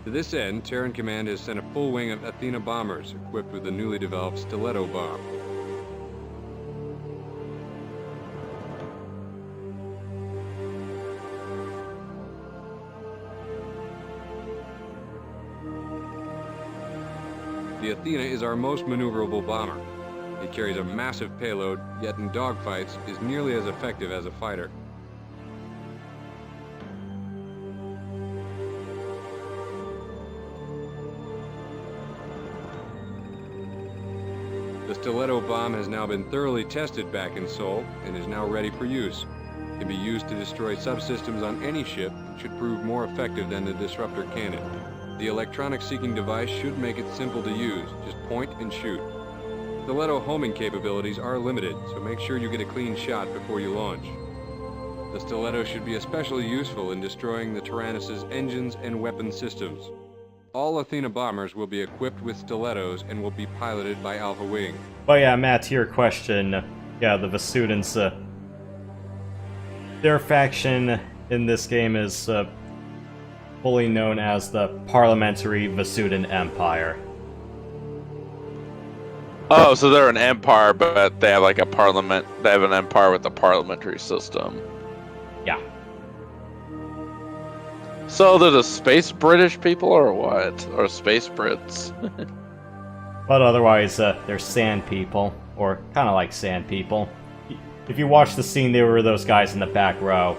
To this end, Terran Command has sent a full wing of Athena bombers equipped with the newly developed Stiletto bomb. The Athena is our most maneuverable bomber. It carries a massive payload, yet in dogfights is nearly as effective as a fighter. The Stiletto bomb has now been thoroughly tested back in Sol and is now ready for use. It can be used to destroy subsystems on any ship and should prove more effective than the disruptor cannon. The electronic seeking device should make it simple to use. Just point and shoot. Stiletto homing capabilities are limited, so make sure you get a clean shot before you launch. The Stiletto should be especially useful in destroying the Tyrannus' engines and weapon systems. All Athena bombers will be equipped with Stilettos and will be piloted by Alpha Wing. But yeah, Matt, to your question, yeah, the Vasudans, their faction in this game is fully known as the Parliamentary Vasudan Empire. Oh, so they're an empire, but they have like a parliament. They have an empire with a parliamentary system. Yeah. So they're the space British people, or what? Or space Brits? But otherwise, they're sand people, or kind of like sand people. If you watch the scene, they were those guys in the back row.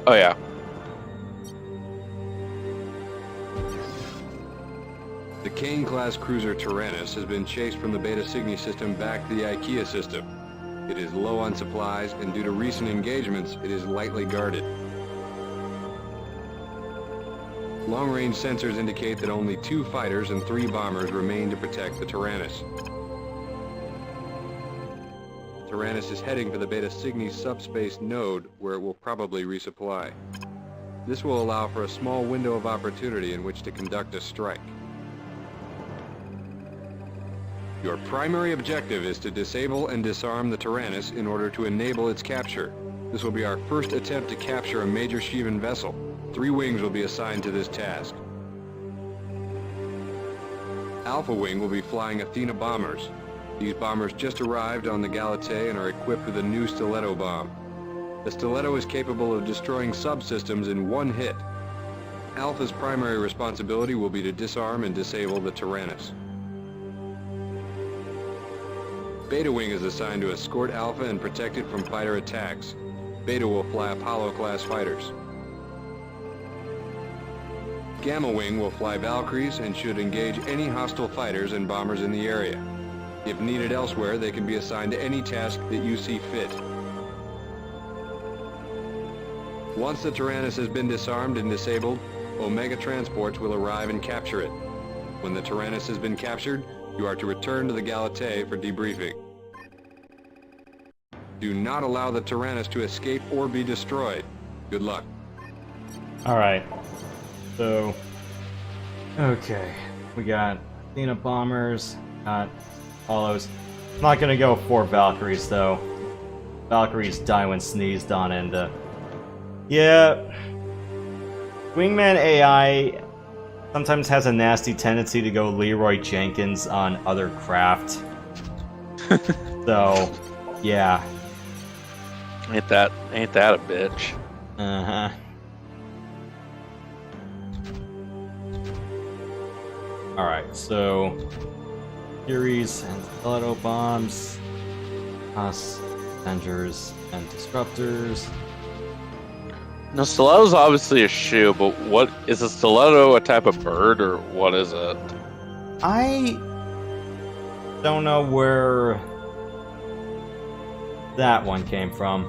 Oh yeah. The Kane-class cruiser Tyrannus has been chased from the Beta Cygni system back to the IKEA system. It is low on supplies, and due to recent engagements, it is lightly guarded. Long-range sensors indicate that only 2 fighters and 3 bombers remain to protect the Tyrannus. Tyrannus is heading for the Beta Cygni subspace node, where it will probably resupply. This will allow for a small window of opportunity in which to conduct a strike. Your primary objective is to disable and disarm the Tyrannus in order to enable its capture. This will be our first attempt to capture a major Shivan vessel. 3 wings will be assigned to this task. Alpha Wing will be flying Athena bombers. These bombers just arrived on the Galatée and are equipped with a new stiletto bomb. The stiletto is capable of destroying subsystems in one hit. Alpha's primary responsibility will be to disarm and disable the Tyrannus. Beta Wing is assigned to escort Alpha and protect it from fighter attacks. Beta will fly Apollo-class fighters. Gamma Wing will fly Valkyries and should engage any hostile fighters and bombers in the area. If needed elsewhere, they can be assigned to any task that you see fit. Once the Tyrannus has been disarmed and disabled, Omega transports will arrive and capture it. When the Tyrannus has been captured, you are to return to the Galatée for debriefing. Do not allow the Tyrannus to escape or be destroyed. Good luck. Alright. So, okay. We got Athena bombers, got Apollos. I'm not gonna go for Valkyries though. Valkyries die when sneezed on, and yeah. Wingman AI sometimes has a nasty tendency to go Leroy Jenkins on other craft. So, yeah. Ain't that a bitch? Uh-huh. Alright, so Furies and Stiletto bombs, us, Avengers, and Disruptors. No, stiletto's obviously a shoe, but what is a stiletto? A type of bird, or what is it? I don't know where that one came from.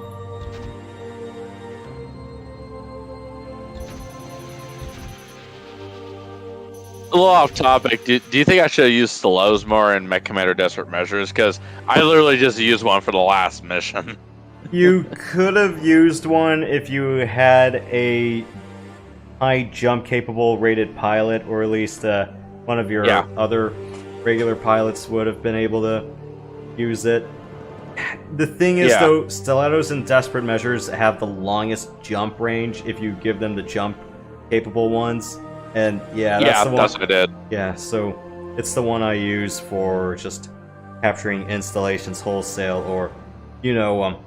A little off topic. Do you think I should have used stilettos more in Mech Commander Desperate Measures? Because I literally just used one for the last mission. You could have used one if you had a high jump capable rated pilot, or at least one of your other regular pilots would have been able to use it. The thing is, though, stilettos in Desperate Measures have the longest jump range if you give them the jump capable ones. And that's the one. That's what I did. Yeah, so it's the one I use for just capturing installations wholesale, or, you know,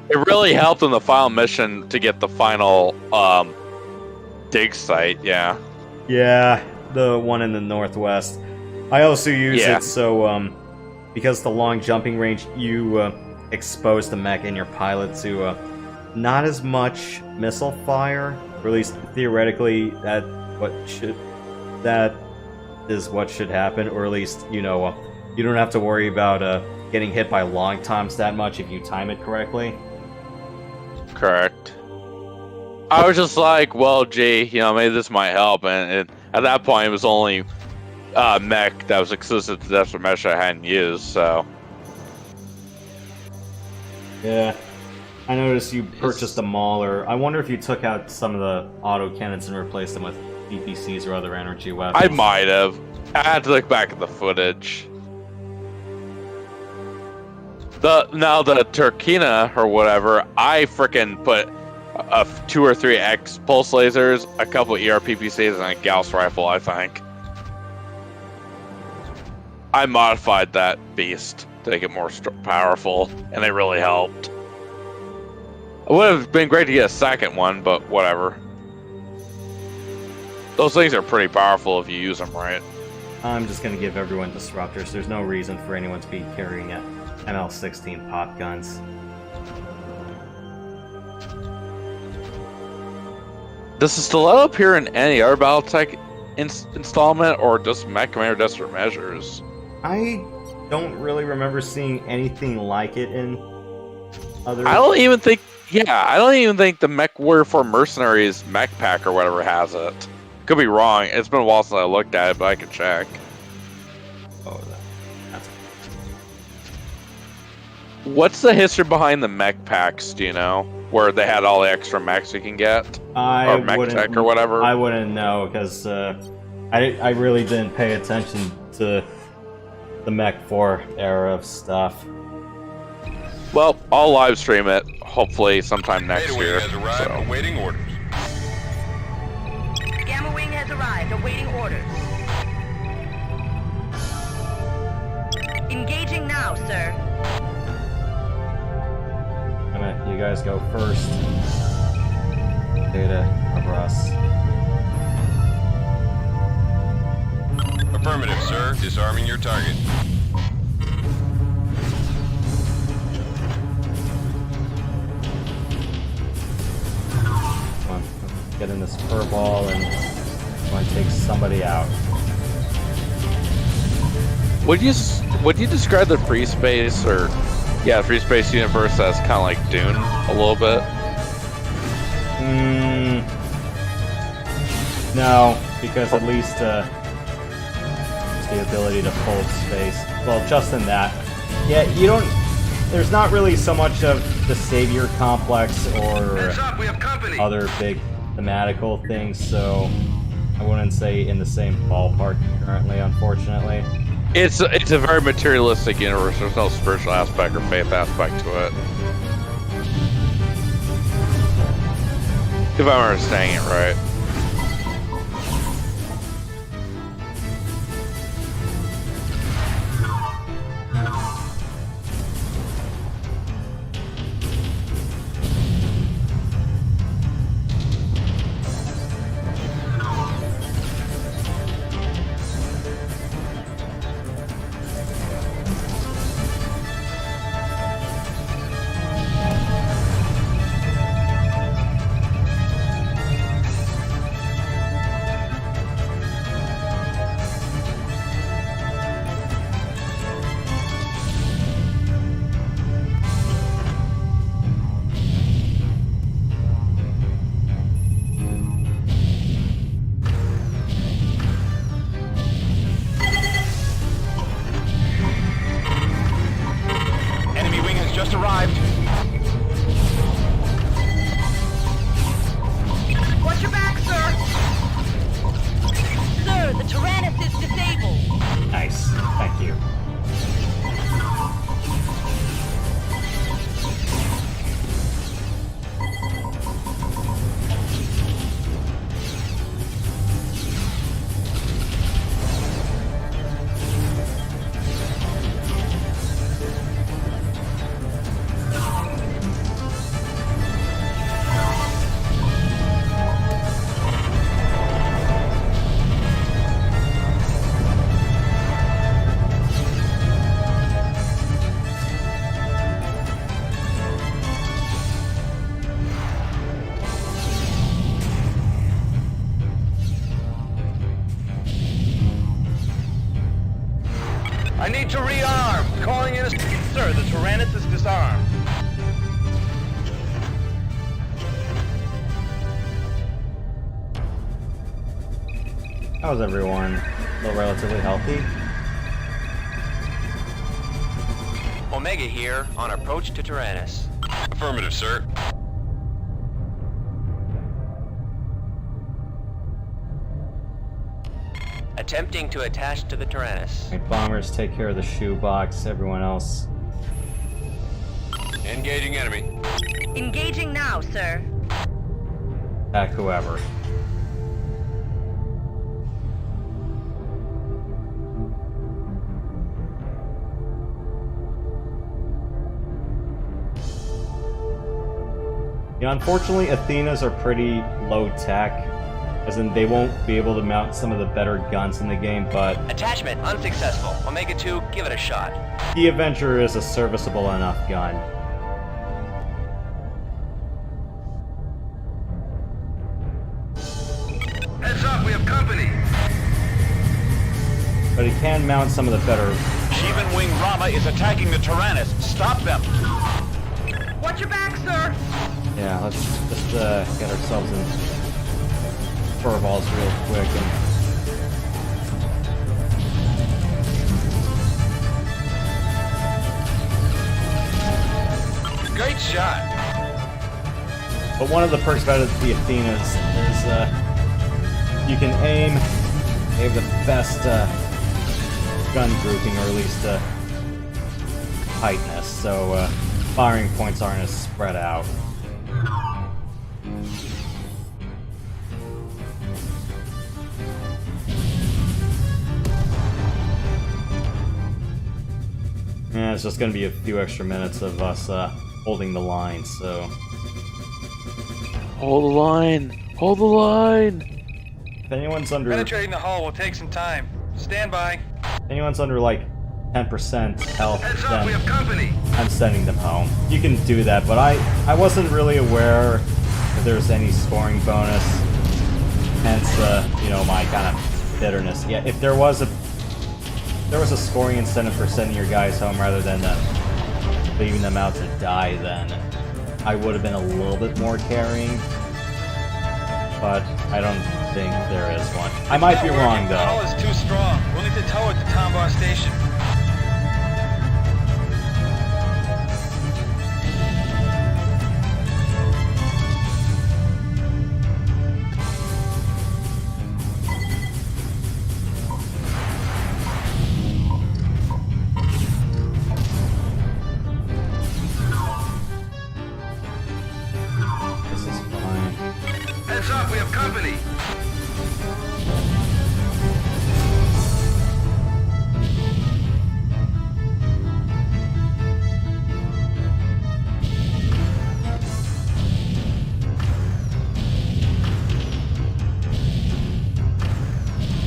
It really helped in the final mission to get the final dig site, yeah. Yeah, the one in the northwest. I also use it so, because the long jumping range, you expose the mech and your pilot to not as much missile fire, or at least theoretically that is what should happen, or at least, you know, you don't have to worry about getting hit by long toms that much if you time it correctly. Correct. I was just like, well, gee, you know, maybe this might help, and at that point it was only mech that was exclusive to Desperate Measure I hadn't used, so. Yeah. I noticed you purchased a Mauler. I wonder if you took out some of the autocannons and replaced them with DPCs or other energy weapons. I might have. I had to look back at the footage. Now the Turkina or whatever, I frickin' put 2 or 3 X pulse lasers, a couple ERPPCs, and a Gauss rifle, I think. I modified that beast to make it more powerful, and they really helped. It would have been great to get a second one, but whatever. Those things are pretty powerful if you use them right. I'm just gonna give everyone disruptors. There's no reason for anyone to be carrying ML16 pop guns. Does the stiletto appear in any other Battletech installment, or just Mech Commander Desperate Measures? I don't really remember seeing anything like it in other... I don't even think the Mech Warrior 4 Mercenaries Mech Pack or whatever has it. Could be wrong. It's been a while since I looked at it, but I can check. Oh, that's... What's the history behind the Mech Packs, do you know? Where they had all the extra mechs you can get? Or Mech Tech or whatever? I wouldn't know, because I really didn't pay attention to the Mech 4 era of stuff. Well, I'll live stream it, hopefully sometime next year. Has arrived, so. awaiting orders. Gamma Wing has arrived, awaiting orders. Engaging now, sir. You guys go first. Data cover us. Affirmative, sir. Disarming your target. Come on, get in this fur ball and want to take somebody out. Would you describe the free space free space universe as kind of like Dune a little bit? No, because at least the ability to fold space. Well, just in that. Yeah, you don't. There's not really so much of the savior complex or other big thematical things, so I wouldn't say in the same ballpark currently, unfortunately. It's a very materialistic universe. There's no spiritual aspect or faith aspect to it. If I'm understanding it right. Just arrived. Watch your back, sir! Sir, the Tyrannus is disabled. Nice. Thank you. I need to rearm. Calling in a... Sir, the Tyrannus is disarmed. How's everyone? Still relatively healthy? Omega here, on approach to Tyrannus. Affirmative, sir. Attempting to attach to the Tyrannus. Right, bombers take care of the shoebox, everyone else. Engaging enemy. Engaging now, sir. Attack whoever. Yeah, unfortunately, Athenas are pretty low tech, as in they won't be able to mount some of the better guns in the game, but Attachment unsuccessful. Omega 2, give it a shot. the Avenger is a serviceable enough gun. Heads up, we have company. But he can mount some of the better... Shivan Wing Rama is attacking the Tyrannus. Stop them. Watch your back, sir. Yeah, let's just get ourselves in fur balls real quick and... Great shot. But one of the perks about the Athenas is you can aim. They have the best gun grouping, or at least tightness, so firing points aren't as spread out. Yeah, it's just gonna be a few extra minutes of us holding the line, so... Hold the line! Hold the line! If anyone's under... Penetrating the hull will take some time. Stand by. If anyone's under, like, 10% health, Heads up, we have company. I'm sending them home. You can do that, but I wasn't really aware if there was any scoring bonus. Hence, you know, my kind of bitterness. Yeah, if there was a scoring incentive for sending your guys home rather than leaving them out to die, then I would have been a little bit more caring. But I don't think there is one. I might be wrong, though. The hull is too strong. We'll need to tow it to Tombaugh Station. This is fine. Heads up, we have company.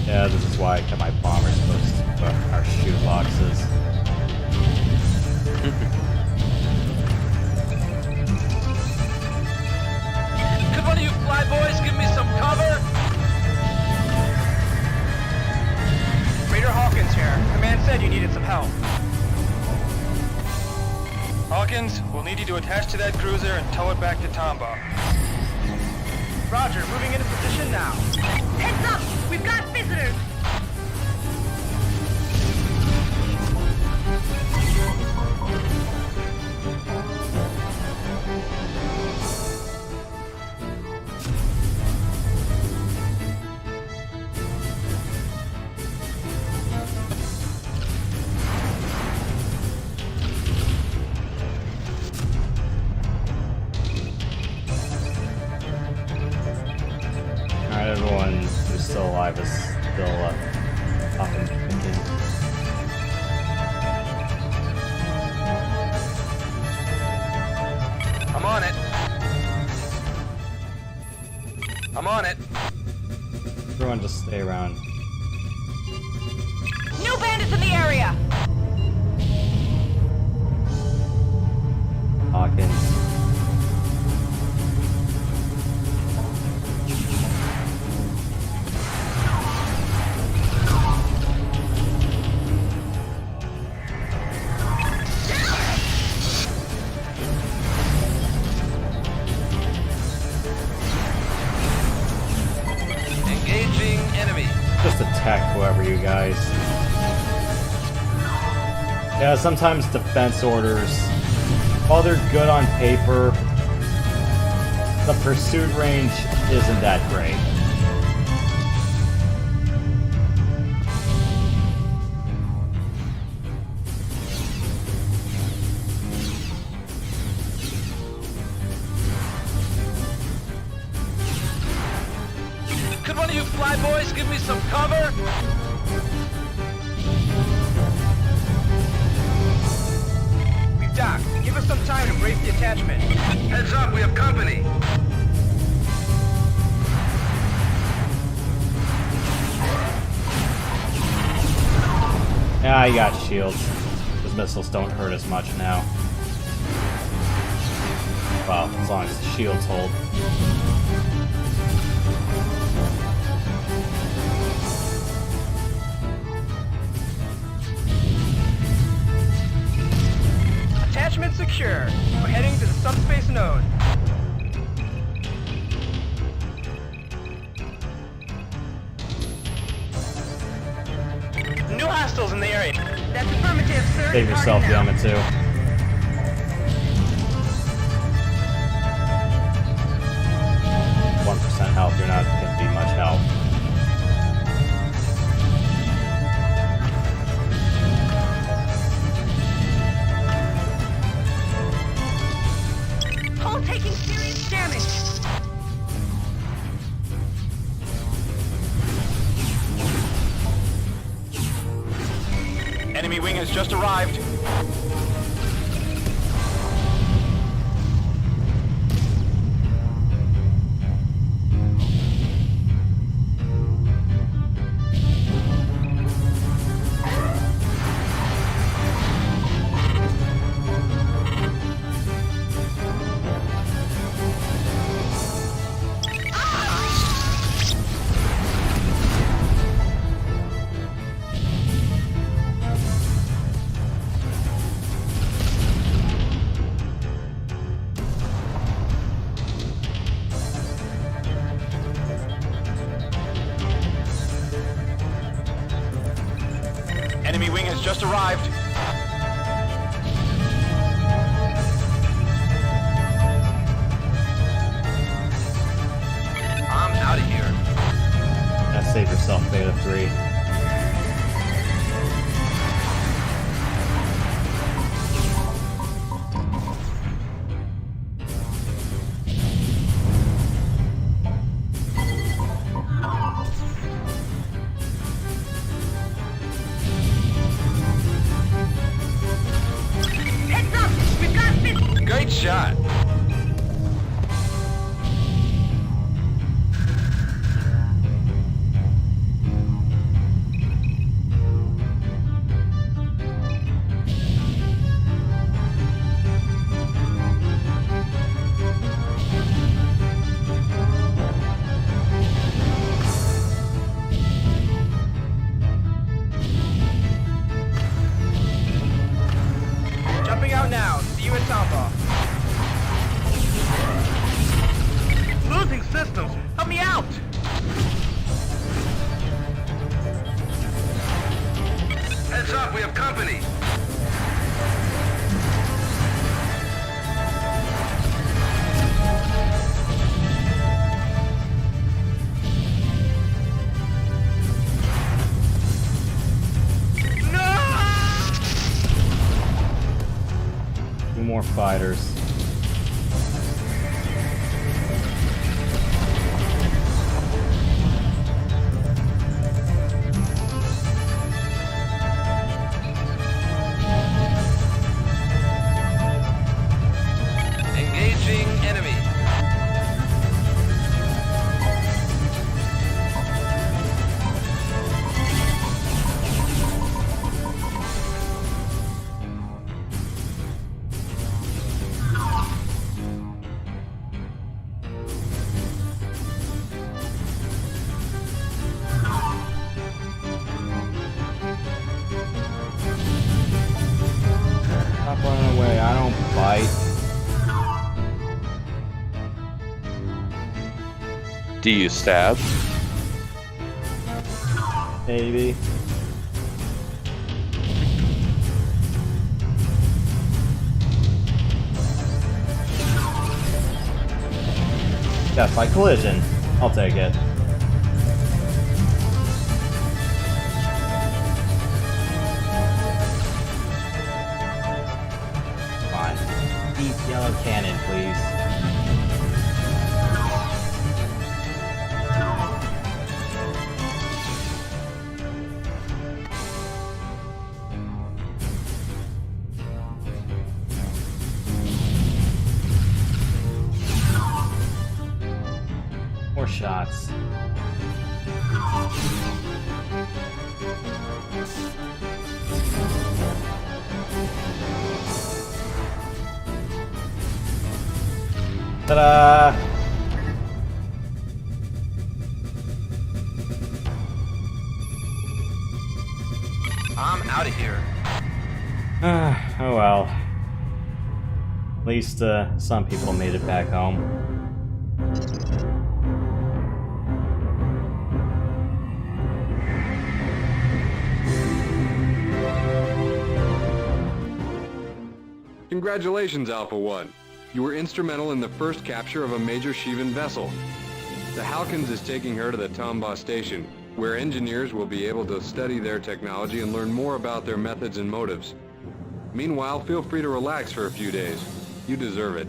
Yeah, this is why I kept my bombers close to our shoe boxes. Could one of you flyboys give me some cover? Raider Hawkins here. Command said you needed some help. Hawkins, we'll need you to attach to that cruiser and tow it back to Tombaugh. Roger, moving into position now. Heads up! We've got visitors! Alright, everyone who's still alive is still up and thinking. I'm on it. I'm on it. Everyone just stay around. New bandits in the area! Hawkins. Engaging enemy. Just attack whoever you guys. Yeah, sometimes defense orders, while they're good on paper, the pursuit range isn't that great. Could one of you flyboys give me some cover? We've docked. Give us some time to brace the attachment. Heads up, we have company. Yeah, I got shields. Those missiles don't hurt as much now. Well, as long as the shields hold. Attachment secure. We're heading to the subspace node. New hostiles in the area. That's affirmative, sir. Save yourself, Yamato. .1% health, you're not gonna be much help. Hull taking serious damage. Enemy wing has just arrived. just arrived. I'm out of here. Gotta save yourself, Beta 3. Heads up! We've got this! Great shot. Jumping out now. See you at Tampa. Losing systems. Help me out. Heads up, we have company. Two more fighters. Engaging enemy. Stop running away, I don't bite. Do you stab? Maybe. Death by collision. I'll take it. Fine. Deep yellow cannon, please. More shots. Ta-da! I'm out of here. Oh well. At least some people made it back home. Congratulations, Alpha 1. You were instrumental in the first capture of a major Shivan vessel. The Halkins is taking her to the Tamba station, where engineers will be able to study their technology and learn more about their methods and motives. Meanwhile, feel free to relax for a few days. You deserve it.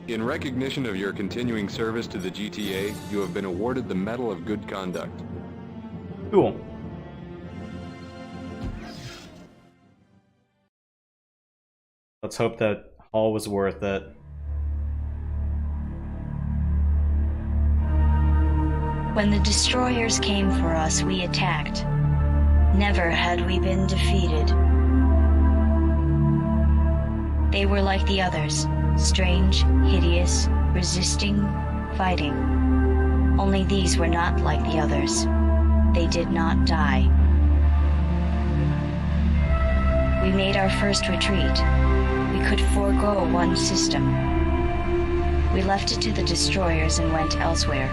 In recognition of your continuing service to the GTA, you have been awarded the Medal of Good Conduct. Cool. Let's hope that all was worth it. When the destroyers came for us, we attacked. Never had we been defeated. They were like the others, strange, hideous, resisting, fighting. Only these were not like the others. They did not die. We made our first retreat. We could forego one system. We left it to the destroyers and went elsewhere.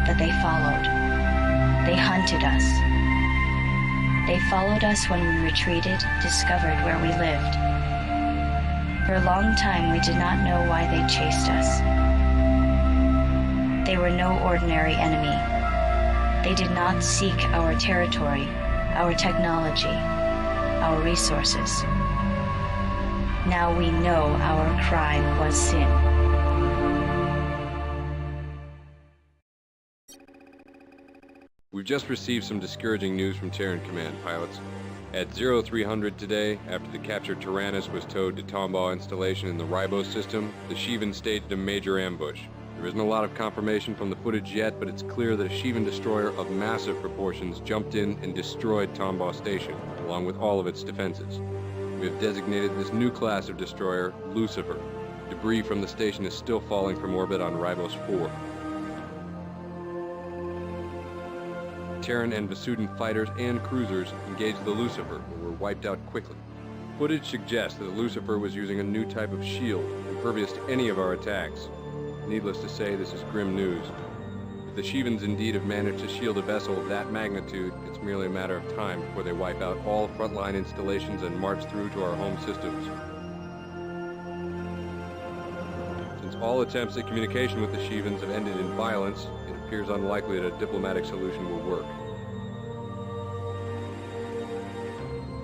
But they followed. They hunted us. They followed us when we retreated, discovered where we lived. For a long time, we did not know why they chased us. They were no ordinary enemy. They did not seek our territory, our technology, our resources. Now we know our crime was sin. We've just received some discouraging news from Terran Command, pilots. At 0300 today, after the captured Tyrannus was towed to Tombaugh installation in the Ribos system, the Sheevan staged a major ambush. There isn't a lot of confirmation from the footage yet, but it's clear that a Sheevan destroyer of massive proportions jumped in and destroyed Tombaugh Station, along with all of its defenses. We have designated this new class of destroyer Lucifer. Debris from the station is still falling from orbit on Ribos 4. Terran and Vasudan fighters and cruisers engaged the Lucifer, but were wiped out quickly. Footage suggests that the Lucifer was using a new type of shield, impervious to any of our attacks. Needless to say, this is grim news. If the Sheevans indeed have managed to shield a vessel of that magnitude, it's merely a matter of time before they wipe out all frontline installations and march through to our home systems. Since all attempts at communication with the Sheevans have ended in violence, it appears unlikely that a diplomatic solution will work.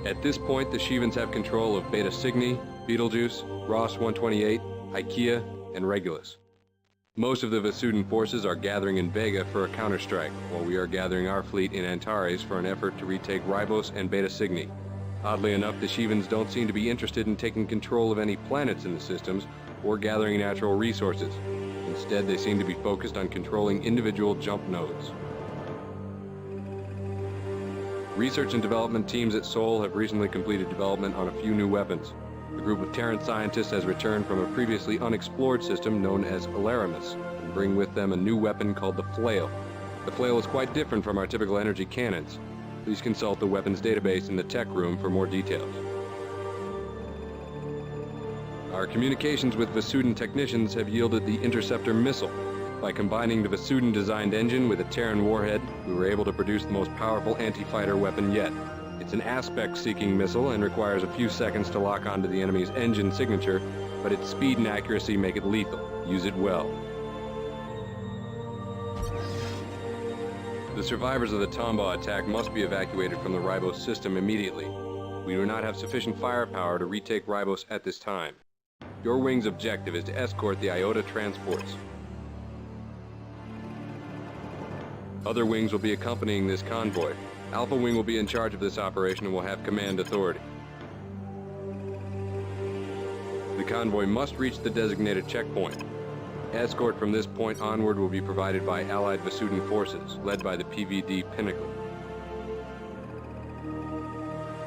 At this point, the Sheevans have control of Beta Cygni, Betelgeuse, Ross 128, Ikea, and Regulus. Most of the Vasudan forces are gathering in Vega for a counterstrike, while we are gathering our fleet in Antares for an effort to retake Ribos and Beta Cygni. Oddly enough, the Sheevans don't seem to be interested in taking control of any planets in the systems or gathering natural resources. Instead, they seem to be focused on controlling individual jump nodes. Research and development teams at Sol have recently completed development on a few new weapons. A group of Terran scientists has returned from a previously unexplored system known as Alaramis, and bring with them a new weapon called the Flail. The Flail is quite different from our typical energy cannons. Please consult the weapons database in the tech room for more details. Our communications with Vasudan technicians have yielded the Interceptor missile. By combining the Vasudan-designed engine with a Terran warhead, we were able to produce the most powerful anti-fighter weapon yet. It's an aspect-seeking missile and requires a few seconds to lock onto the enemy's engine signature, but its speed and accuracy make it lethal. Use it well. The survivors of the Tombaugh attack must be evacuated from the Ribos system immediately. We do not have sufficient firepower to retake Ribos at this time. Your wing's objective is to escort the Iota transports. Other wings will be accompanying this convoy. Alpha Wing will be in charge of this operation and will have command authority. The convoy must reach the designated checkpoint. Escort from this point onward will be provided by Allied Vasudan forces, led by the PVD Pinnacle.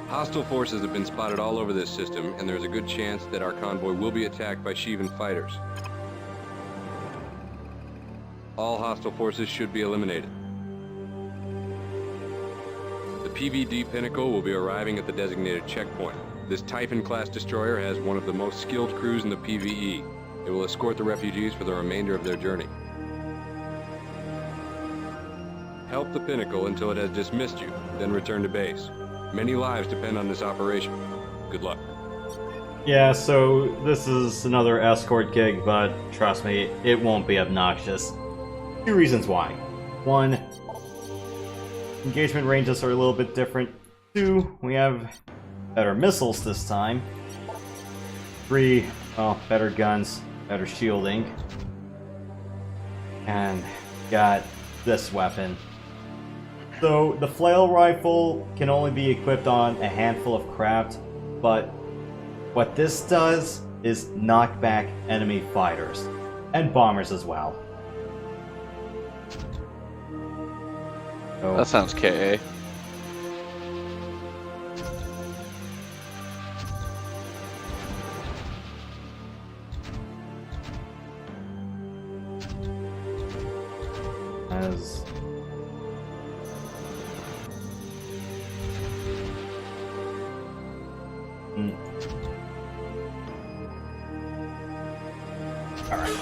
Hostile forces have been spotted all over this system, and there's a good chance that our convoy will be attacked by Sheevan fighters. All hostile forces should be eliminated. The PVD Pinnacle will be arriving at the designated checkpoint. This Typhon-class destroyer has one of the most skilled crews in the PvE. It will escort the refugees for the remainder of their journey. Help the Pinnacle until it has dismissed you, then return to base. Many lives depend on this operation. Good luck. Yeah, so this is another escort gig, but trust me, it won't be obnoxious. Two reasons why. One, engagement ranges are a little bit different. Two, we have better missiles this time. Three, well, better guns, better shielding. And got this weapon. So the flail rifle can only be equipped on a handful of craft, but what this does is knock back enemy fighters, and bombers as well. So, that sounds KA. as Alright.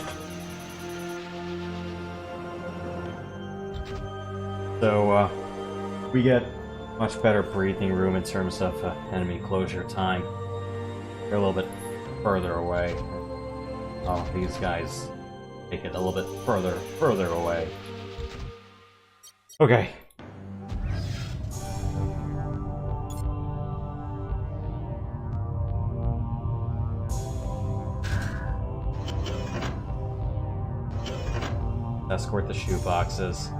So, we get much better breathing room in terms of enemy closure time. They're a little bit further away. Oh, these guys take it a little bit further away. Okay. Escort the shoe boxes.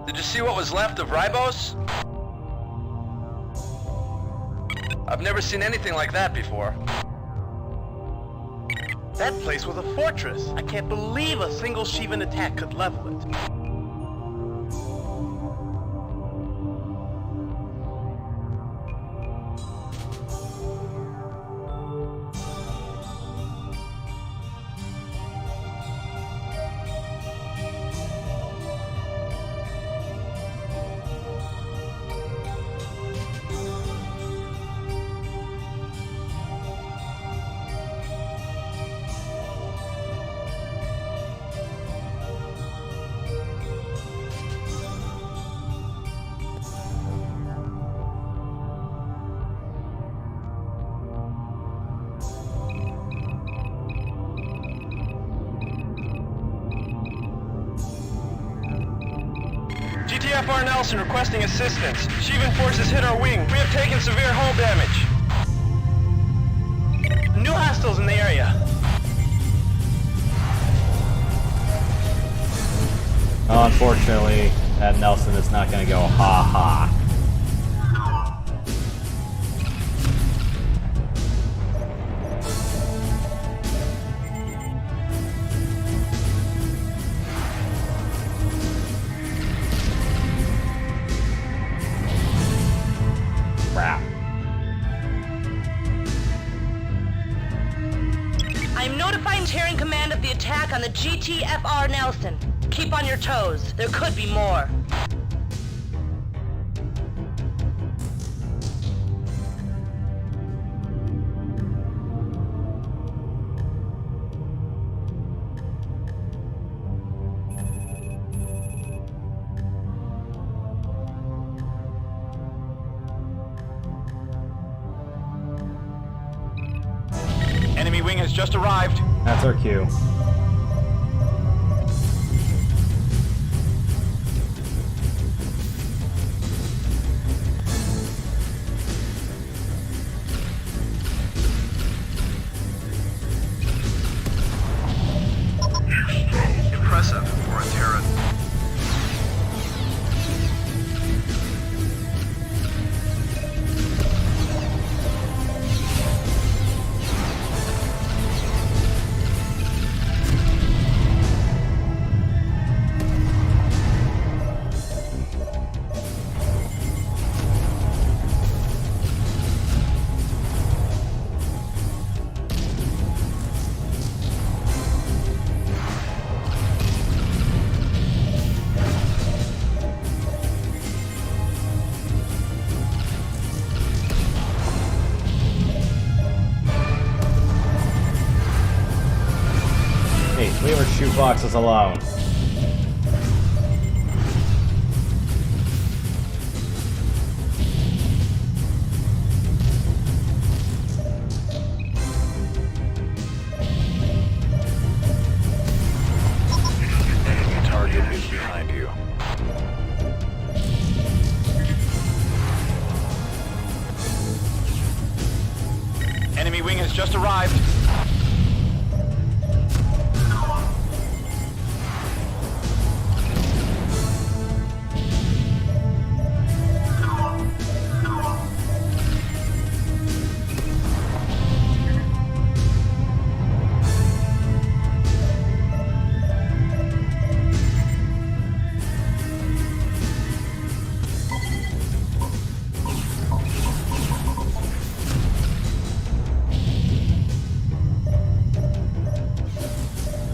Did you see what was left of Ribos? I've never seen anything like that before. That place was a fortress. I can't believe a single Shivan attack could level it. GTFR Nelson requesting assistance. Shivan forces hit our wing. We have taken severe hull damage. New hostiles in the area. Unfortunately, that Nelson is not going to go ha-ha. I'm notifying Terran Command of the attack on the GTFR Nelson. Keep on your toes. There could be more. Enemy wing has just arrived. That's our cue. Impressive for a Terran. Leave our shoe boxes alone. Enemy target is behind you. Enemy wing has just arrived.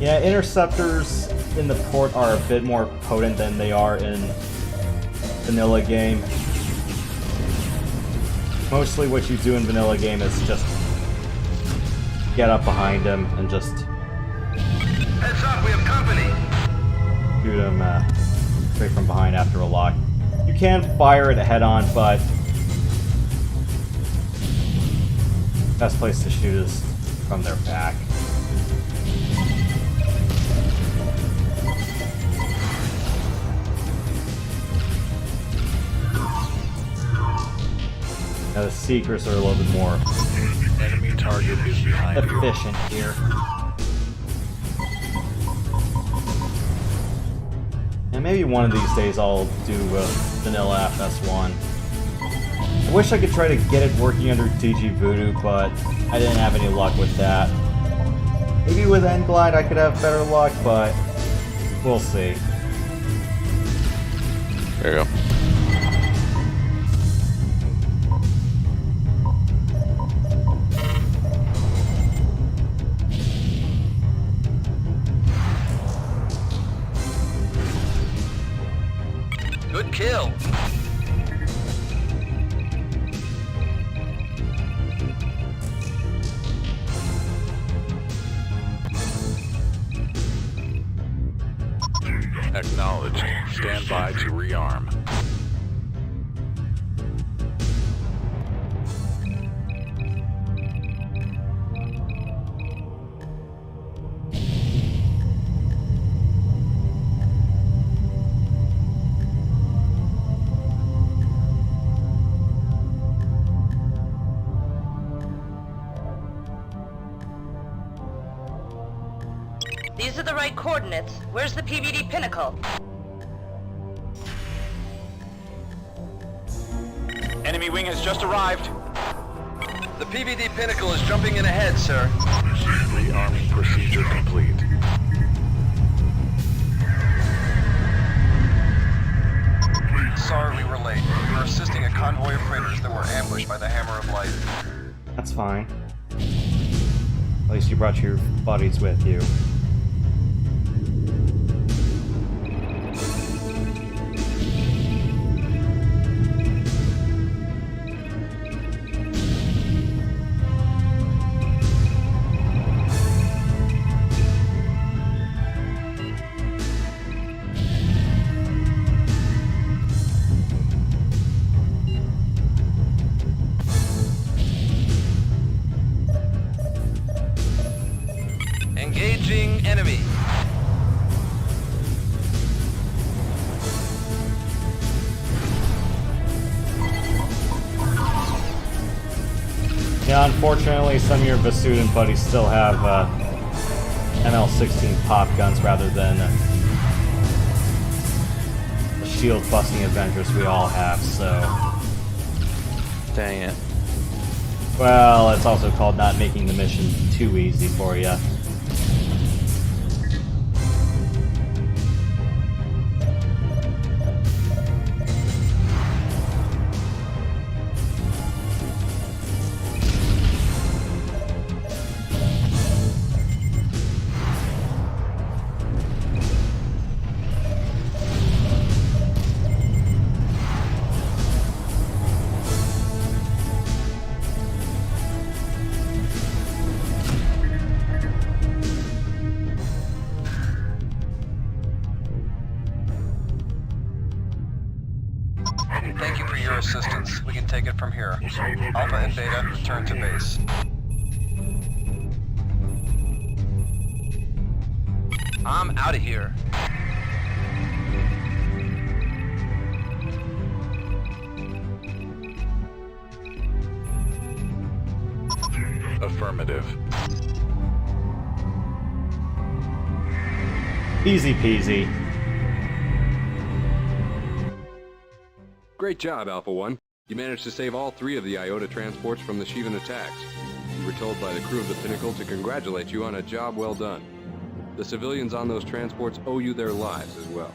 Yeah, interceptors in the port are a bit more potent than they are in vanilla game. Mostly what you do in vanilla game is just get up behind him and just Heads up, we have company. shoot him straight from behind after a lock. You can fire it head on, but best place to shoot is from their back. Now the Seekers are a little bit more Enemy target is behind efficient here. And maybe one of these days I'll do vanilla FS1. I wish I could try to get it working under DG Voodoo, but I didn't have any luck with that. Maybe with Endglide I could have better luck, but we'll see. There you go. Good kill. Acknowledged. Stand by to rearm. These are the right coordinates. Where's the PVD pinnacle? Enemy wing has just arrived. The PVD pinnacle is jumping in ahead, sir. Rearming procedure complete. Sorry we were late. We were assisting a convoy of freighters that were ambushed by the Hammer of Light. That's fine. At least you brought your buddies with you. Engaging enemy. Yeah, unfortunately, some of your Vasudin buddies still have ML16 pop guns rather than the shield-busting adventures we all have, so... Dang it. Well, it's also called not making the mission too easy for you. Thank you for your assistance. We can take it from here. Alpha and Beta, return to base. I'm out of here. Affirmative. Easy peasy. Great job, Alpha 1. You managed to save all 3 of the Iota transports from the Shivan attacks. You were told by the crew of the Pinnacle to congratulate you on a job well done. The civilians on those transports owe you their lives as well.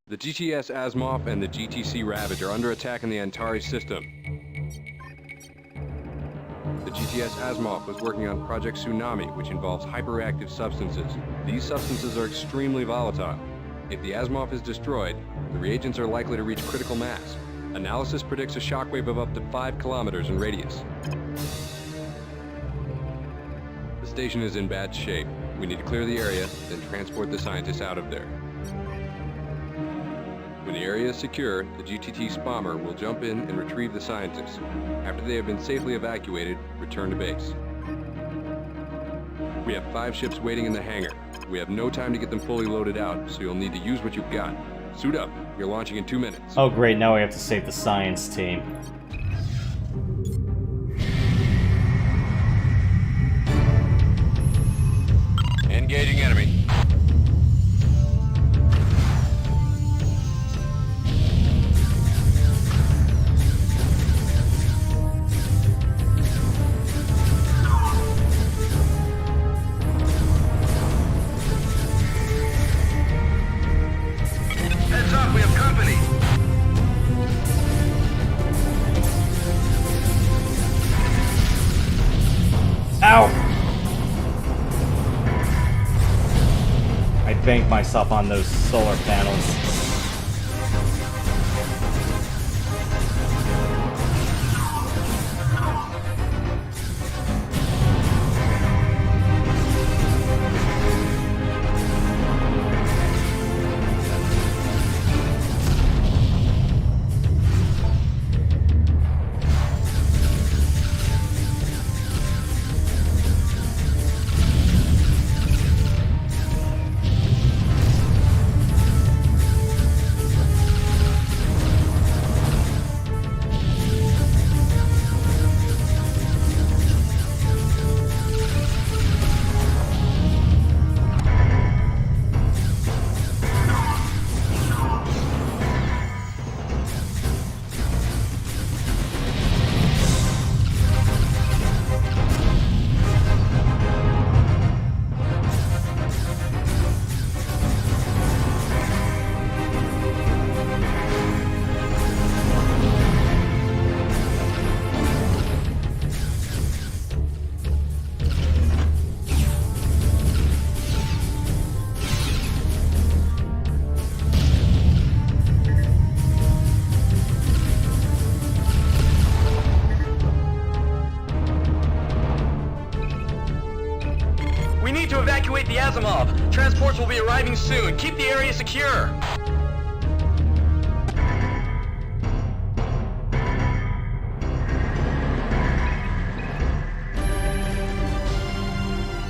The GTS Asimov and the GTC Ravage are under attack in the Antares system. The GTS Asimov was working on Project Tsunami, which involves hyperreactive substances. These substances are extremely volatile. If the Asimov is destroyed, the reagents are likely to reach critical mass. Analysis predicts a shockwave of up to 5 kilometers in radius. The station is in bad shape. We need to clear the area, then transport the scientists out of there. When the area is secure, the GTT bomber will jump in and retrieve the scientists. After they have been safely evacuated, return to base. We have 5 ships waiting in the hangar. We have no time to get them fully loaded out, so you'll need to use what you've got. Suit up. You're launching in 2 minutes. Oh great, now we have to save the science team. Engaging enemy. Heads up, we have company. Ow! I banked myself on those solar panels. We need to evacuate the Asimov. Transports will be arriving soon. Keep the area secure.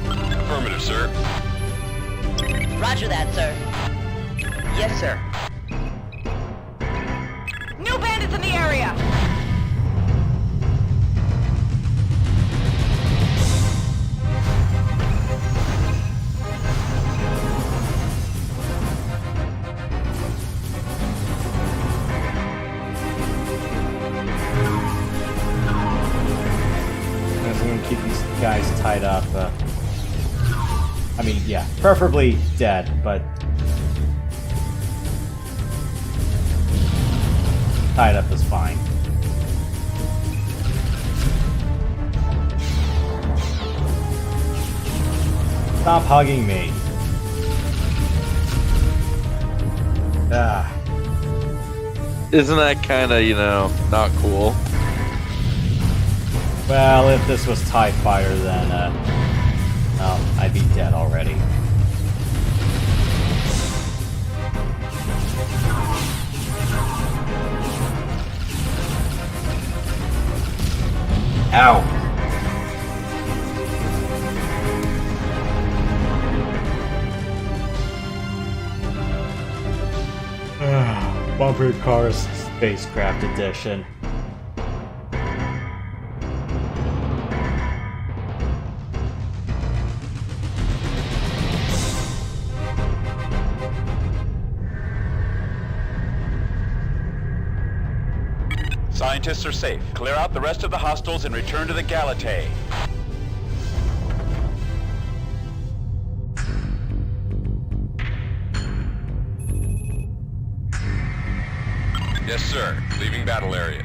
Affirmative, sir. Roger that, sir. Yes, sir. New bandits in the area! I'm gonna keep these guys tied up. I mean, yeah, preferably dead, but tied up is fine. Stop hugging me. Ah. Isn't that kind of, not cool? Well, if this was TIE Fighter, then, well, I'd be dead already. Ow! Bumper Cars Spacecraft Edition. Scientists are safe. Clear out the rest of the hostiles and return to the Galatée. Yes, sir. Leaving battle area.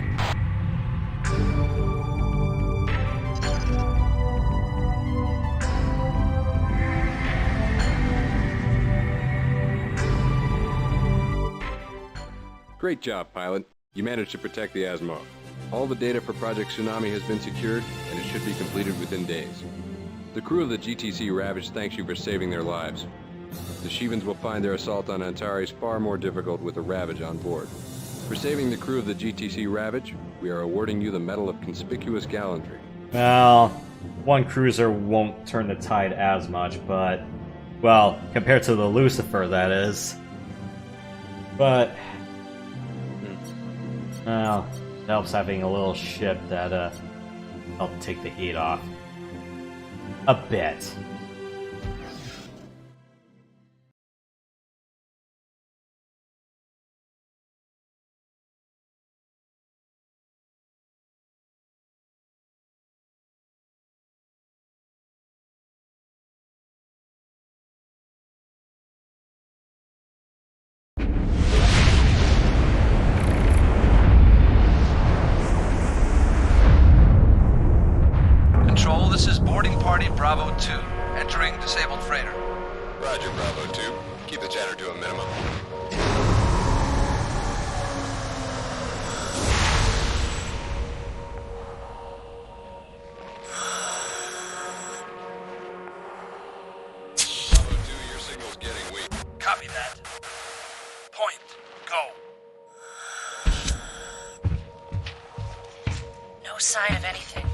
Great job, pilot. You managed to protect the Asimov. All the data for Project Tsunami has been secured, and it should be completed within days. The crew of the GTC Ravage thanks you for saving their lives. The Shivans will find their assault on Antares far more difficult with a Ravage on board. For saving the crew of the GTC Ravage, we are awarding you the Medal of Conspicuous Gallantry. Well, one cruiser won't turn the tide as much, but... well, compared to the Lucifer, that is. But... well, it helps having a little ship that, help take the heat off. A bit. Control, this is boarding party Bravo 2, entering disabled freighter. Roger, Bravo 2. Keep the chatter to a minimum. Bravo 2, your signal's getting weak. Copy that. Point. Go. No sign of anything.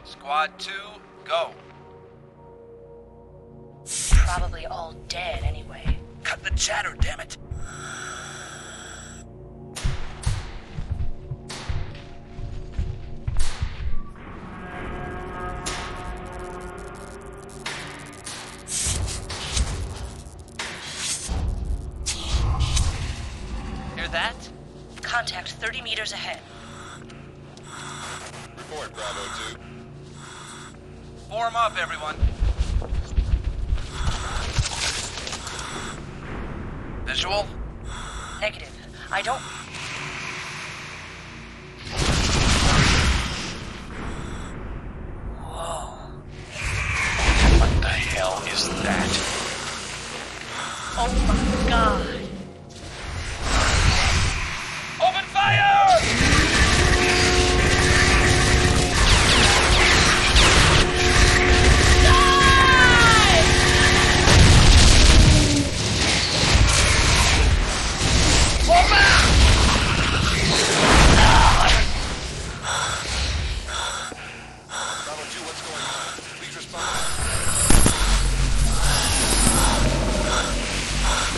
Squad 2, go. Probably all dead anyway. Cut the chatter, damn it. Hear that? Contact 30 meters ahead. Report, Bravo 2. Form up, everyone. Visual? Negative. I don't... Whoa. What the hell is that? Oh my god. Open fire!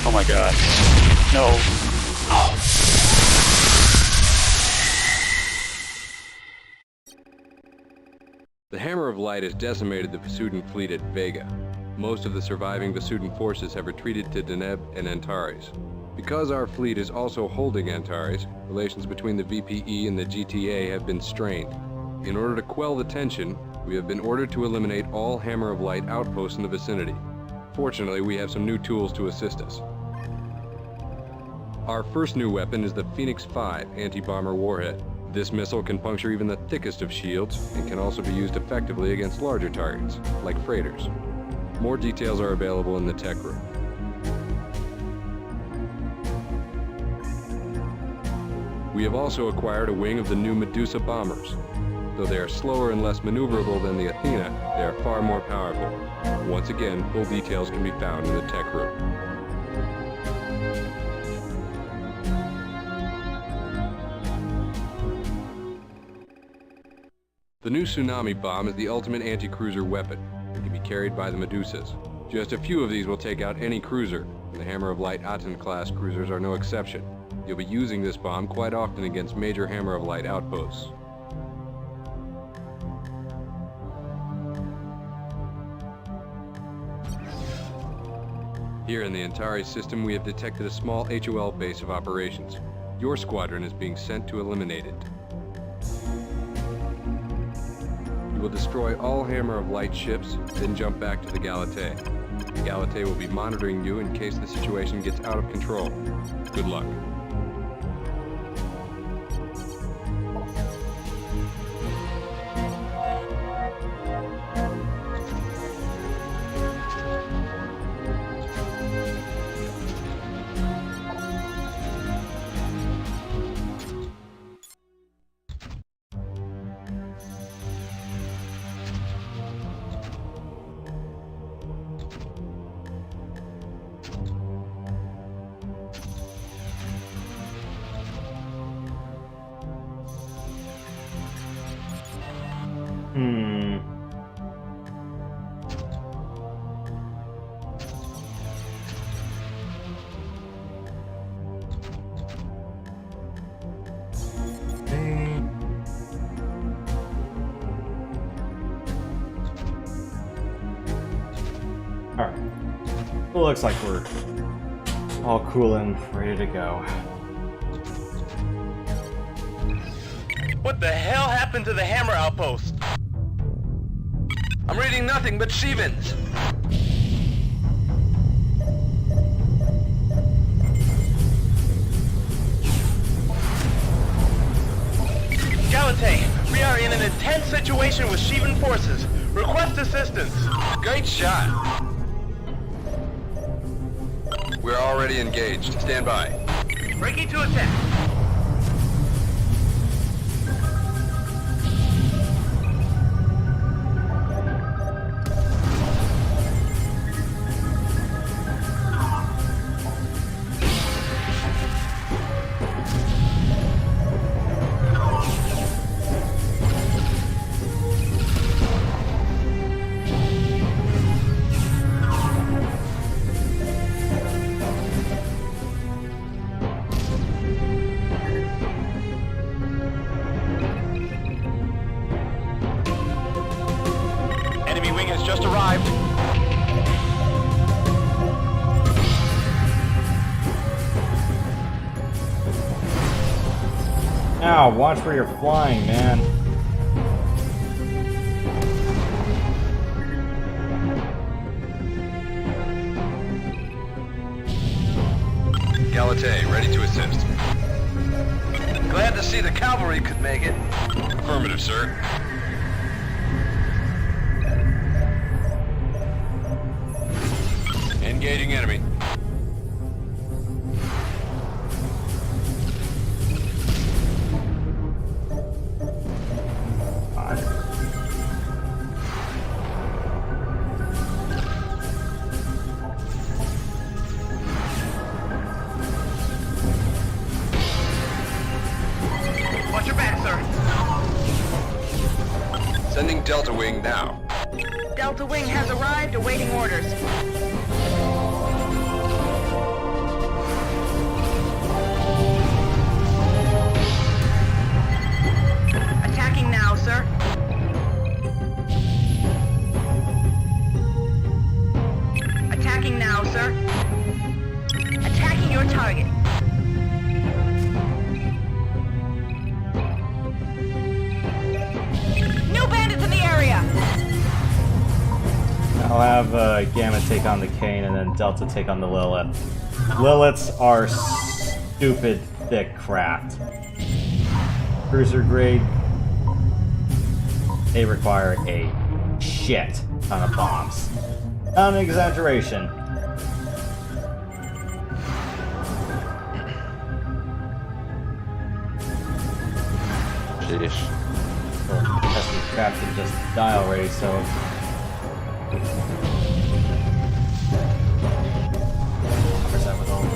Oh my god. No. Oh. The Hammer of Light has decimated the Vasudan fleet at Vega. Most of the surviving Vasudan forces have retreated to Deneb and Antares. Because our fleet is also holding Antares, relations between the VPE and the GTA have been strained. In order to quell the tension, we have been ordered to eliminate all Hammer of Light outposts in the vicinity. Fortunately, we have some new tools to assist us. Our first new weapon is the Phoenix 5 anti-bomber warhead. This missile can puncture even the thickest of shields and can also be used effectively against larger targets, like freighters. More details are available in the tech room. We have also acquired a wing of the new Medusa bombers. Though they are slower and less maneuverable than the Athena, they are far more powerful. Once again, full details can be found in the tech room. The new Tsunami bomb is the ultimate anti-cruiser weapon. It can be carried by the Medusas. Just a few of these will take out any cruiser, and the Hammer of Light Aten-class cruisers are no exception. You'll be using this bomb quite often against major Hammer of Light outposts. Here in the Antares system, we have detected a small HOL base of operations. Your squadron is being sent to eliminate it. You will destroy all Hammer of Light ships, then jump back to the Galatée. Galatei will be monitoring you in case the situation gets out of control. Good luck. Alright. It looks like we're all cool and ready to go. What the hell happened to the hammer outpost? I'm reading nothing but Stevens. Galatei, we are in an intense situation with Sheevan forces. Request assistance. Great shot. We're already engaged. Stand by. Breaking to attack. Enemy wing has just arrived. Ow, watch where you're flying, man. Galatei, ready to assist. Glad to see the cavalry could make it. Affirmative, sir. Engaging enemy. Watch your back, sir. Sending Delta Wing now. Delta Wing has arrived, awaiting orders. Attacking now, sir. Attacking now, sir. Attacking your target. New bandits in the area! I'll have Gamma take on the Kane and then Delta take on the Lilith. Liliths are stupid thick craft. Cruiser grade. They require a shit ton of bombs. Not an exaggeration. Sheesh. Well, that's the craft can just die already, so. Where's that with all the.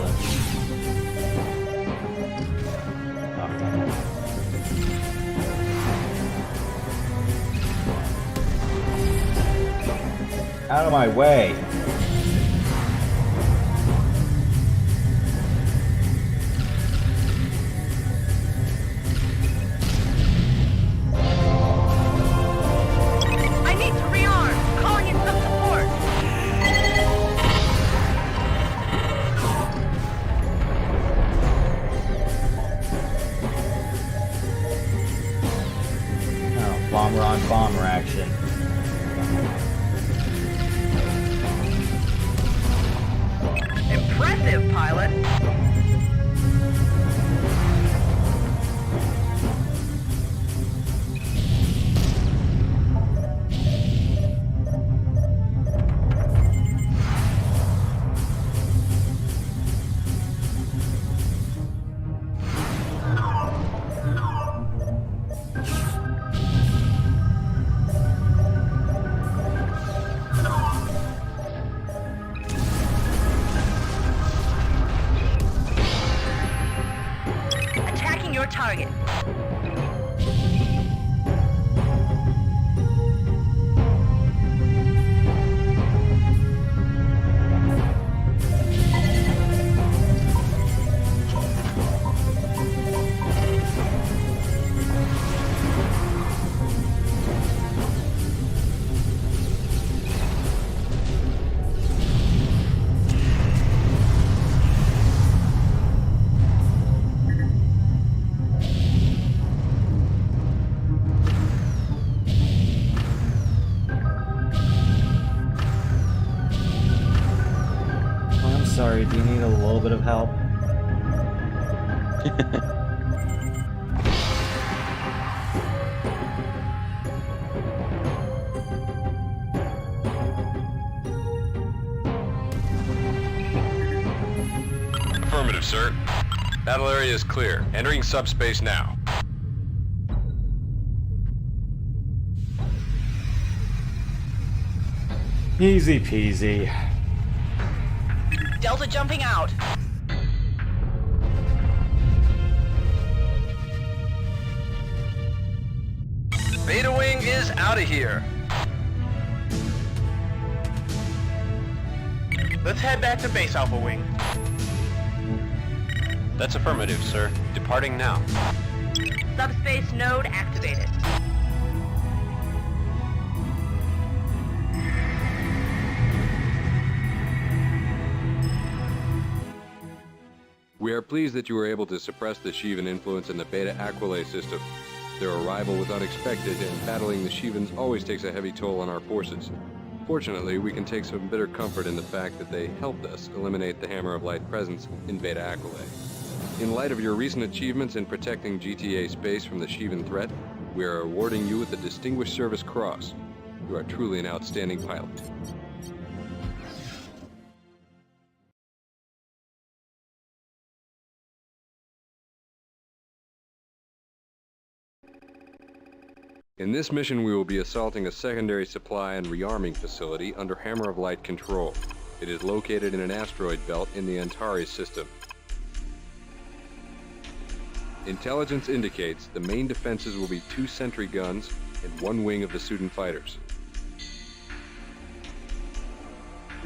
Out of my way. I need to rearm. Calling in some support. Oh, bomber on bomber action. pilot. Attacking your target. I'm sorry, do you need a little bit of help? Affirmative, sir. Battle area is clear. Entering subspace now. Easy peasy. Delta jumping out. Beta Wing is out of here. Let's head back to base, Alpha Wing. That's affirmative, sir. Departing now. Subspace node activated. We are pleased that you were able to suppress the Shivan influence in the Beta Aquila system. Their arrival was unexpected, and battling the Shivans always takes a heavy toll on our forces. Fortunately, we can take some bitter comfort in the fact that they helped us eliminate the Hammer of Light presence in Beta Aquila. In light of your recent achievements in protecting GTA space from the Shivan threat, we are awarding you with the Distinguished Service Cross. You are truly an outstanding pilot. In this mission, we will be assaulting a secondary supply and rearming facility under Hammer of Light control. It is located in an asteroid belt in the Antares system. Intelligence indicates the main defenses will be 2 sentry guns and 1 wing of the Sudan fighters.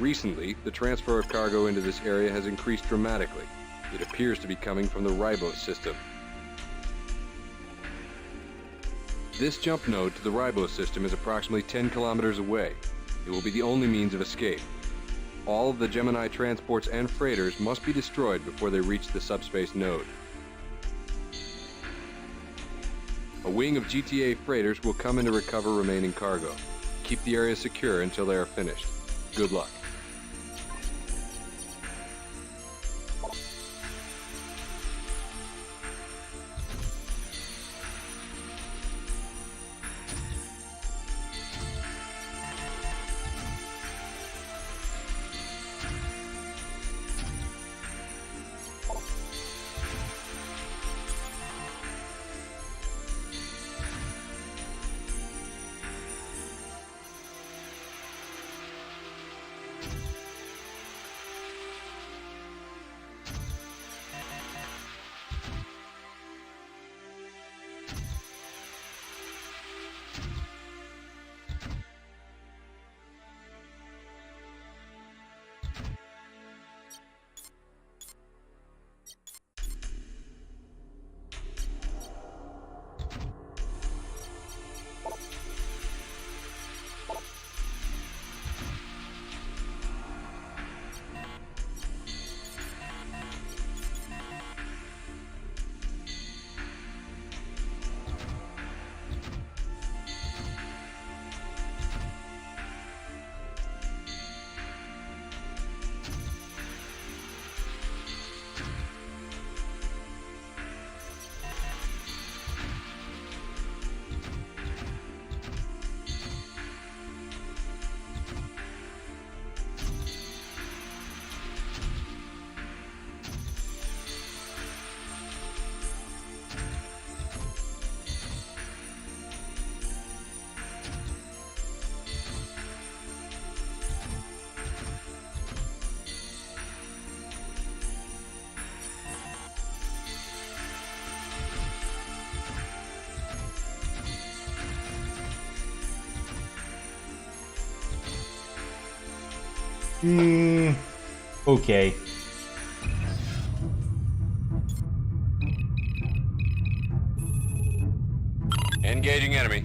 Recently, the transfer of cargo into this area has increased dramatically. It appears to be coming from the Ribos system. This jump node to the Ribos system is approximately 10 kilometers away. It will be the only means of escape. All of the Gemini transports and freighters must be destroyed before they reach the subspace node. A wing of GTA freighters will come in to recover remaining cargo. Keep the area secure until they are finished. Good luck. Okay. Engaging enemy.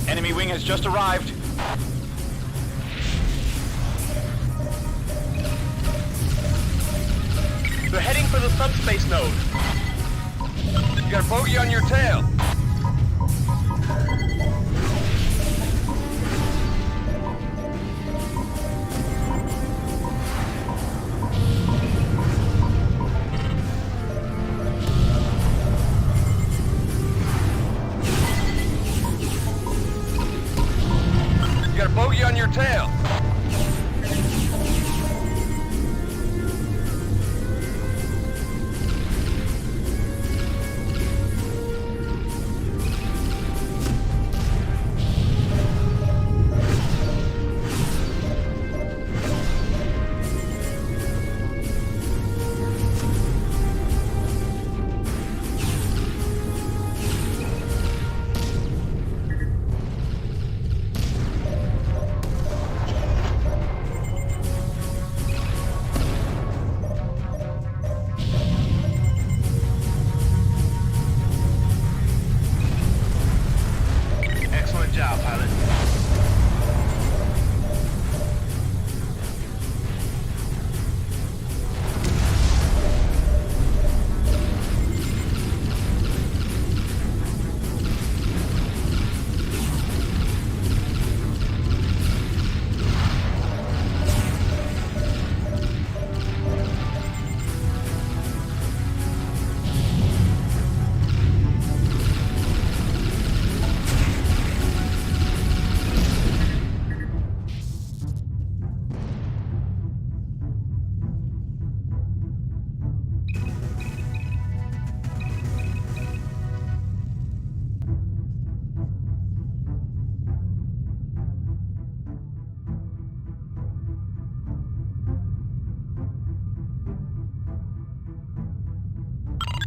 Enemy wing has just arrived. They're heading for the subspace node. You got a bogey on your tail. You got a bogey on your tail. Excellent job, pilot.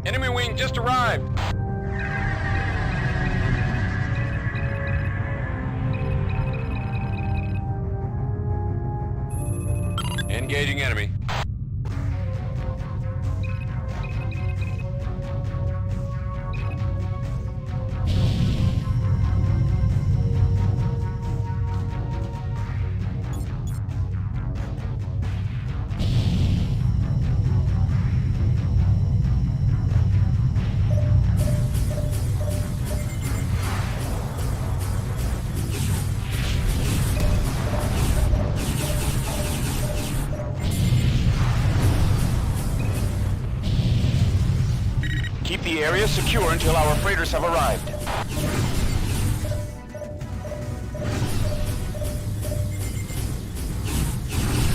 Enemy wing just arrived. Engaging enemy. Keep the area secure until our freighters have arrived.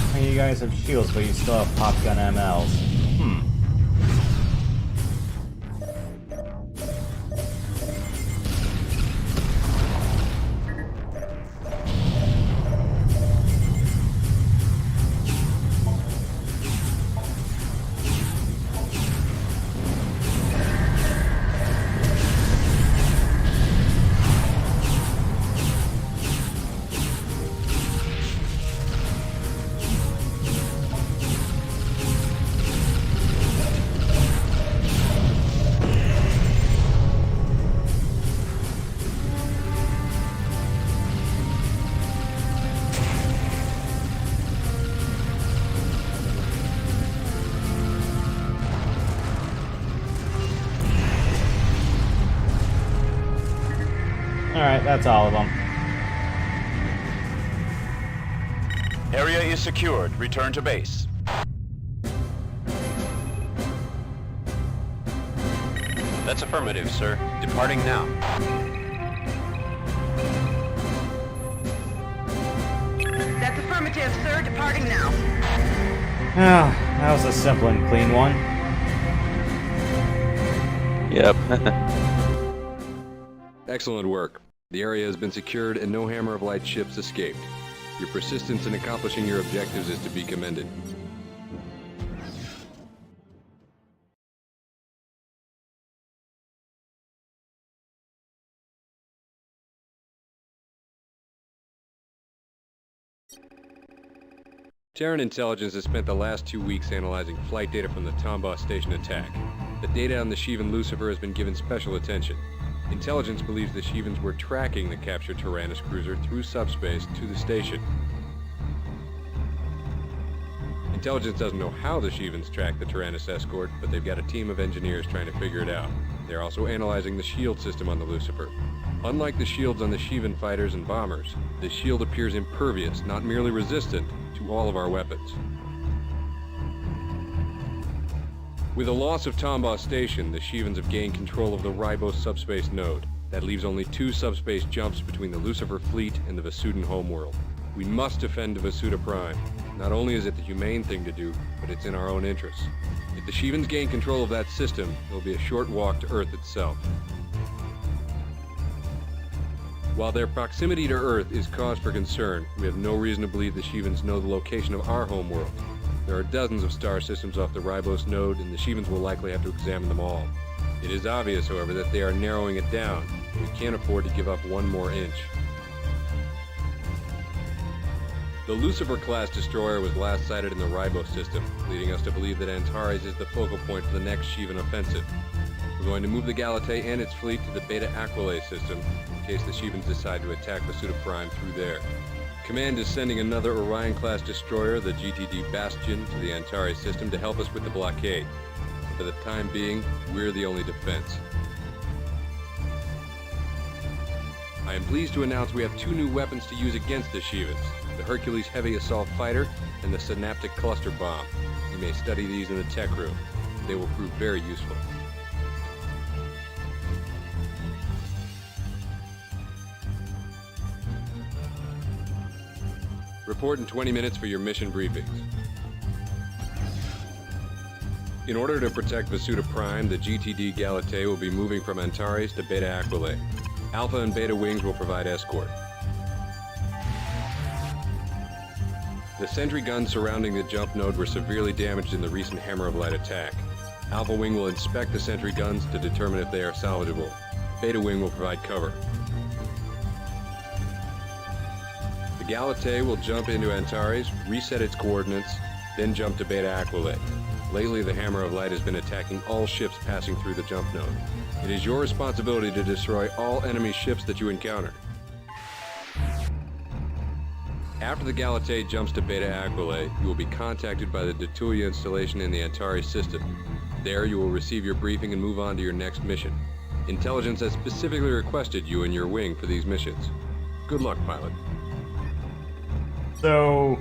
I mean, you guys have shields, but you still have pop gun MLs. Alright, that's all of them. Area is secured. Return to base. That's affirmative, sir. Departing now. That's affirmative, sir. Departing now. Ah, that was a simple and clean one. Yep. Excellent work. The area has been secured and no Hammer of Light ships escaped. Your persistence in accomplishing your objectives is to be commended. Terran Intelligence has spent the last 2 weeks analyzing flight data from the Tombaugh Station attack. The data on the Sheevan Lucifer has been given special attention. Intelligence believes the Sheevans were tracking the captured Tyrannus cruiser through subspace to the station. Intelligence doesn't know how the Sheevans tracked the Tyrannus escort, but they've got a team of engineers trying to figure it out. They're also analyzing the shield system on the Lucifer. Unlike the shields on the Sheevan fighters and bombers, the shield appears impervious, not merely resistant, to all of our weapons. With the loss of Tombaugh Station, the Sheevans have gained control of the Ribos subspace node. That leaves only 2 subspace jumps between the Lucifer fleet and the Vasudan homeworld. We must defend Vasuda Prime. Not only is it the humane thing to do, but it's in our own interests. If the Sheevans gain control of that system, it'll be a short walk to Earth itself. While their proximity to Earth is cause for concern, we have no reason to believe the Sheevans know the location of our homeworld. There are dozens of star systems off the Ribos node, and the Sheevans will likely have to examine them all. It is obvious, however, that they are narrowing it down. We can't afford to give up one more inch. The Lucifer-class destroyer was last sighted in the Ribos system, leading us to believe that Antares is the focal point for the next Sheevan offensive. We're going to move the Galatei and its fleet to the Beta Aquilae system, in case the Sheevans decide to attack Vasuda Prime through there. Command is sending another Orion-class destroyer, the GTD Bastion, to the Antares system to help us with the blockade. For the time being, we're the only defense. I am pleased to announce we have 2 new weapons to use against the Sheevans, the Hercules Heavy Assault Fighter and the Synaptic Cluster Bomb. You may study these in the tech room. They will prove very useful. Report in 20 minutes for your mission briefings. In order to protect Vasuda Prime, the GTD Galatei will be moving from Antares to Beta Aquilae. Alpha and Beta wings will provide escort. The sentry guns surrounding the jump node were severely damaged in the recent Hammer of Light attack. Alpha wing will inspect the sentry guns to determine if they are salvageable. Beta wing will provide cover. The Galatei will jump into Antares, reset its coordinates, then jump to Beta Aquilae. Lately, the Hammer of Light has been attacking all ships passing through the jump node. It is your responsibility to destroy all enemy ships that you encounter. After the Galatei jumps to Beta Aquilae, you will be contacted by the Detulia installation in the Antares system. There, you will receive your briefing and move on to your next mission. Intelligence has specifically requested you and your wing for these missions. Good luck, pilot. So,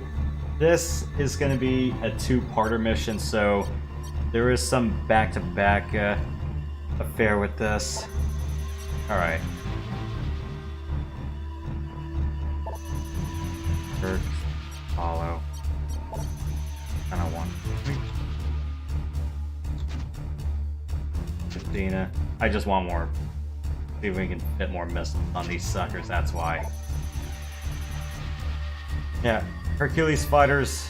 this is going to be a 2-parter mission, so there is some back-to-back affair with this. Alright. Church, follow. Kinda want. Christina. I just want more. See if we can fit more missiles on these suckers, that's why. Yeah, Hercules fighters,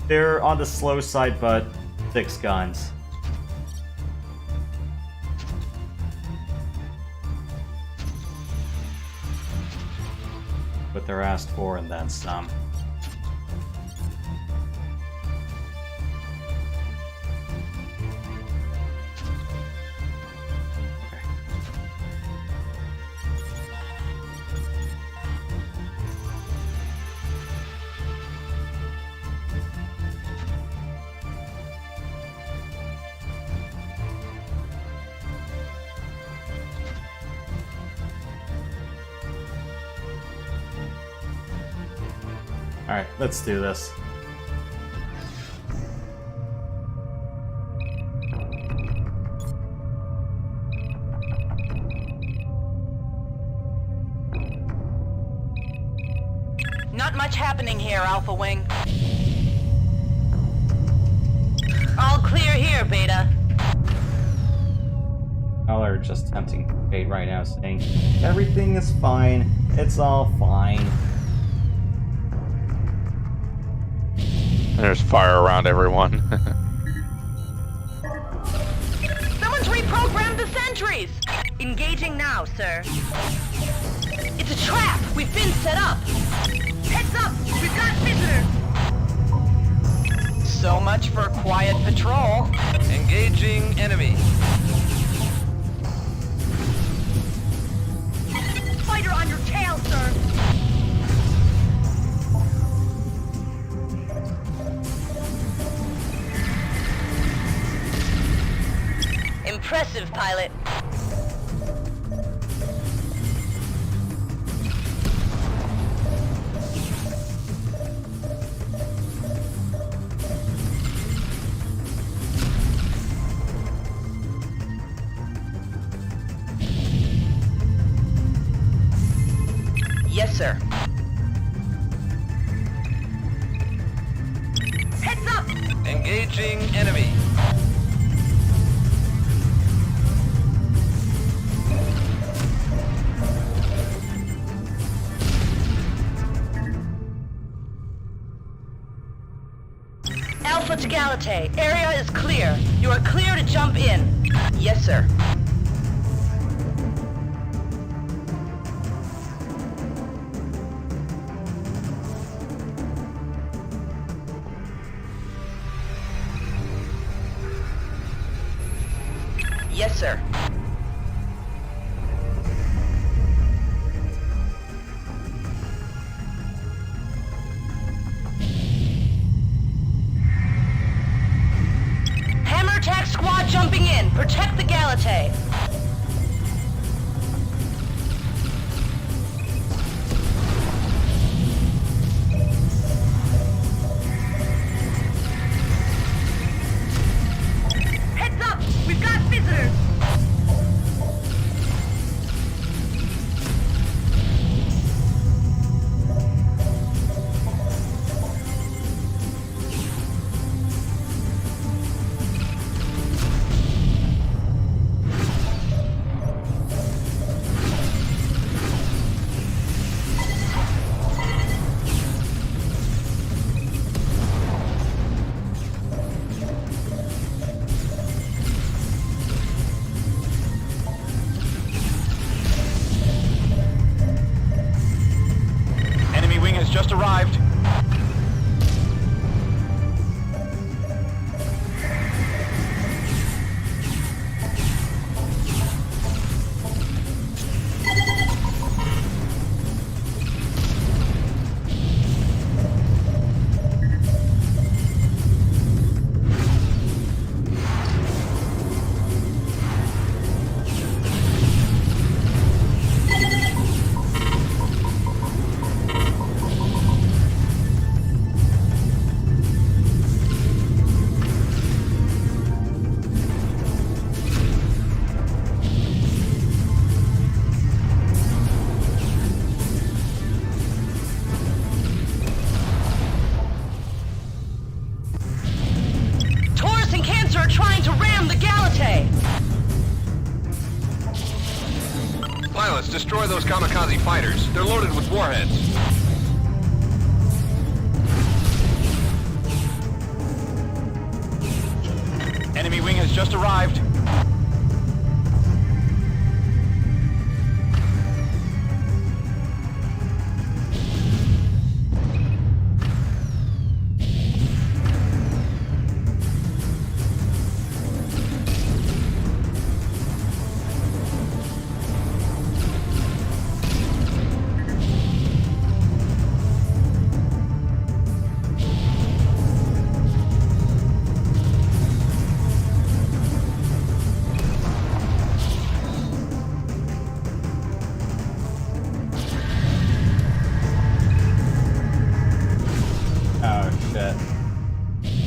they're on the slow side, but 6 guns. What they're asked for and then some. Alright, let's do this. Not much happening here, Alpha Wing. All clear here, Beta. Y'all are just tempting fate right now, saying everything is fine. It's all fine. There's fire around everyone. Someone's reprogrammed the sentries! Engaging now, sir. It's a trap! We've been set up! Heads up! We've got visitors! So much for quiet patrol. Engaging enemy. Fighter on your tail, sir! Impressive, pilot. Yes, sir. Heads up! Engaging enemy. Alpha to Galate. Area is clear. You are clear to jump in. Yes, sir. Yes, sir. Hammer attack squad jumping in. Protect the Galate. Heads up! We've got visitors! Enemy wing has just arrived. Taurus and Cancer are trying to ram the Galate. Pilots, destroy those kamikaze fighters. They're loaded with warheads. Enemy wing has just arrived.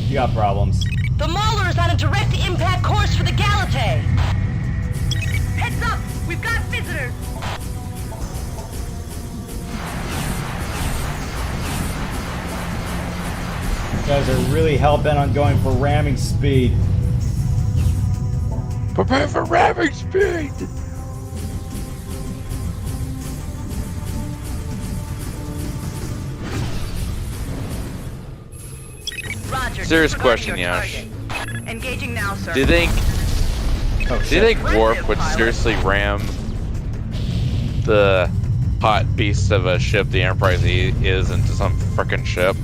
You got problems. The Mauler is on a direct impact course for the Galate. Heads up! We've got visitors! You guys are really hell-bent on going for ramming speed. Prepare for ramming speed! Roger. Serious disregarding question, your Yash. target. Engaging now, sir. Do you think Warp would seriously ram the hot beast of a ship the Enterprise E is into some frickin' ship?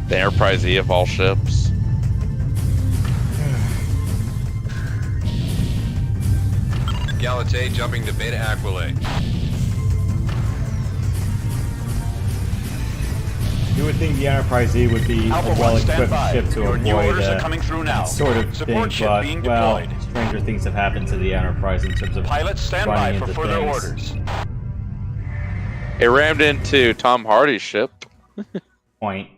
The Enterprise E of all ships? Galatei jumping to Beta Aquilate. You would think the Enterprise E would be Alpha a 1, well-equipped stand by. ship to Your new avoid orders are coming through now. that sort of Support thing, ship but, being well, deployed. stranger things have happened to the Enterprise in terms of Pilots, stand by running for into further things. orders. It rammed into Tom Hardy's ship. Point.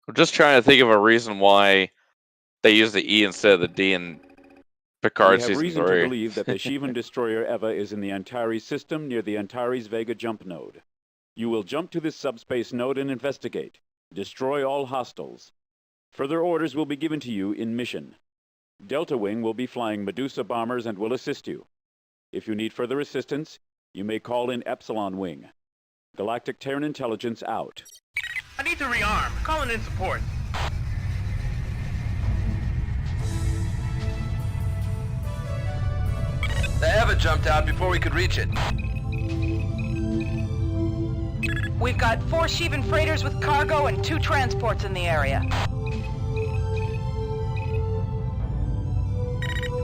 I'm just trying to think of a reason why they use the E instead of the D in Picard We have Season reason 3. to believe that the Shivan destroyer Eva is in the Antares system near the Antares Vega jump node. You will jump to this subspace node and investigate. Destroy all hostiles. Further orders will be given to you in mission. Delta Wing will be flying Medusa bombers and will assist you. If you need further assistance, you may call in Epsilon Wing. Galactic Terran Intelligence out. I need to rearm. Calling in support. The Eva jumped out before we could reach it. We've got 4 Shivan freighters with cargo and 2 transports in the area.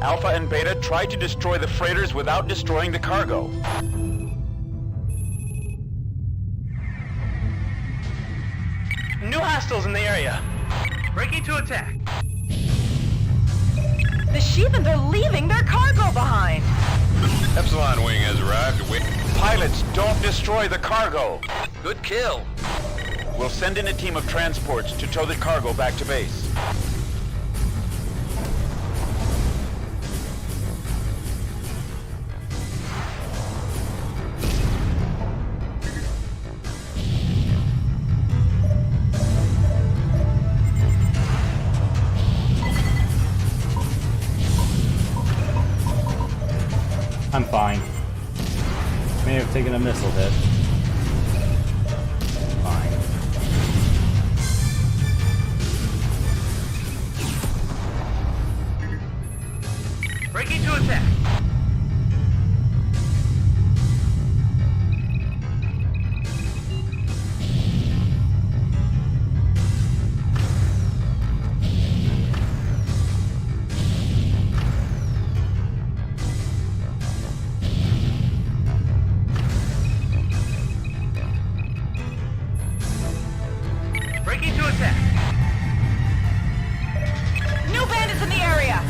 Alpha and Beta tried to destroy the freighters without destroying the cargo. New hostiles in the area. Breaking to attack. The Shivans are leaving their cargo behind. Epsilon Wing has arrived. Pilots, don't destroy the cargo. Good kill. We'll send in a team of transports to tow the cargo back to base. I'm fine. May have taken a missile hit. Fine. Breaking to attack. Breaking to attack. New bandits in the area.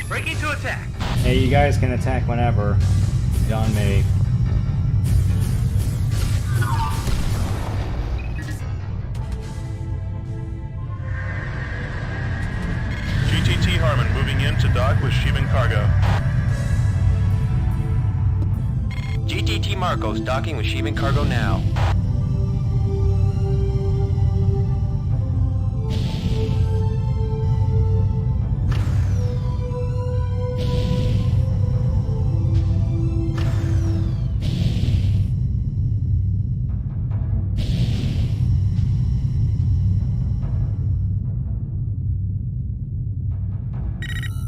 Breaking to attack. Hey, you guys can attack whenever. Beyond me. GTT Harmon moving in to dock with Sheevan cargo. GTT Marcos docking with Sheevan cargo now.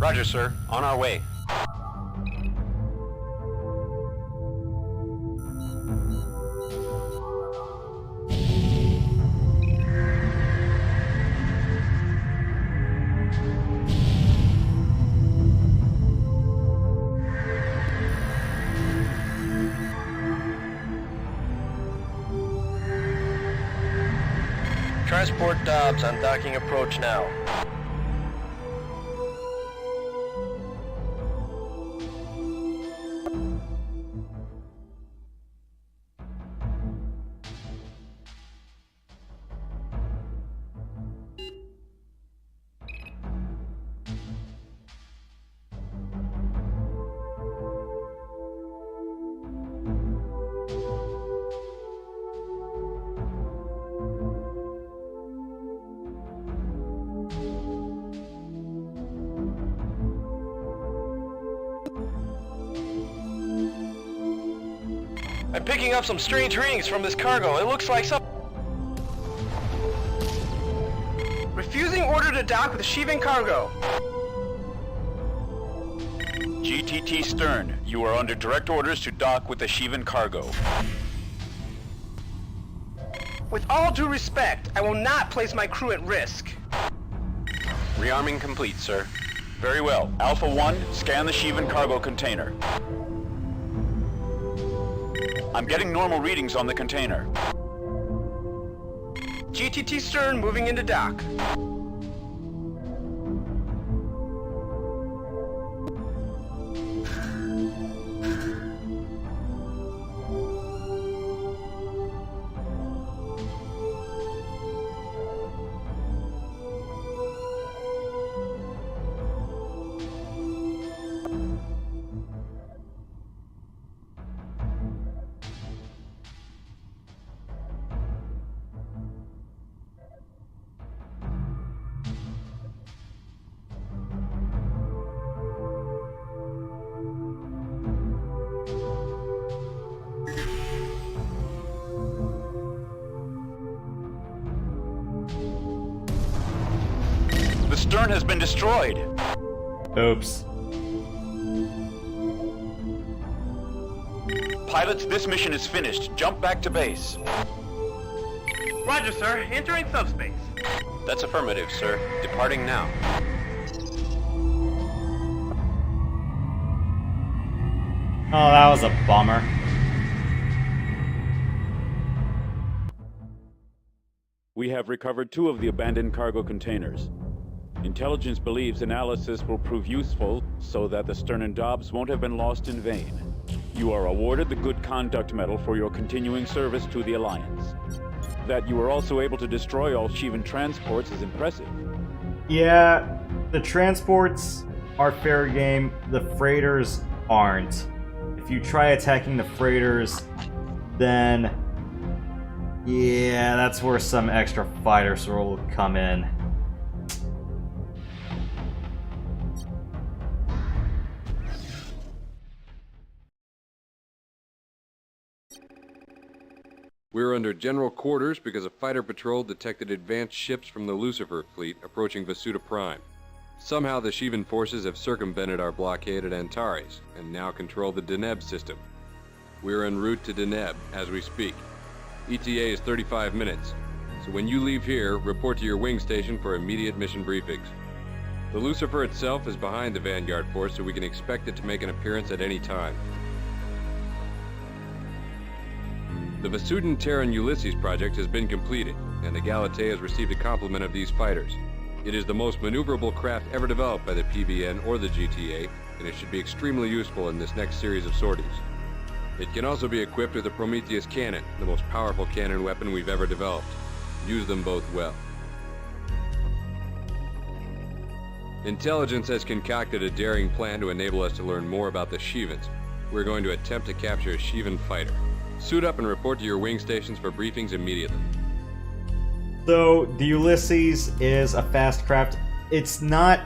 Roger, sir. On our way. Transport Dobbs on docking approach now. I'm picking up some strange readings from this cargo. It looks like some... Refusing order to dock with Sheevan cargo. GTT Stern, you are under direct orders to dock with the Sheevan cargo. With all due respect, I will not place my crew at risk. Rearming complete, sir. Very well. Alpha 1, scan the Sheevan cargo container. I'm getting normal readings on the container. GTT Stern moving into dock. The stern has been destroyed. Oops. Pilots, this mission is finished. Jump back to base. Roger, sir. Entering subspace. That's affirmative, sir. Departing now. Oh, that was a bummer. We have recovered 2 of the abandoned cargo containers. Intelligence believes analysis will prove useful so that the Stern and Dobbs won't have been lost in vain. You are awarded the Good Conduct Medal for your continuing service to the Alliance. That you were also able to destroy all Sheevan transports is impressive. Yeah, the transports are fair game, the freighters aren't. If you try attacking the freighters, then yeah, that's where some extra fighters will come in. We're under general quarters because a fighter patrol detected advanced ships from the Lucifer fleet approaching Vasuta Prime. Somehow the Sheevan forces have circumvented our blockade at Antares and now control the Deneb system. We're en route to Deneb as we speak. ETA is 35 minutes, so when you leave here, report to your wing station for immediate mission briefings. The Lucifer itself is behind the Vanguard force, so we can expect it to make an appearance at any time. The Vasudan Terran Ulysses project has been completed, and the Galatée has received a complement of these fighters. It is the most maneuverable craft ever developed by the PVN or the GTA, and it should be extremely useful in this next series of sorties. It can also be equipped with a Prometheus cannon, the most powerful cannon weapon we've ever developed. Use them both well. Intelligence has concocted a daring plan to enable us to learn more about the Shivans. We're going to attempt to capture a Shivan fighter. Suit up and report to your wing stations for briefings immediately. So, the Ulysses is a fast craft. It's not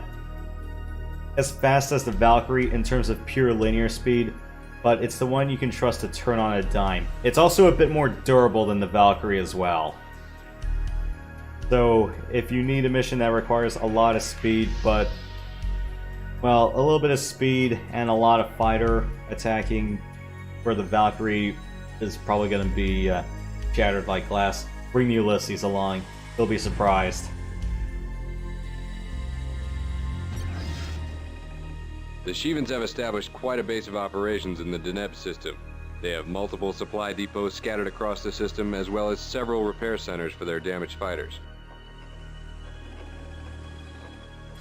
as fast as the Valkyrie in terms of pure linear speed, but it's the one you can trust to turn on a dime. It's also a bit more durable than the Valkyrie as well. So, if you need a mission that requires a lot of speed, but, well, a little bit of speed and a lot of fighter attacking, where the Valkyrie is probably going to be shattered like glass, bring the Ulysses along. You'll be surprised. The Shivans have established quite a base of operations in the Deneb system. They have multiple supply depots scattered across the system, as well as several repair centers for their damaged fighters.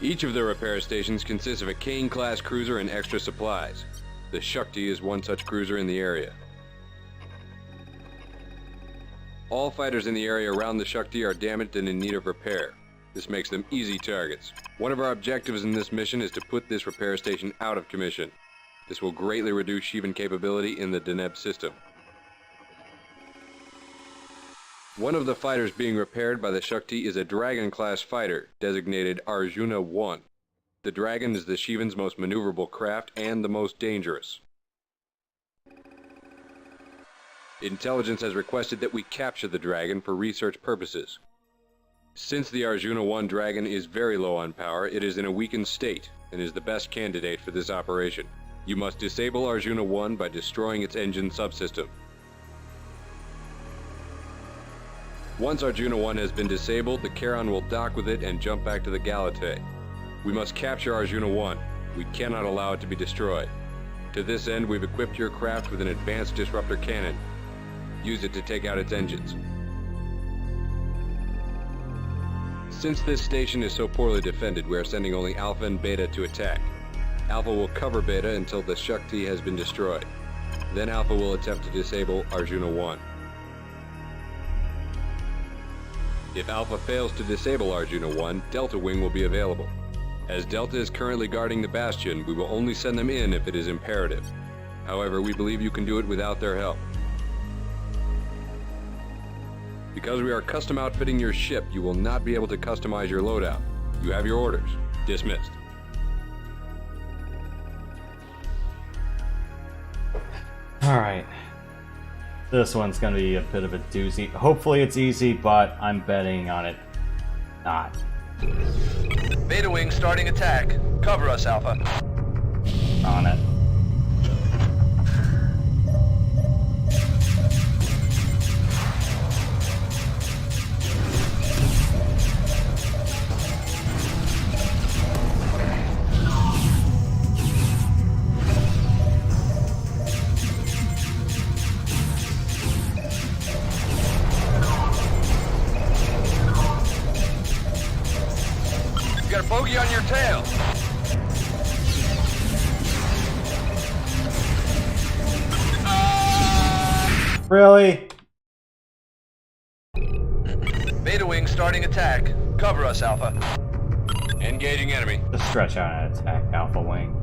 Each of the repair stations consists of a Kane-class cruiser and extra supplies. The Shakti is one such cruiser in the area. All fighters in the area around the Shakti are damaged and in need of repair. This makes them easy targets. One of our objectives in this mission is to put this repair station out of commission. This will greatly reduce Shivan capability in the Deneb system. One of the fighters being repaired by the Shakti is a Dragon-class fighter, designated Arjuna-1. The Dragon is the Shivan's most maneuverable craft and the most dangerous. Intelligence has requested that we capture the Dragon for research purposes. Since the Arjuna-1 Dragon is very low on power, it is in a weakened state and is the best candidate for this operation. You must disable Arjuna-1 by destroying its engine subsystem. Once Arjuna-1 has been disabled, the Charon will dock with it and jump back to the Galatae. We must capture Arjuna-1. We cannot allow it to be destroyed. To this end, we've equipped your craft with an advanced disruptor cannon. Use it to take out its engines. Since this station is so poorly defended, we are sending only Alpha and Beta to attack. Alpha will cover Beta until the Shakti has been destroyed. Then Alpha will attempt to disable Arjuna-1. If Alpha fails to disable Arjuna-1, Delta Wing will be available. As Delta is currently guarding the Bastion, we will only send them in if it is imperative. However, we believe you can do it without their help. Because we are custom outfitting your ship, you will not be able to customize your loadout. You have your orders. Dismissed. Alright. This one's gonna be a bit of a doozy. Hopefully it's easy, but I'm betting on it not. Beta Wing starting attack. Cover us, Alpha. On it. Got a bogey on your tail. Really? Beta Wing starting attack. Cover us, Alpha. Engaging enemy. Just stretch out and attack Alpha Wing.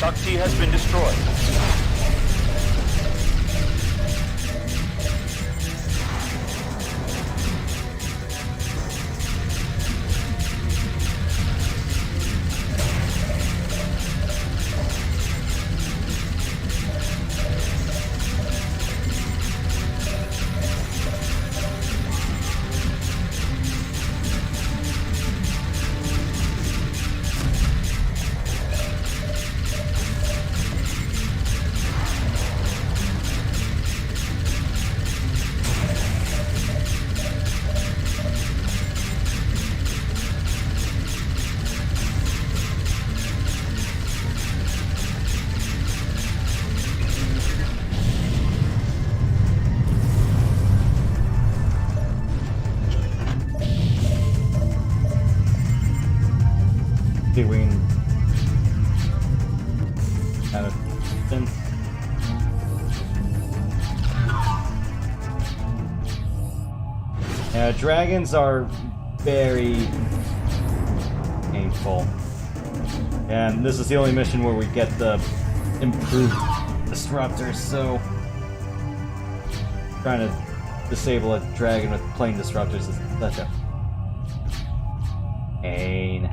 Chuck T has been destroyed. See if we can kind of spin. Yeah, dragons are very painful. And this is the only mission where we get the improved disruptors, so trying to disable a dragon with plain disruptors is such a pain.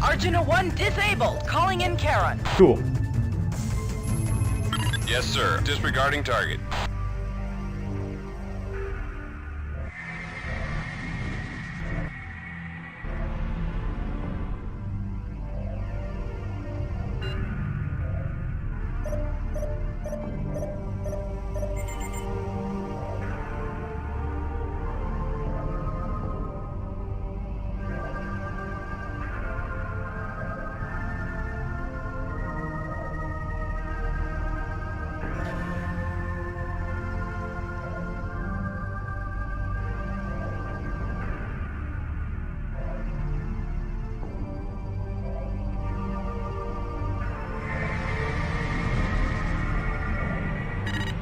Arjuna 1 disabled. Calling in Karen. Cool. Yes, sir. Disregarding target.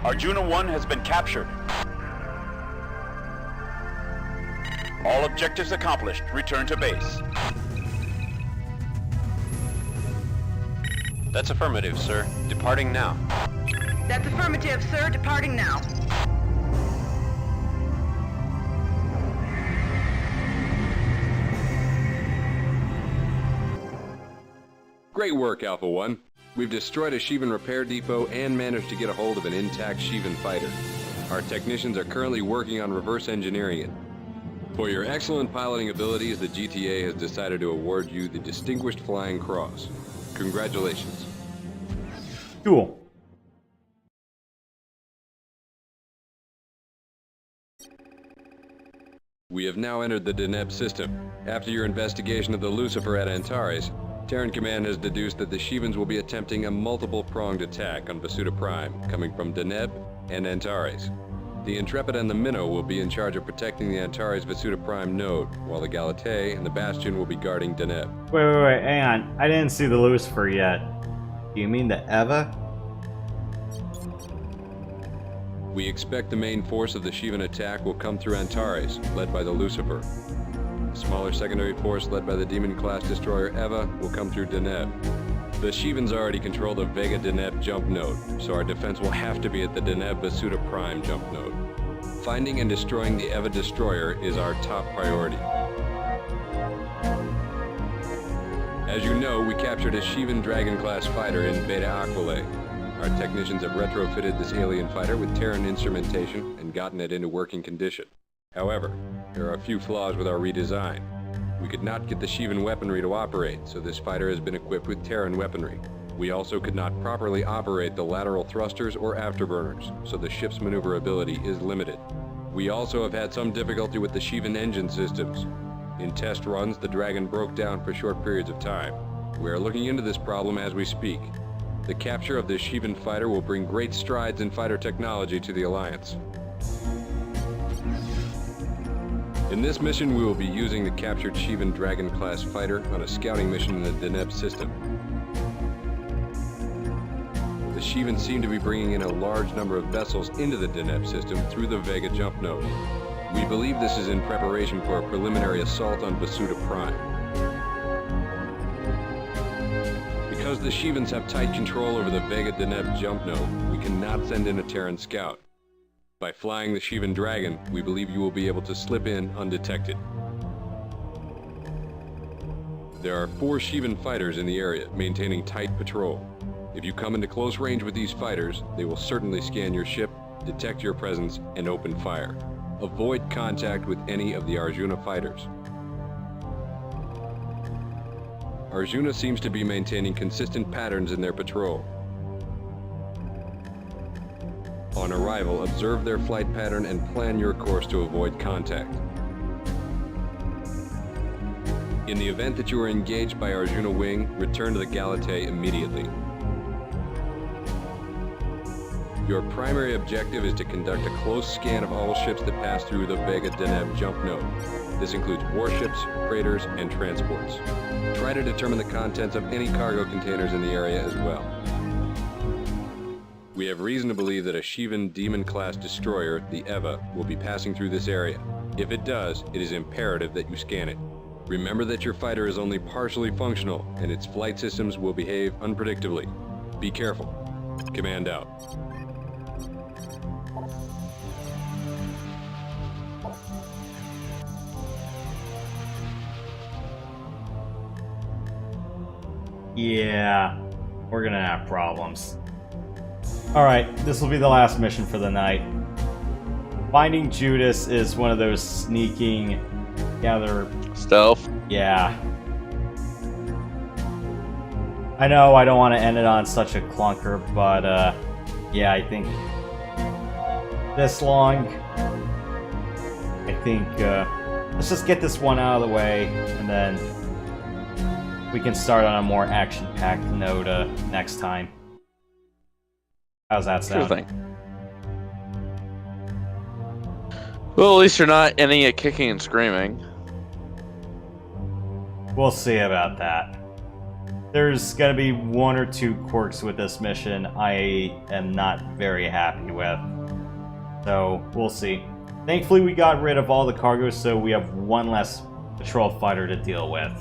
Arjuna 1 has been captured. All objectives accomplished. Return to base. That's affirmative, sir. Departing now. That's affirmative, sir. Departing now. Great work, Alpha 1. We've destroyed a Shivan repair depot and managed to get a hold of an intact Shivan fighter. Our technicians are currently working on reverse engineering it. For your excellent piloting abilities, the GTA has decided to award you the Distinguished Flying Cross. Congratulations. Cool. We have now entered the Deneb system. After your investigation of the Lucifer at Antares, Terran Command has deduced that the Shivans will be attempting a multiple-pronged attack on Vasuta Prime, coming from Deneb and Antares. The Intrepid and the Minnow will be in charge of protecting the Antares Vasuta Prime node, while the Galatee and the Bastion will be guarding Deneb. Wait, hang on. I didn't see the Lucifer yet. Do you mean the Eva? We expect the main force of the Shivan attack will come through Antares, led by the Lucifer. A smaller secondary force led by the Demon-class destroyer Eva will come through Deneb. The Shivans already control the Vega Deneb jump node, so our defense will have to be at the Deneb Vasuta Prime jump node. Finding and destroying the Eva destroyer is our top priority. As you know, we captured a Shivan Dragon-class fighter in Beta Aquila. Our technicians have retrofitted this alien fighter with Terran instrumentation and gotten it into working condition. However, there are a few flaws with our redesign. We could not get the Shivan weaponry to operate, so this fighter has been equipped with Terran weaponry. We also could not properly operate the lateral thrusters or afterburners, so the ship's maneuverability is limited. We also have had some difficulty with the Shivan engine systems. In test runs, the Dragon broke down for short periods of time. We are looking into this problem as we speak. The capture of this Shivan fighter will bring great strides in fighter technology to the Alliance. In this mission, we will be using the captured Shivan Dragon-class fighter on a scouting mission in the Deneb system. The Shivan seem to be bringing in a large number of vessels into the Deneb system through the Vega jump node. We believe this is in preparation for a preliminary assault on Basuda Prime. Because the Shivans have tight control over the Vega Deneb jump node, we cannot send in a Terran scout. By flying the Shivan Dragon, we believe you will be able to slip in undetected. There are 4 Shivan fighters in the area, maintaining tight patrol. If you come into close range with these fighters, they will certainly scan your ship, detect your presence, and open fire. Avoid contact with any of the Arjuna fighters. Arjuna seems to be maintaining consistent patterns in their patrol. On arrival, observe their flight pattern and plan your course to avoid contact. In the event that you are engaged by Arjuna Wing, return to the Galatei immediately. Your primary objective is to conduct a close scan of all ships that pass through the Vega Deneb jump node. This includes warships, freighters, and transports. Try to determine the contents of any cargo containers in the area as well. We have reason to believe that a Shivan Demon-class destroyer, the Eva, will be passing through this area. If it does, it is imperative that you scan it. Remember that your fighter is only partially functional, and its flight systems will behave unpredictably. Be careful. Command out. Yeah, we're gonna have problems. Alright, this will be the last mission for the night. Finding Judas is one of those sneaking, gather... Stealth? Yeah. I know I don't want to end it on such a clunker, but yeah, I think this long, I think let's just get this one out of the way, and then we can start on a more action-packed note next time. How's that sound? Sure thing. Well, at least you're not ending it kicking and screaming. We'll see about that. There's gonna be 1 or 2 quirks with this mission I am not very happy with. So, we'll see. Thankfully, we got rid of all the cargo, so we have 1 less patrol fighter to deal with.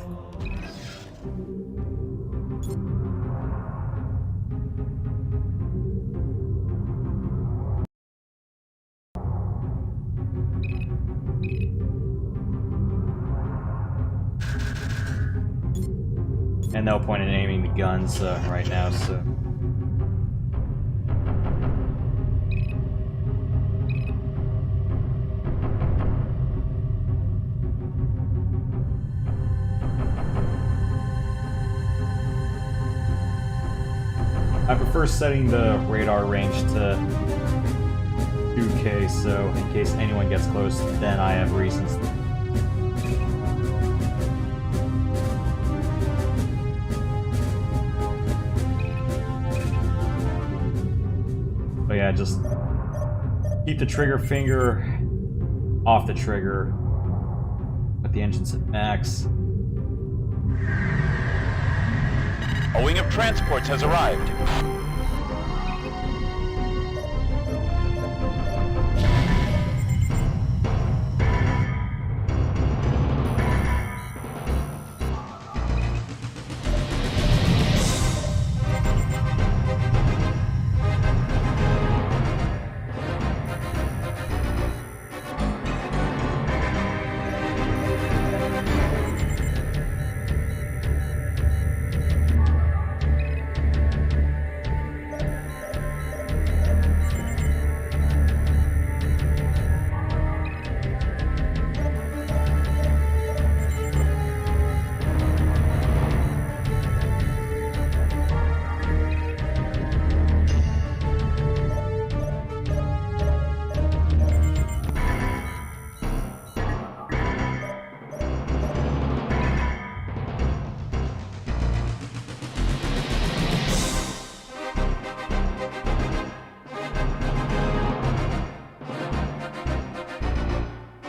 And no point in aiming the guns right now, so... I prefer setting the radar range to 2K, so in case anyone gets close, then I have reasons. But yeah, just keep the trigger finger off the trigger. Put the engines at max. A wing of transports has arrived.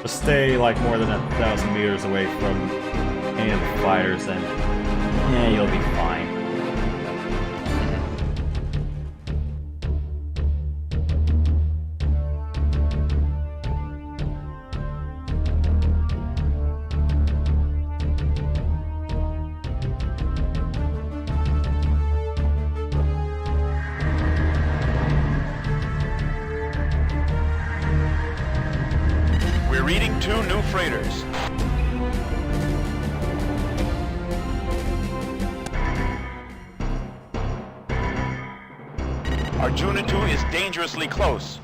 Just stay like more than 1,000 meters away from any of the fighters, and yeah, you'll be fine. We're reading 2 new freighters. Arjuna 2 is dangerously close.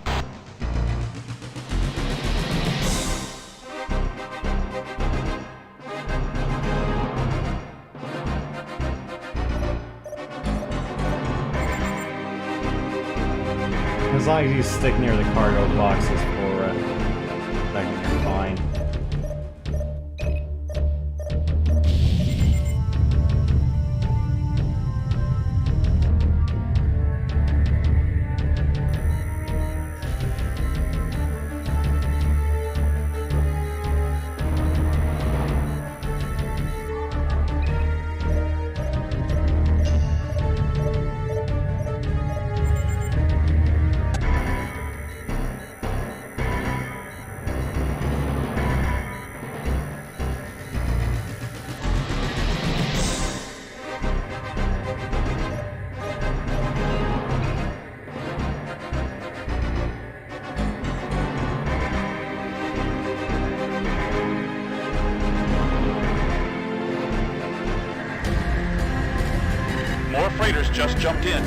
As long as you stick near the cargo boxes for second, you're fine. More freighters just jumped in.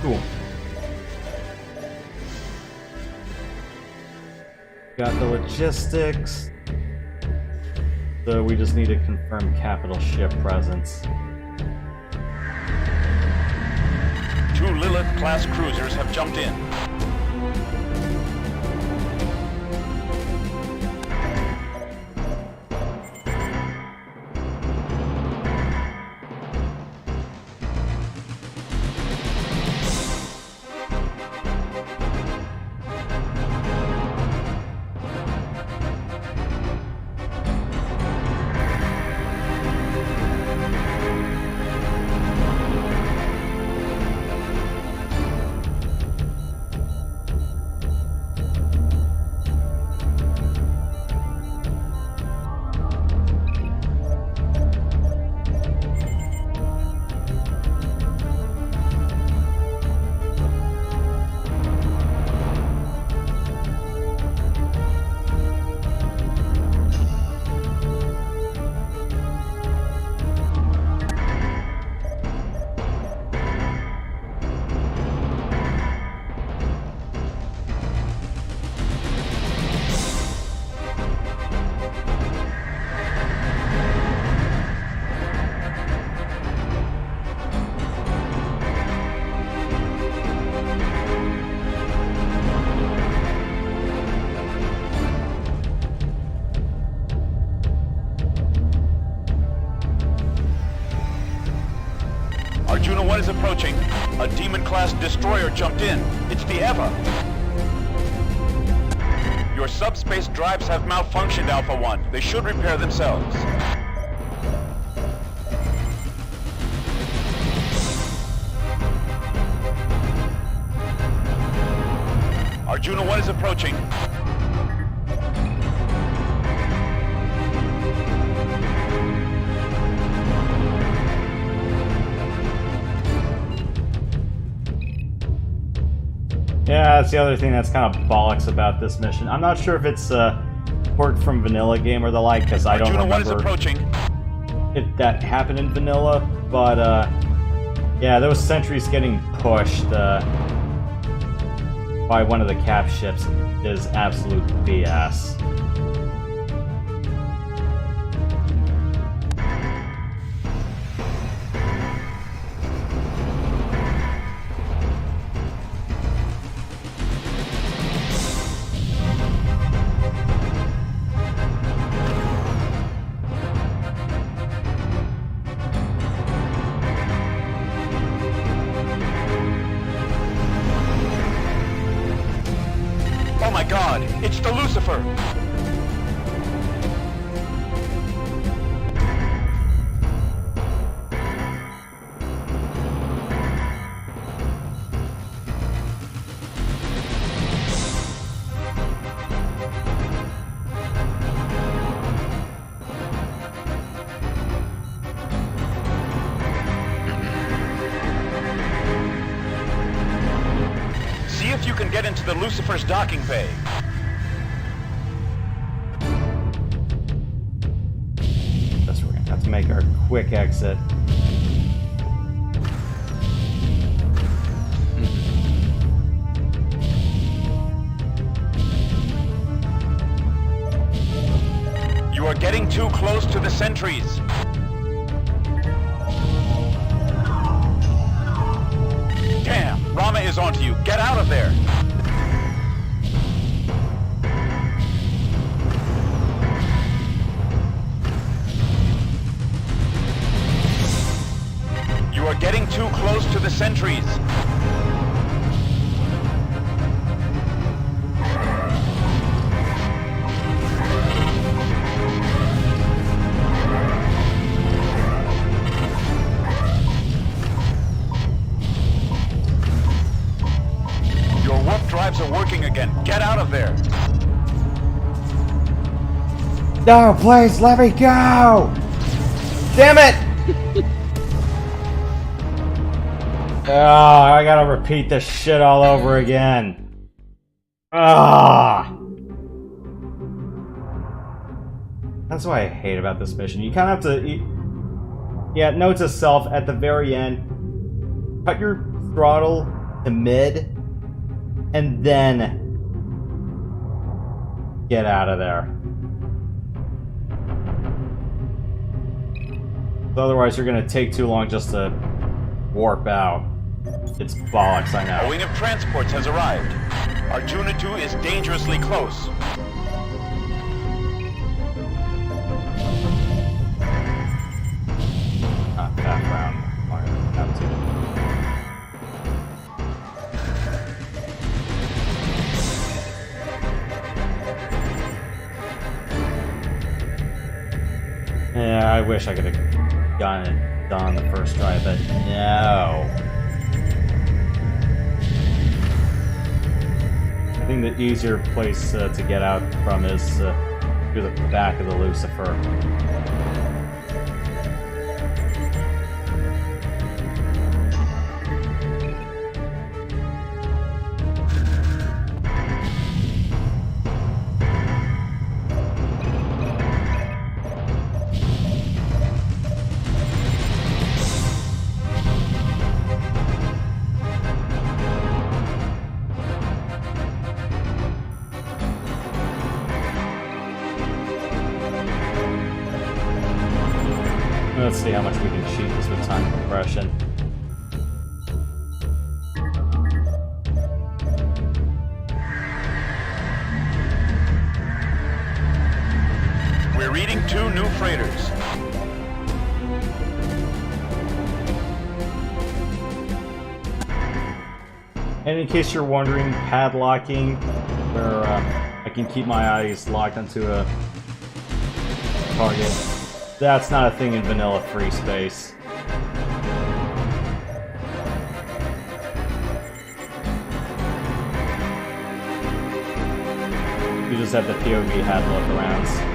Cool. Got the logistics. So we just need to confirm capital ship presence. 2 Lilith-class cruisers have jumped in. Arjuna 1 is approaching. A Demon-class destroyer jumped in. It's the Eva. Your subspace drives have malfunctioned, Alpha 1. They should repair themselves. Arjuna 1 is approaching. Yeah, that's the other thing that's kind of bollocks about this mission. I'm not sure if it's a port from vanilla game or the like, because I don't remember if that happened in vanilla, but yeah, those sentries getting pushed by one of the cap ships is absolute BS. Oh my god, it's the Lucifer! See if you can get into the Lucifer's docking bay. Guess we're gonna have to make our quick exit. You are getting too close to the sentries. Damn, Rama is onto you. Get out of there. You are getting too close to the sentries. Your warp drives are working again. Get out of there. No, please, let me go! Damn it! Oh, I gotta repeat this shit all over again. Ah! That's what I hate about this mission. You kind of have to... Yeah, note to self, at the very end, cut your throttle to mid, and then get out of there. Otherwise, you're gonna take too long just to warp out. It's bollocks, I know. A wing of transports has arrived. Arjuna 2 is dangerously close. Not that round. Have to. Yeah, I wish I could have gotten it done on the first try, but no. I think the easier place to get out from is through the back of the Lucifer. Let's see how much we can cheat this with time compression. We're reading 2 new freighters. And in case you're wondering, padlocking, where I can keep my eyes locked onto a target, that's not a thing in vanilla FreeSpace. You just have the POV head look arounds.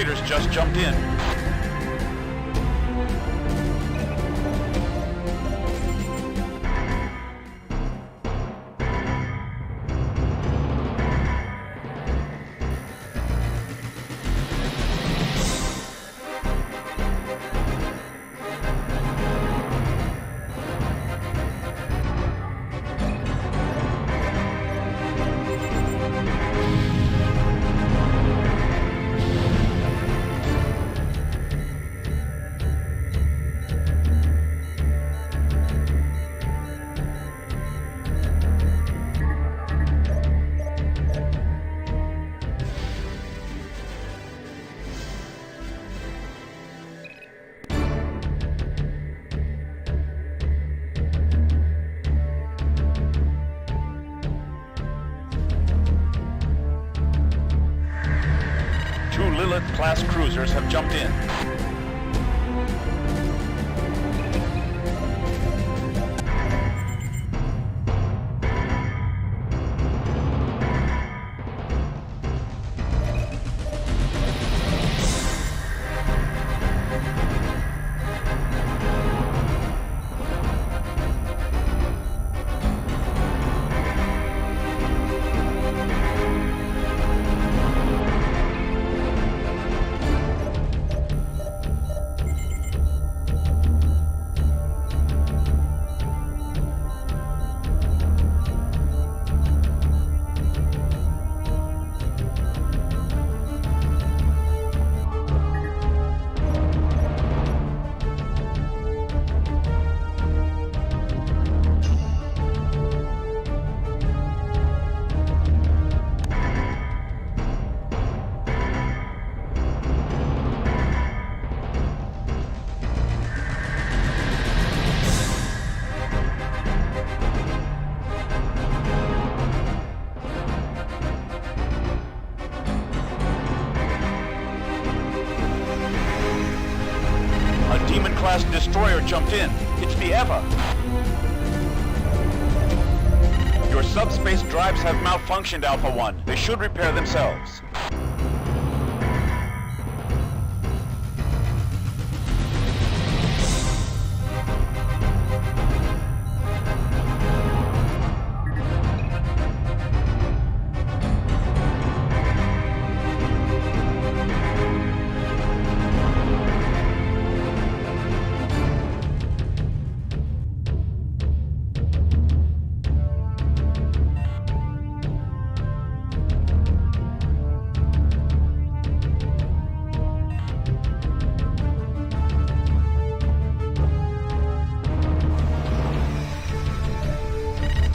freighters just jumped in. Lilith-class cruisers have jumped in. Demon-class destroyer jumped in. It's the Eva. Your subspace drives have malfunctioned, Alpha 1. They should repair themselves.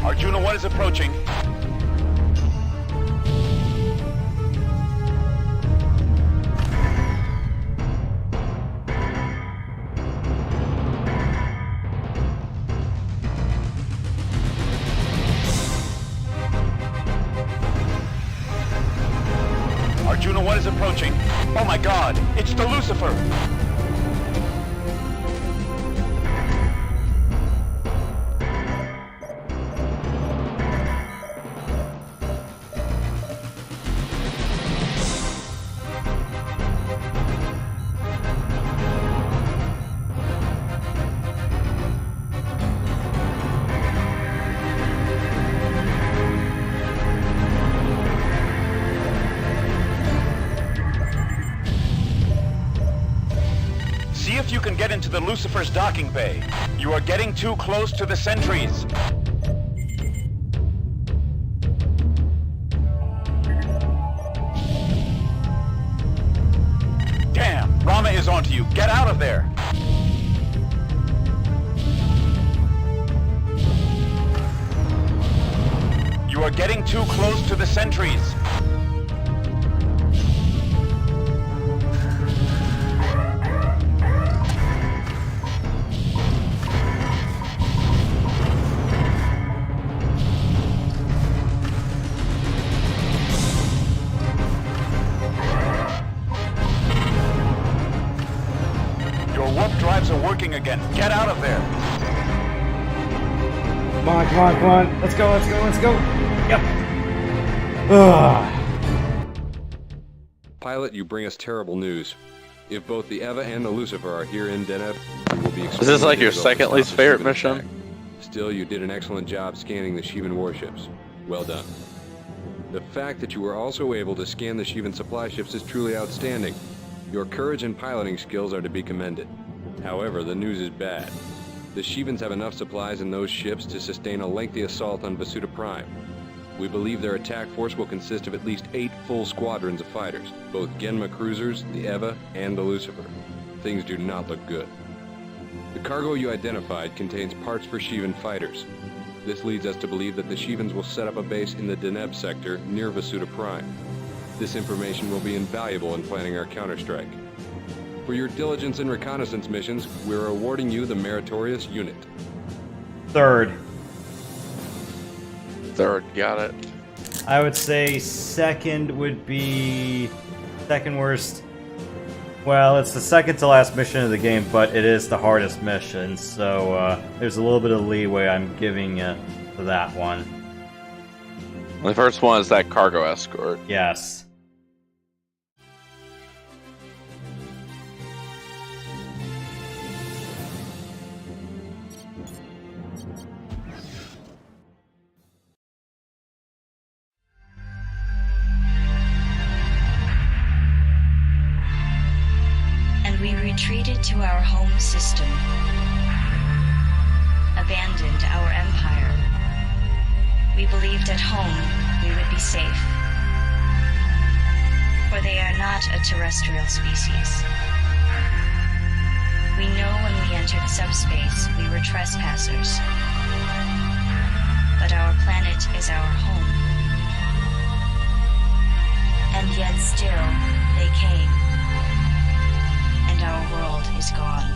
Arjuna 1 is approaching. Arjuna 1 is approaching. Oh my god, it's the Lucifer! See if you can get into the Lucifer's docking bay. You are getting too close to the sentries. Damn, Rama is onto you. Get out of there. You are getting too close to the sentries. Drives are working again. Get out of there. Come on, come on, come on. Let's go, let's go, let's go. Yep. Ugh. Pilot, you bring us terrible news. If both the Eva and the Lucifer are here in Deneb, we will be Is this like your second least favorite mission? Attack. Still, you did an excellent job scanning the Shivan warships. Well done. The fact that you were also able to scan the Shivan supply ships is truly outstanding. Your courage and piloting skills are to be commended. However, the news is bad. The Shivans have enough supplies in those ships to sustain a lengthy assault on Vasuta Prime. We believe their attack force will consist of at least 8 full squadrons of fighters, both Genma cruisers, the Eva, and the Lucifer. Things do not look good. The cargo you identified contains parts for Shivan fighters. This leads us to believe that the Shivans will set up a base in the Deneb sector near Vasuta Prime. This information will be invaluable in planning our counterstrike. For your diligence and reconnaissance missions, we're awarding you the meritorious unit. Third. Third, got it. I would say second would be second worst. Well, it's the second to last mission of the game, but it is the hardest mission, so there's a little bit of leeway I'm giving to that one. The first one is that cargo escort. Yes. We retreated to our home system, abandoned our empire. We believed at home we would be safe, for they are not a terrestrial species. We know when we entered subspace we were trespassers, but our planet is our home. And yet still, they came. And our world is gone.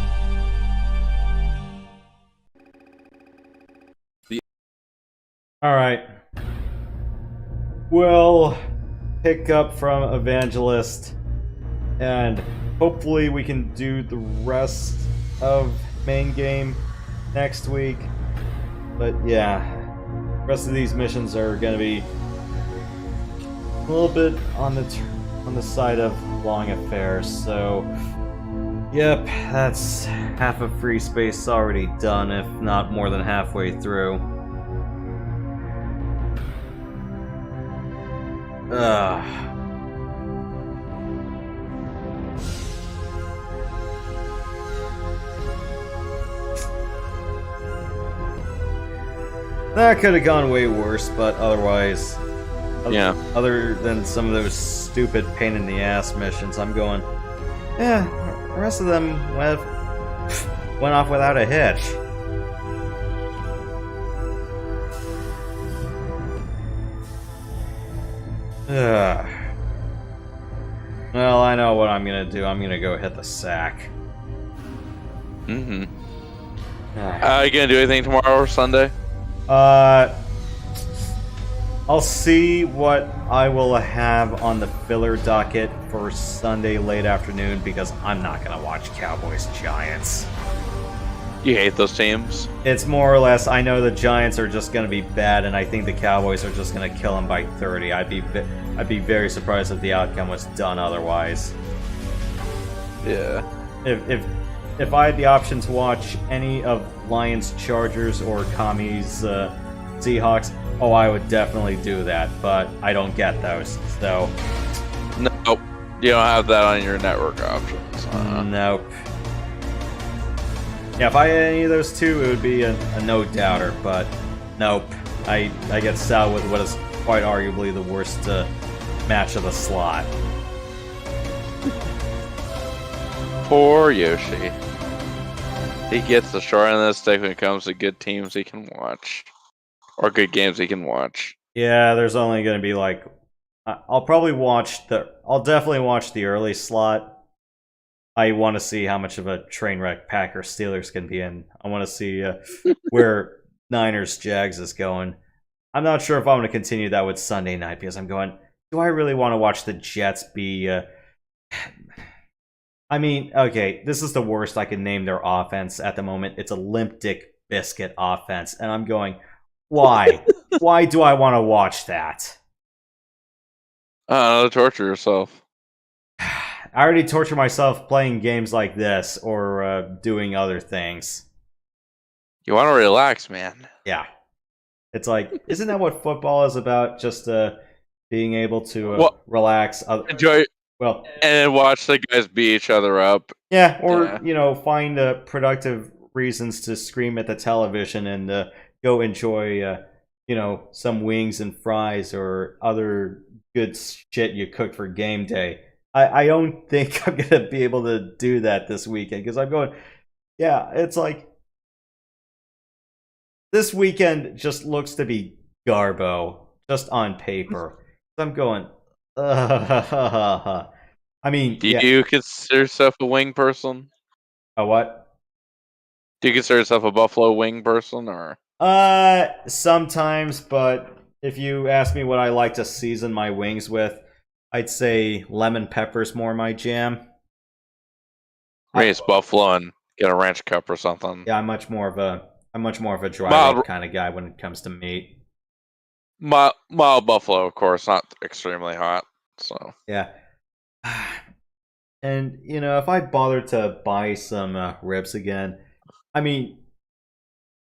Alright. We'll pick up from Evangelist, and hopefully we can do the rest of main game next week. But yeah, the rest of these missions are going to be a little bit on the side of long affairs, so yep, that's half of FreeSpace already done, if not more than halfway through. That could have gone way worse, but otherwise, yeah. Other than some of those stupid pain in the ass missions, I'm going, yeah, the rest of them went off without a hitch. Well, I know what I'm gonna do. I'm gonna go hit the sack. Mm-hmm. You gonna do anything tomorrow or Sunday? I'll see what I will have on the filler docket for Sunday late afternoon, because I'm not gonna watch Cowboys Giants. You hate those teams? It's more or less, I know the Giants are just gonna be bad, and I think the Cowboys are just gonna kill them by 30. I'd be very surprised if the outcome was done otherwise. Yeah. If I had the option to watch any of Lions, Chargers, or Commies, Seahawks, oh, I would definitely do that, but I don't get those, so... Nope. You don't have that on your network options. Nope. Yeah, if I had any of those two, it would be a no-doubter, but nope. I get saddled with what is quite arguably the worst match of the slot. Poor Yoshi. He gets the short end of the stick when it comes to good teams he can watch. Or good games he can watch. Yeah, there's only going to be like... I'll definitely watch the early slot. I want to see how much of a train wreck Packers Steelers can be in. I want to see where Niners Jags is going. I'm not sure if I'm going to continue that with Sunday night, because I'm going, do I really want to watch the Jets be... I mean, okay, this is the worst I can name their offense at the moment. It's a limp dick biscuit offense. And I'm going, why? Why do I want to watch that? Torture yourself. I already torture myself playing games like this or doing other things. You want to relax, man. Yeah. It's like, isn't that what football is about? Just being able to relax. Enjoy. Well, and watch the guys beat each other up. Yeah, or find productive reasons to scream at the television and go enjoy some wings and fries or other good shit you cook for game day. I don't think I'm gonna be able to do that this weekend because I'm going. Yeah, it's like this weekend just looks to be garbo, just on paper. I'm going. I mean, do you consider yourself a wing person? A what? Do you consider yourself a buffalo wing person, or? Sometimes, but if you ask me what I like to season my wings with, I'd say lemon pepper's more my jam. I mean, it's buffalo and get a ranch cup or something. Yeah, I'm much more of a dry rub kind of guy when it comes to meat. Mild buffalo, of course, not extremely hot. So yeah. And if I bother to buy some ribs again, I mean,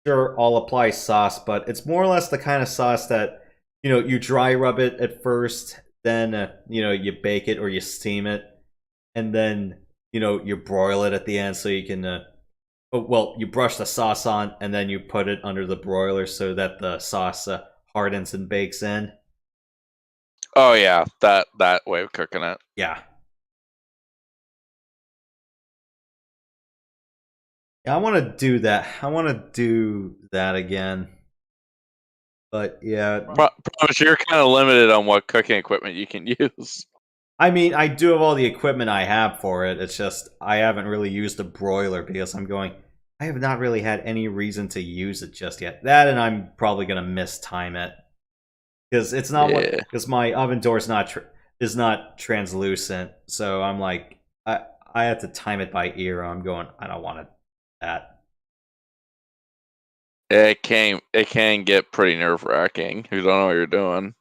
sure, I'll apply sauce, but it's more or less the kind of sauce that you dry rub it at first, then you bake it or you steam it, and then you broil it at the end so you can you brush the sauce on and then you put it under the broiler so that the sauce hardens and bakes in. Oh yeah, that way of cooking it. Yeah. Yeah, I want to do that. I want to do that again. But yeah, promise you're kind of limited on what cooking equipment you can use. I mean, I do have all the equipment I have for it. It's just I haven't really used a broiler because I have not really had any reason to use it just yet. That, and I'm probably gonna mistime it because it's not because my oven door is not translucent. So I'm like, I have to time it by ear. I'm going, I don't want that. It can get pretty nerve wracking if you don't know what you're doing.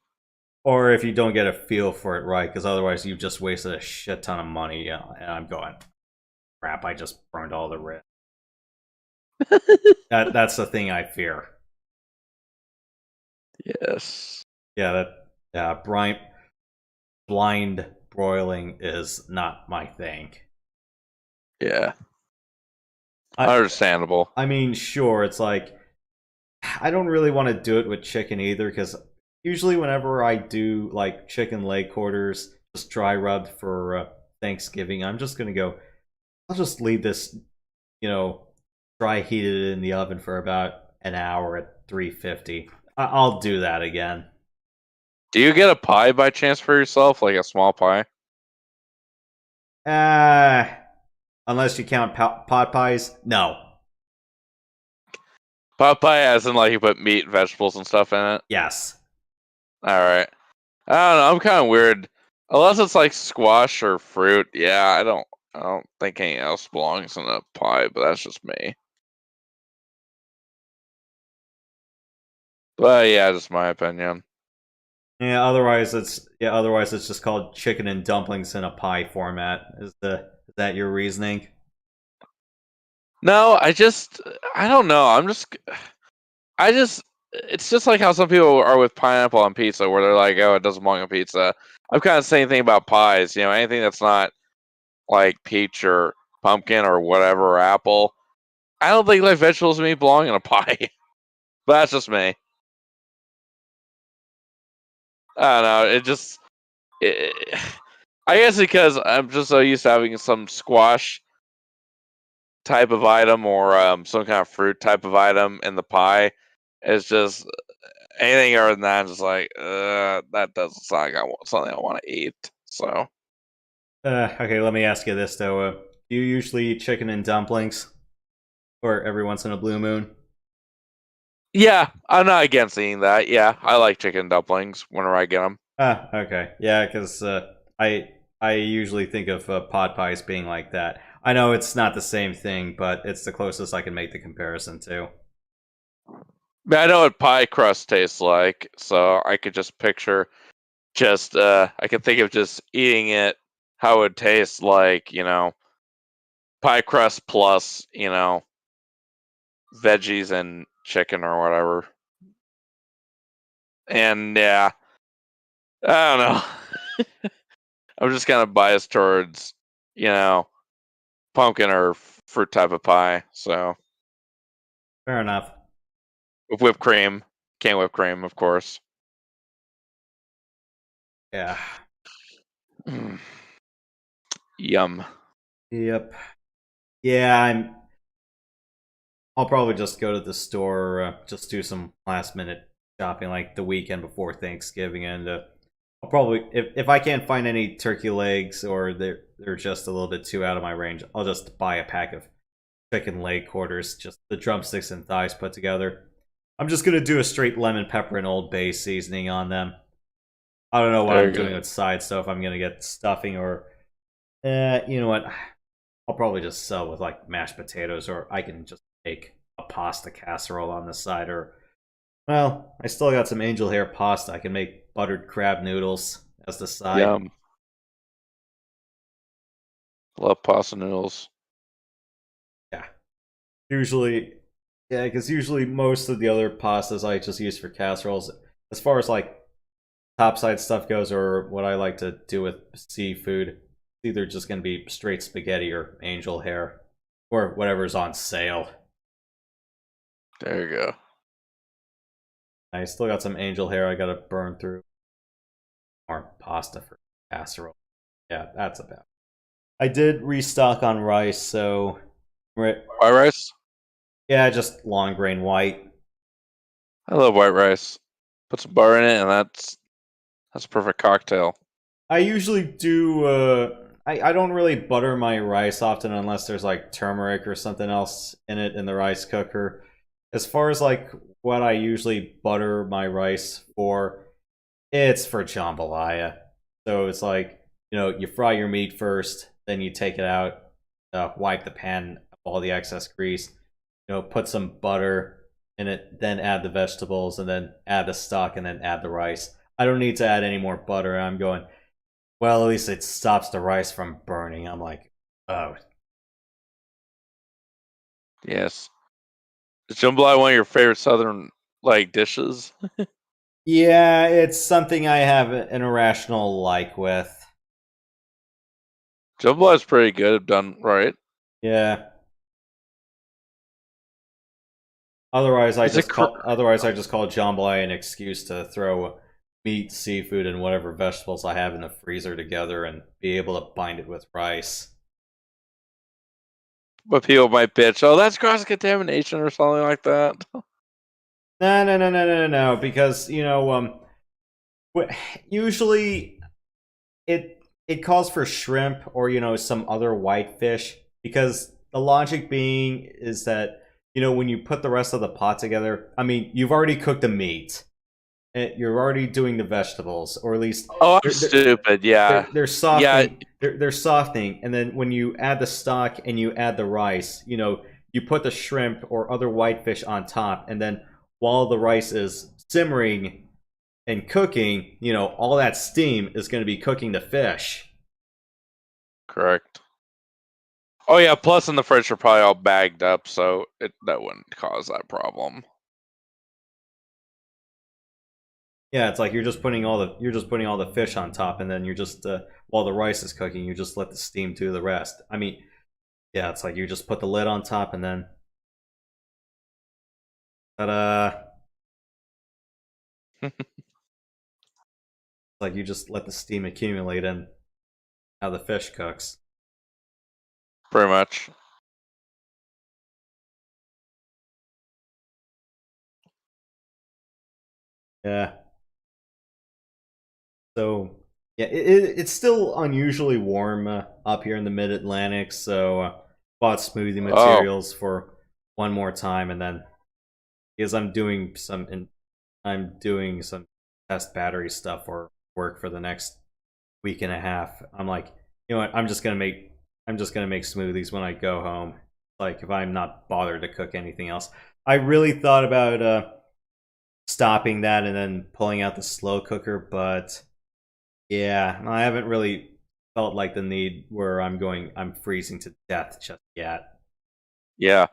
Or if you don't get a feel for it right, because otherwise you've just wasted a shit ton of money. And I'm going, crap! I just burned all the rib. That's the thing I fear. Yes. Yeah. Blind broiling is not my thing. Yeah. Understandable. I mean, sure, it's like I don't really want to do it with chicken either, because usually whenever I do like chicken leg quarters, just dry rubbed for Thanksgiving, I'm just gonna go. I'll just leave this, dry heated in the oven for about an hour at 350. I'll do that again. Do you get a pie by chance for yourself, like a small pie? Unless you count pot pies, no. Pot pie as in like you put meat, vegetables, and stuff in it? Yes. Alright. I don't know, I'm kind of weird. Unless it's like squash or fruit, yeah, I don't think anything else belongs in a pie, but that's just me. But yeah, just my opinion. Yeah, otherwise it's just called chicken and dumplings in a pie format. Is that your reasoning? No, I don't know. It's just like how some people are with pineapple on pizza, where they're like, oh, it doesn't belong on pizza. I'm kind of the same thing about pies. Anything that's not like peach or pumpkin or whatever, or apple. I don't think like vegetables and meat belong in a pie. But that's just me. I don't know. I guess because I'm just so used to having some squash type of item or some kind of fruit type of item in the pie. It's just anything other than that. I'm just like, that doesn't sound like something I want to eat. So, okay, let me ask you this though: do you usually eat chicken and dumplings, or every once in a blue moon? Yeah, I'm not against eating that. Yeah, I like chicken dumplings whenever I get them. Okay, yeah, because I usually think of pot pies being like that. I know it's not the same thing, but it's the closest I can make the comparison to. I know what pie crust tastes like, so I could just picture I could think of just eating it how it would taste, like, pie crust plus, veggies and chicken or whatever. And yeah, I don't know. I'm just kind of biased towards, pumpkin or fruit type of pie. So Fair enough. with whipped cream, canned whipped cream, of course. Yeah. Yum. Yep. Yeah, I'll probably just go to the store, just do some last minute shopping, like the weekend before Thanksgiving, and I'll probably, if I can't find any turkey legs or they're just a little bit too out of my range, I'll just buy a pack of chicken leg quarters, just the drumsticks and thighs put together. I'm just gonna do a straight lemon pepper and Old Bay seasoning on them. I don't know what I'm doing with side stuff. I'm gonna get stuffing or, you know what? I'll probably just sell with like mashed potatoes, or I can just make a pasta casserole on the side. Or, well, I still got some angel hair pasta. I can make buttered crab noodles as the side. Yum. Love pasta noodles. Yeah. Usually, yeah, because usually most of the other pastas I just use for casseroles. As far as like topside stuff goes, or what I like to do with seafood, it's either just going to be straight spaghetti or angel hair, or whatever's on sale. There you go. I still got some angel hair I gotta burn through. Or pasta for casserole. Yeah, that's about it. I did restock on rice, so... White rice? Yeah, just long grain white. I love white rice. Put some butter in it, and that's a perfect cocktail. I usually do, I don't really butter my rice often unless there's like turmeric or something else in it in the rice cooker. As far as like what I usually butter my rice for, it's for jambalaya. So it's like, you fry your meat first, then you take it out, wipe the pan of all the excess grease, put some butter in it, then add the vegetables, and then add the stock, and then add the rice. I don't need to add any more butter. I'm going, well, at least it stops the rice from burning. I'm like, oh. Yes. Is jambalaya one of your favorite southern dishes? Yeah, it's something I have an irrational like with. Jambalaya is pretty good, done right. Yeah. Otherwise, I just call jambalaya an excuse to throw meat, seafood, and whatever vegetables I have in the freezer together and be able to bind it with rice. But people might bitch, oh, that's cross contamination or something like that. No, because usually it calls for shrimp or some other white fish, because the logic being is that when you put the rest of the pot together, I mean, you've already cooked the meat. You're already doing the vegetables, or at least... Oh, I'm stupid, yeah. They're softening, they're softening, and then when you add the stock and you add the rice, you put the shrimp or other whitefish on top, and then while the rice is simmering and cooking, all that steam is going to be cooking the fish. Correct. Oh yeah, plus in the fridge are probably all bagged up, so that wouldn't cause that problem. Yeah, it's like you're just putting all the fish on top, and then you're just while the rice is cooking, you just let the steam do the rest. I mean, yeah, it's like you just put the lid on top, and then ta-da! Like you just let the steam accumulate and how the fish cooks. Pretty much. Yeah. So yeah, it's still unusually warm up here in the Mid-Atlantic. So bought smoothie materials for one more time, and then because I'm doing some test battery stuff for work for the next week and a half. I'm like, you know what? I'm just gonna make smoothies when I go home. Like if I'm not bothered to cook anything else. I really thought about stopping that and then pulling out the slow cooker, but yeah, I haven't really felt like the need where I'm freezing to death just yet. Yeah.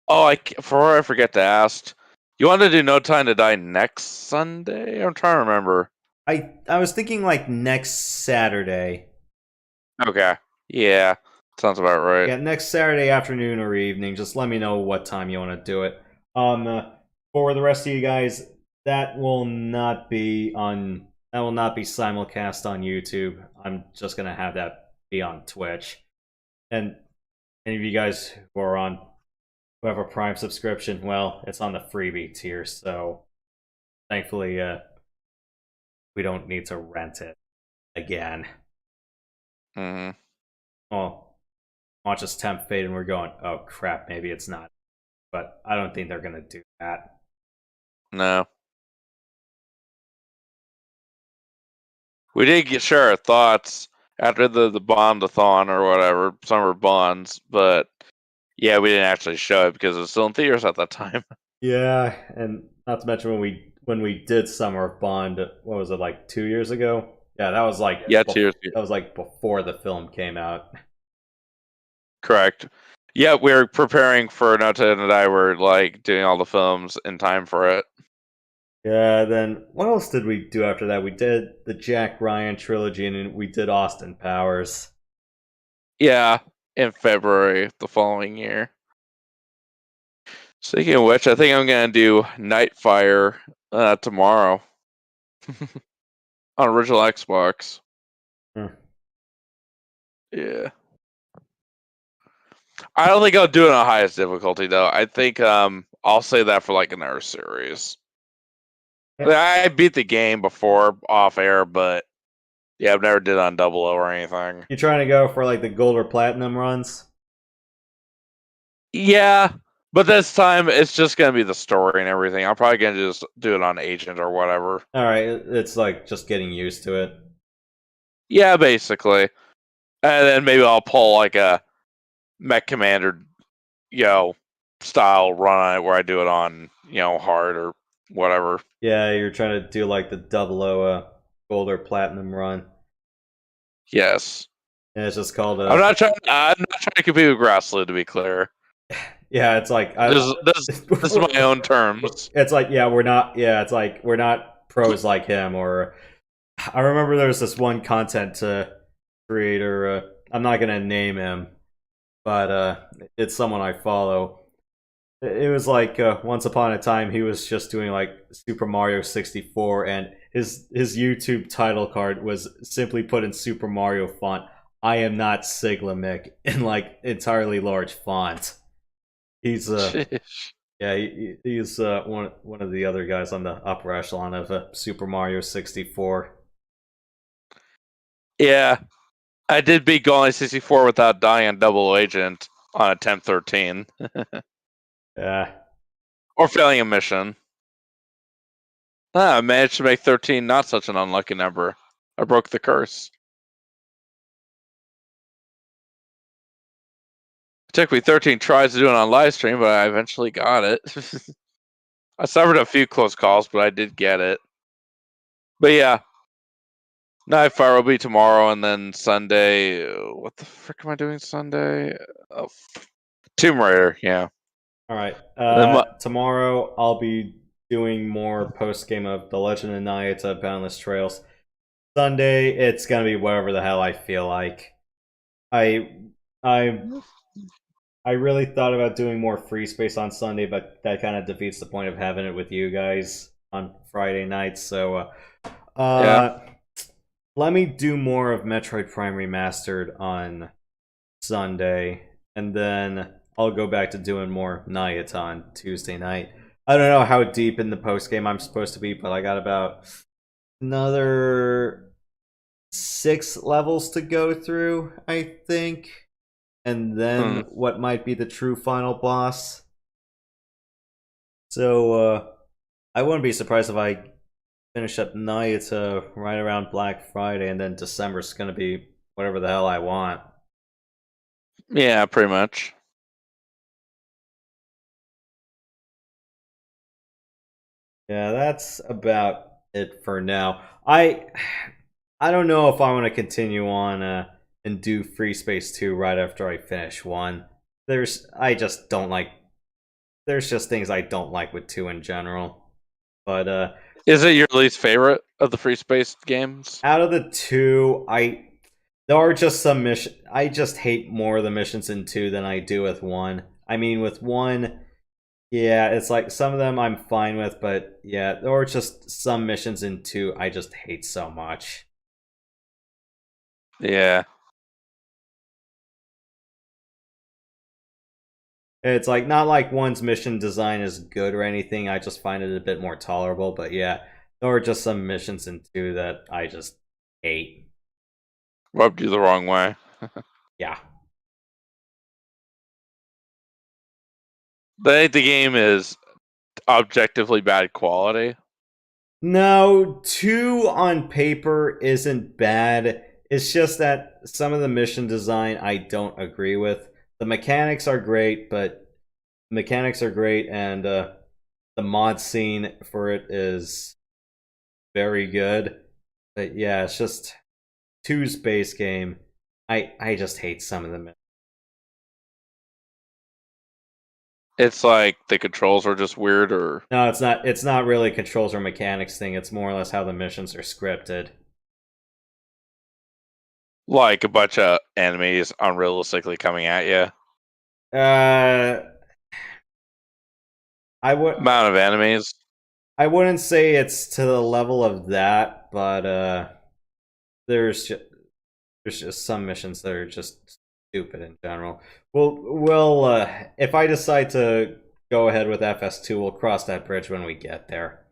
Oh, before I forget to ask, you want to do No Time to Die next Sunday? I'm trying to remember. I was thinking like next Saturday. Okay. Yeah. Sounds about right. Yeah, next Saturday afternoon or evening. Just let me know what time you want to do it. For the rest of you guys, that will not be simulcast on YouTube. I'm just gonna have that be on Twitch. And any of you guys who have a Prime subscription, well, it's on the freebie tier, so thankfully we don't need to rent it again. Mm-hmm. Well, watch us tempt fate and we're going, oh crap, maybe it's not. But I don't think they're gonna do that. No. We did share our thoughts after the Bond-a-thon or whatever, summer bonds, but yeah, we didn't actually show it because it was still in theaters at that time. Yeah, and not to mention when we did Summer of Bond, what was it, like 2 years ago? Yeah, that was like 2 years ago. That was like before the film came out. Correct. Yeah, we're preparing for No Time to Die. We're like doing all the films in time for it. Yeah, then what else did we do after that? We did the Jack Ryan trilogy and we did Austin Powers. Yeah, in February the following year. Speaking of which, I think I'm gonna do Nightfire tomorrow on original Xbox. Yeah. I don't think I'll do it on highest difficulty though. I think I'll say that for like another series. I beat the game before off air, but yeah, I've never did on 00 or anything. You trying to go for like the gold or platinum runs? Yeah, but this time it's just gonna be the story and everything. I'm probably gonna just do it on Agent or whatever. All right, it's like just getting used to it. Yeah, basically, and then maybe I'll pull like a Mech Commander, style run on it where I do it on hard or whatever. Yeah, you're trying to do like the 00 gold or platinum run. Yes. And it's just called. I'm not trying to compete with Grassley, to be clear. Yeah, it's like this is my own terms. It's like we're not. Yeah, it's like we're not pros like him. Or I remember there was this one content creator. I'm not gonna name him, but it's someone I follow. It was like once upon a time he was just doing like Super Mario 64, and his YouTube title card was simply put in Super Mario font. I am not Siglamic in like entirely large font. He's he's one of the other guys on the upper echelon of Super Mario 64. Yeah, I did beat Golem 64 without dying on Double Agent on attempt 13. Yeah. Or failing a mission. I managed to make 13 not such an unlucky number. I broke the curse. It took me 13 tries to do it on Livestream, but I eventually got it. I suffered a few close calls, but I did get it. But yeah. Nightfire will be tomorrow, and then Sunday... What the frick am I doing Sunday? Oh, Tomb Raider, yeah. Alright. Tomorrow I'll be doing more post-game of The Legend of Nayata Boundless Trails. Sunday, it's gonna be whatever the hell I feel like. I really thought about doing more FreeSpace on Sunday, but that kind of defeats the point of having it with you guys on Friday nights. So, let me do more of Metroid Prime Remastered on Sunday, and then I'll go back to doing more Nayata on Tuesday night. I don't know how deep in the post game I'm supposed to be, but I got about another 6 levels to go through, I think. And then what might be the true final boss. So, I wouldn't be surprised if I finish up Nayata right around Black Friday, and then December's gonna be whatever the hell I want. Yeah, pretty much. Yeah, that's about it for now. I don't know if I want to continue on and do FreeSpace 2 right after I finish 1. I just don't like. There's just things I don't like with 2 in general. But is it your least favorite of the FreeSpace games? Out of the 2, there are just some missions. I just hate more of the missions in 2 than I do with 1. I mean, with 1, yeah, it's like some of them I'm fine with, but yeah, there are just some missions in 2 I just hate so much. Yeah. It's like not like 1's mission design is good or anything. I just find it a bit more tolerable, but yeah, there are just some missions in 2 that I just hate. Rubbed you the wrong way. Yeah. The game is objectively bad quality. No, 2 on paper isn't bad. It's just that some of the mission design I don't agree with. The mechanics are great, and the mod scene for it is very good. But yeah, it's just 2's base game. I just hate some of them. It's like the controls are just weird, or no, it's not. It's not really controls or mechanics thing. It's more or less how the missions are scripted. Like a bunch of enemies unrealistically coming at you. I would amount of enemies. I wouldn't say it's to the level of that, but there's just some missions that are just stupid in general. We'll if I decide to go ahead with FS2, we'll cross that bridge when we get there.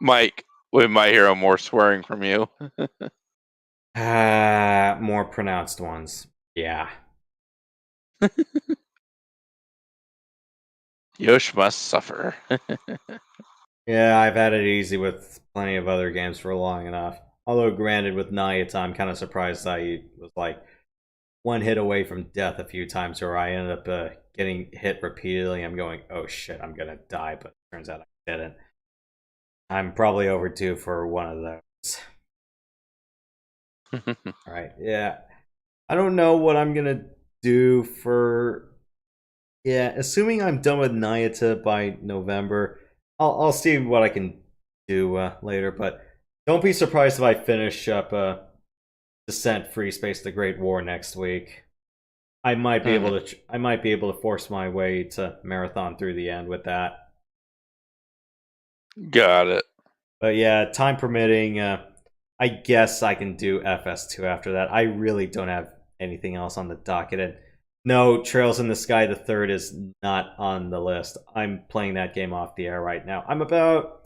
Mike, we might hear more swearing from you. More pronounced ones. Yeah. Yosh must suffer. Yeah, I've had it easy with plenty of other games for long enough. Although, granted, with Nayata, I'm kind of surprised I was like one hit away from death a few times, where I ended up getting hit repeatedly. I'm going, oh shit, I'm gonna die, but it turns out I didn't. I'm probably overdue for one of those. Alright, yeah. I don't know what I'm gonna do for... Yeah, assuming I'm done with Nayata by November, I'll see what I can do later, but don't be surprised if I finish up Descent FreeSpace the Great War next week. I might be able to force my way to marathon through the end with that. Got it. But yeah, time permitting, I guess I can do FS2 after that. I really don't have anything else on the docket. And no, Trails in the Sky the Third is not on the list. I'm playing that game off the air right now. I'm about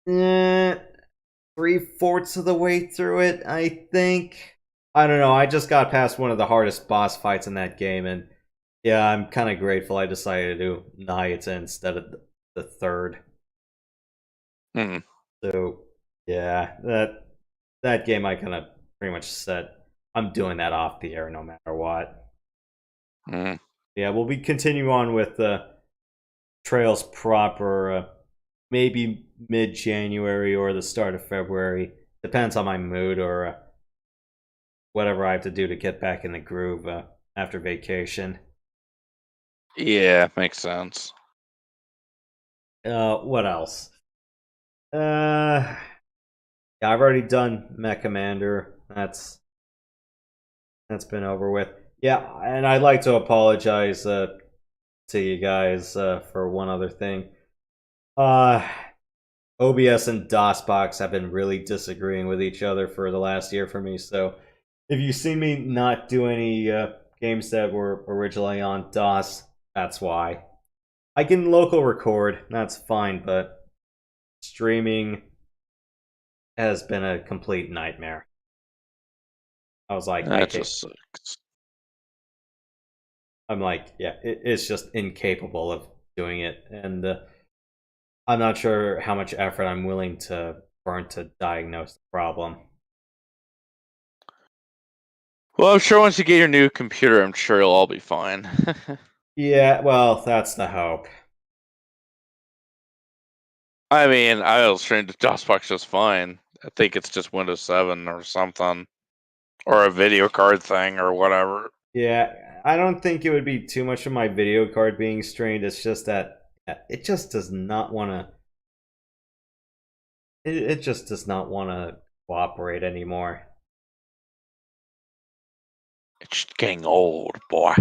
3/4 of the way through it, I think. I don't know. I just got past one of the hardest boss fights in that game, and yeah, I'm kind of grateful I decided to do Nayata instead of the third. So yeah, that game I kind of pretty much said I'm doing that off the air no matter what. Yeah, we'll be continuing on with Trails proper, maybe mid-January or the start of February. Depends on my mood or whatever I have to do to get back in the groove after vacation. Yeah, makes sense. What else? Yeah, I've already done Mech Commander. That's been over with. Yeah, and I'd like to apologize to you guys for one other thing. OBS and DOSBox have been really disagreeing with each other for the last year for me, so if you see me not do any games that were originally on DOS, that's why. I can local record, that's fine, but streaming has been a complete nightmare. I was like, that just sucks. I'm like, yeah, it's just incapable of doing it, and I'm not sure how much effort I'm willing to burn to diagnose the problem. Well, I'm sure once you get your new computer, I'm sure it'll all be fine. Yeah, well, that's the hope. I mean, I was trained to DOSBox just fine. I think it's just Windows 7 or something. or a video card thing or whatever. Yeah, I don't think it would be too much of my video card being strained. It's just that it just does not want to. It just does not want to cooperate anymore. It's getting old, boy.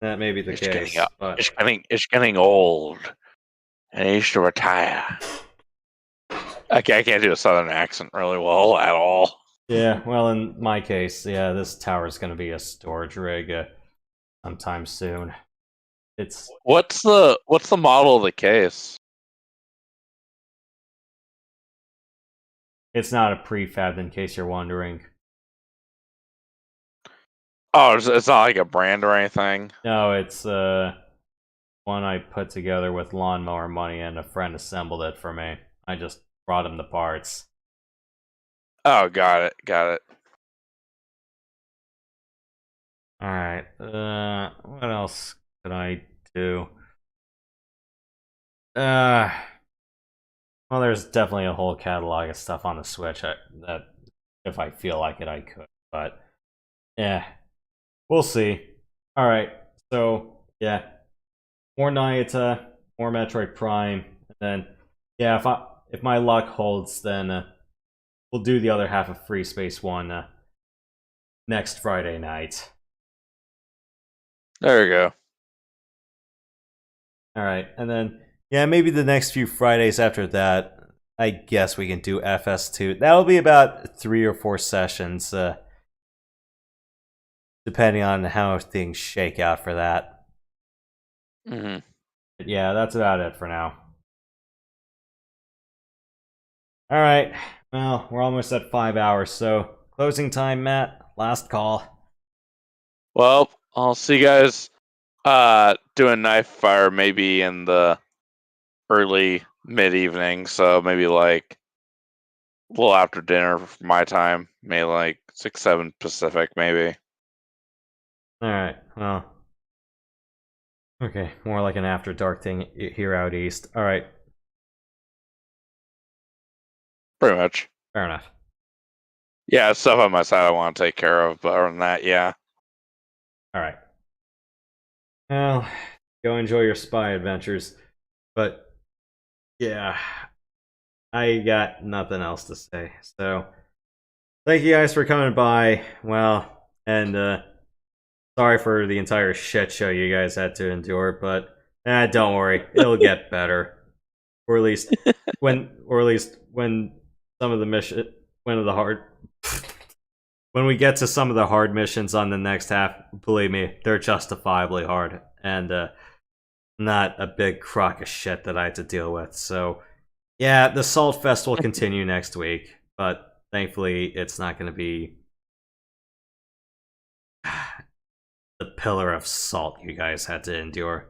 That may be the case. But It's getting old. And it needs to retire. I can't do a southern accent really well at all. yeah, well, in my case, yeah, this tower is going to be a storage rig sometime soon. What's the model of the case? It's not a prefab, in case you're wondering. Oh, it's not like a brand or anything? No, it's one I put together with lawnmower money, and a friend assembled it for me. I just brought him the parts. Oh, got it. Alright, what else could I do? Well, there's definitely a whole catalog of stuff on the Switch that if I feel like it, I could. But, yeah, we'll see. Alright, so, yeah. More Nayata, more Metroid Prime, and then, yeah, if my luck holds, then we'll do the other half of FreeSpace 1 next Friday night. There we go. Alright, and then, yeah, maybe the next few Fridays after that, I guess we can do FS2. That'll be about 3 or 4 sessions, depending on how things shake out for that. Mm-hmm. But yeah, that's about it for now. Alright, well, we're almost at 5 hours, so closing time, Matt. Last call. Well, I'll see you guys doing knife fire maybe in the early mid-evening, so maybe like a little after dinner for my time, maybe like 6-7 Pacific maybe. Alright, well, okay, more like an after dark thing here out east. Alright. Pretty much. Fair enough. Yeah, stuff on my side I want to take care of, but other than that, yeah. Alright. Well, go enjoy your spy adventures. But, yeah, I got nothing else to say. So, thank you guys for coming by. Well, and sorry for the entire shit show you guys had to endure, but don't worry, it'll get better. Or at least when some of the when we get to some of the hard missions on the next half, believe me, they're justifiably hard, and not a big crock of shit that I had to deal with. So, yeah, the Salt Fest will continue next week, but thankfully it's not going to be the pillar of salt you guys had to endure.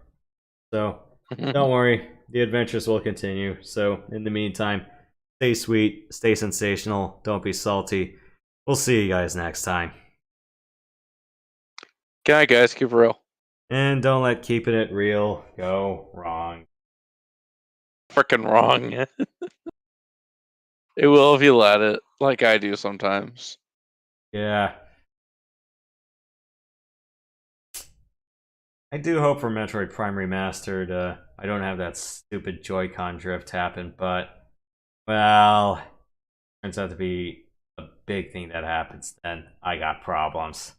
So, don't worry, the adventures will continue. So, in the meantime, stay sweet, stay sensational, don't be salty. We'll see you guys next time. Good night, guys. Keep it real. And don't let keeping it real go wrong. Frickin' wrong. It will if you let it, like I do sometimes. Yeah. I do hope for Metroid Prime Remastered, I don't have that stupid Joy-Con drift happen, but, well, turns out to be a big thing that happens, then I got problems.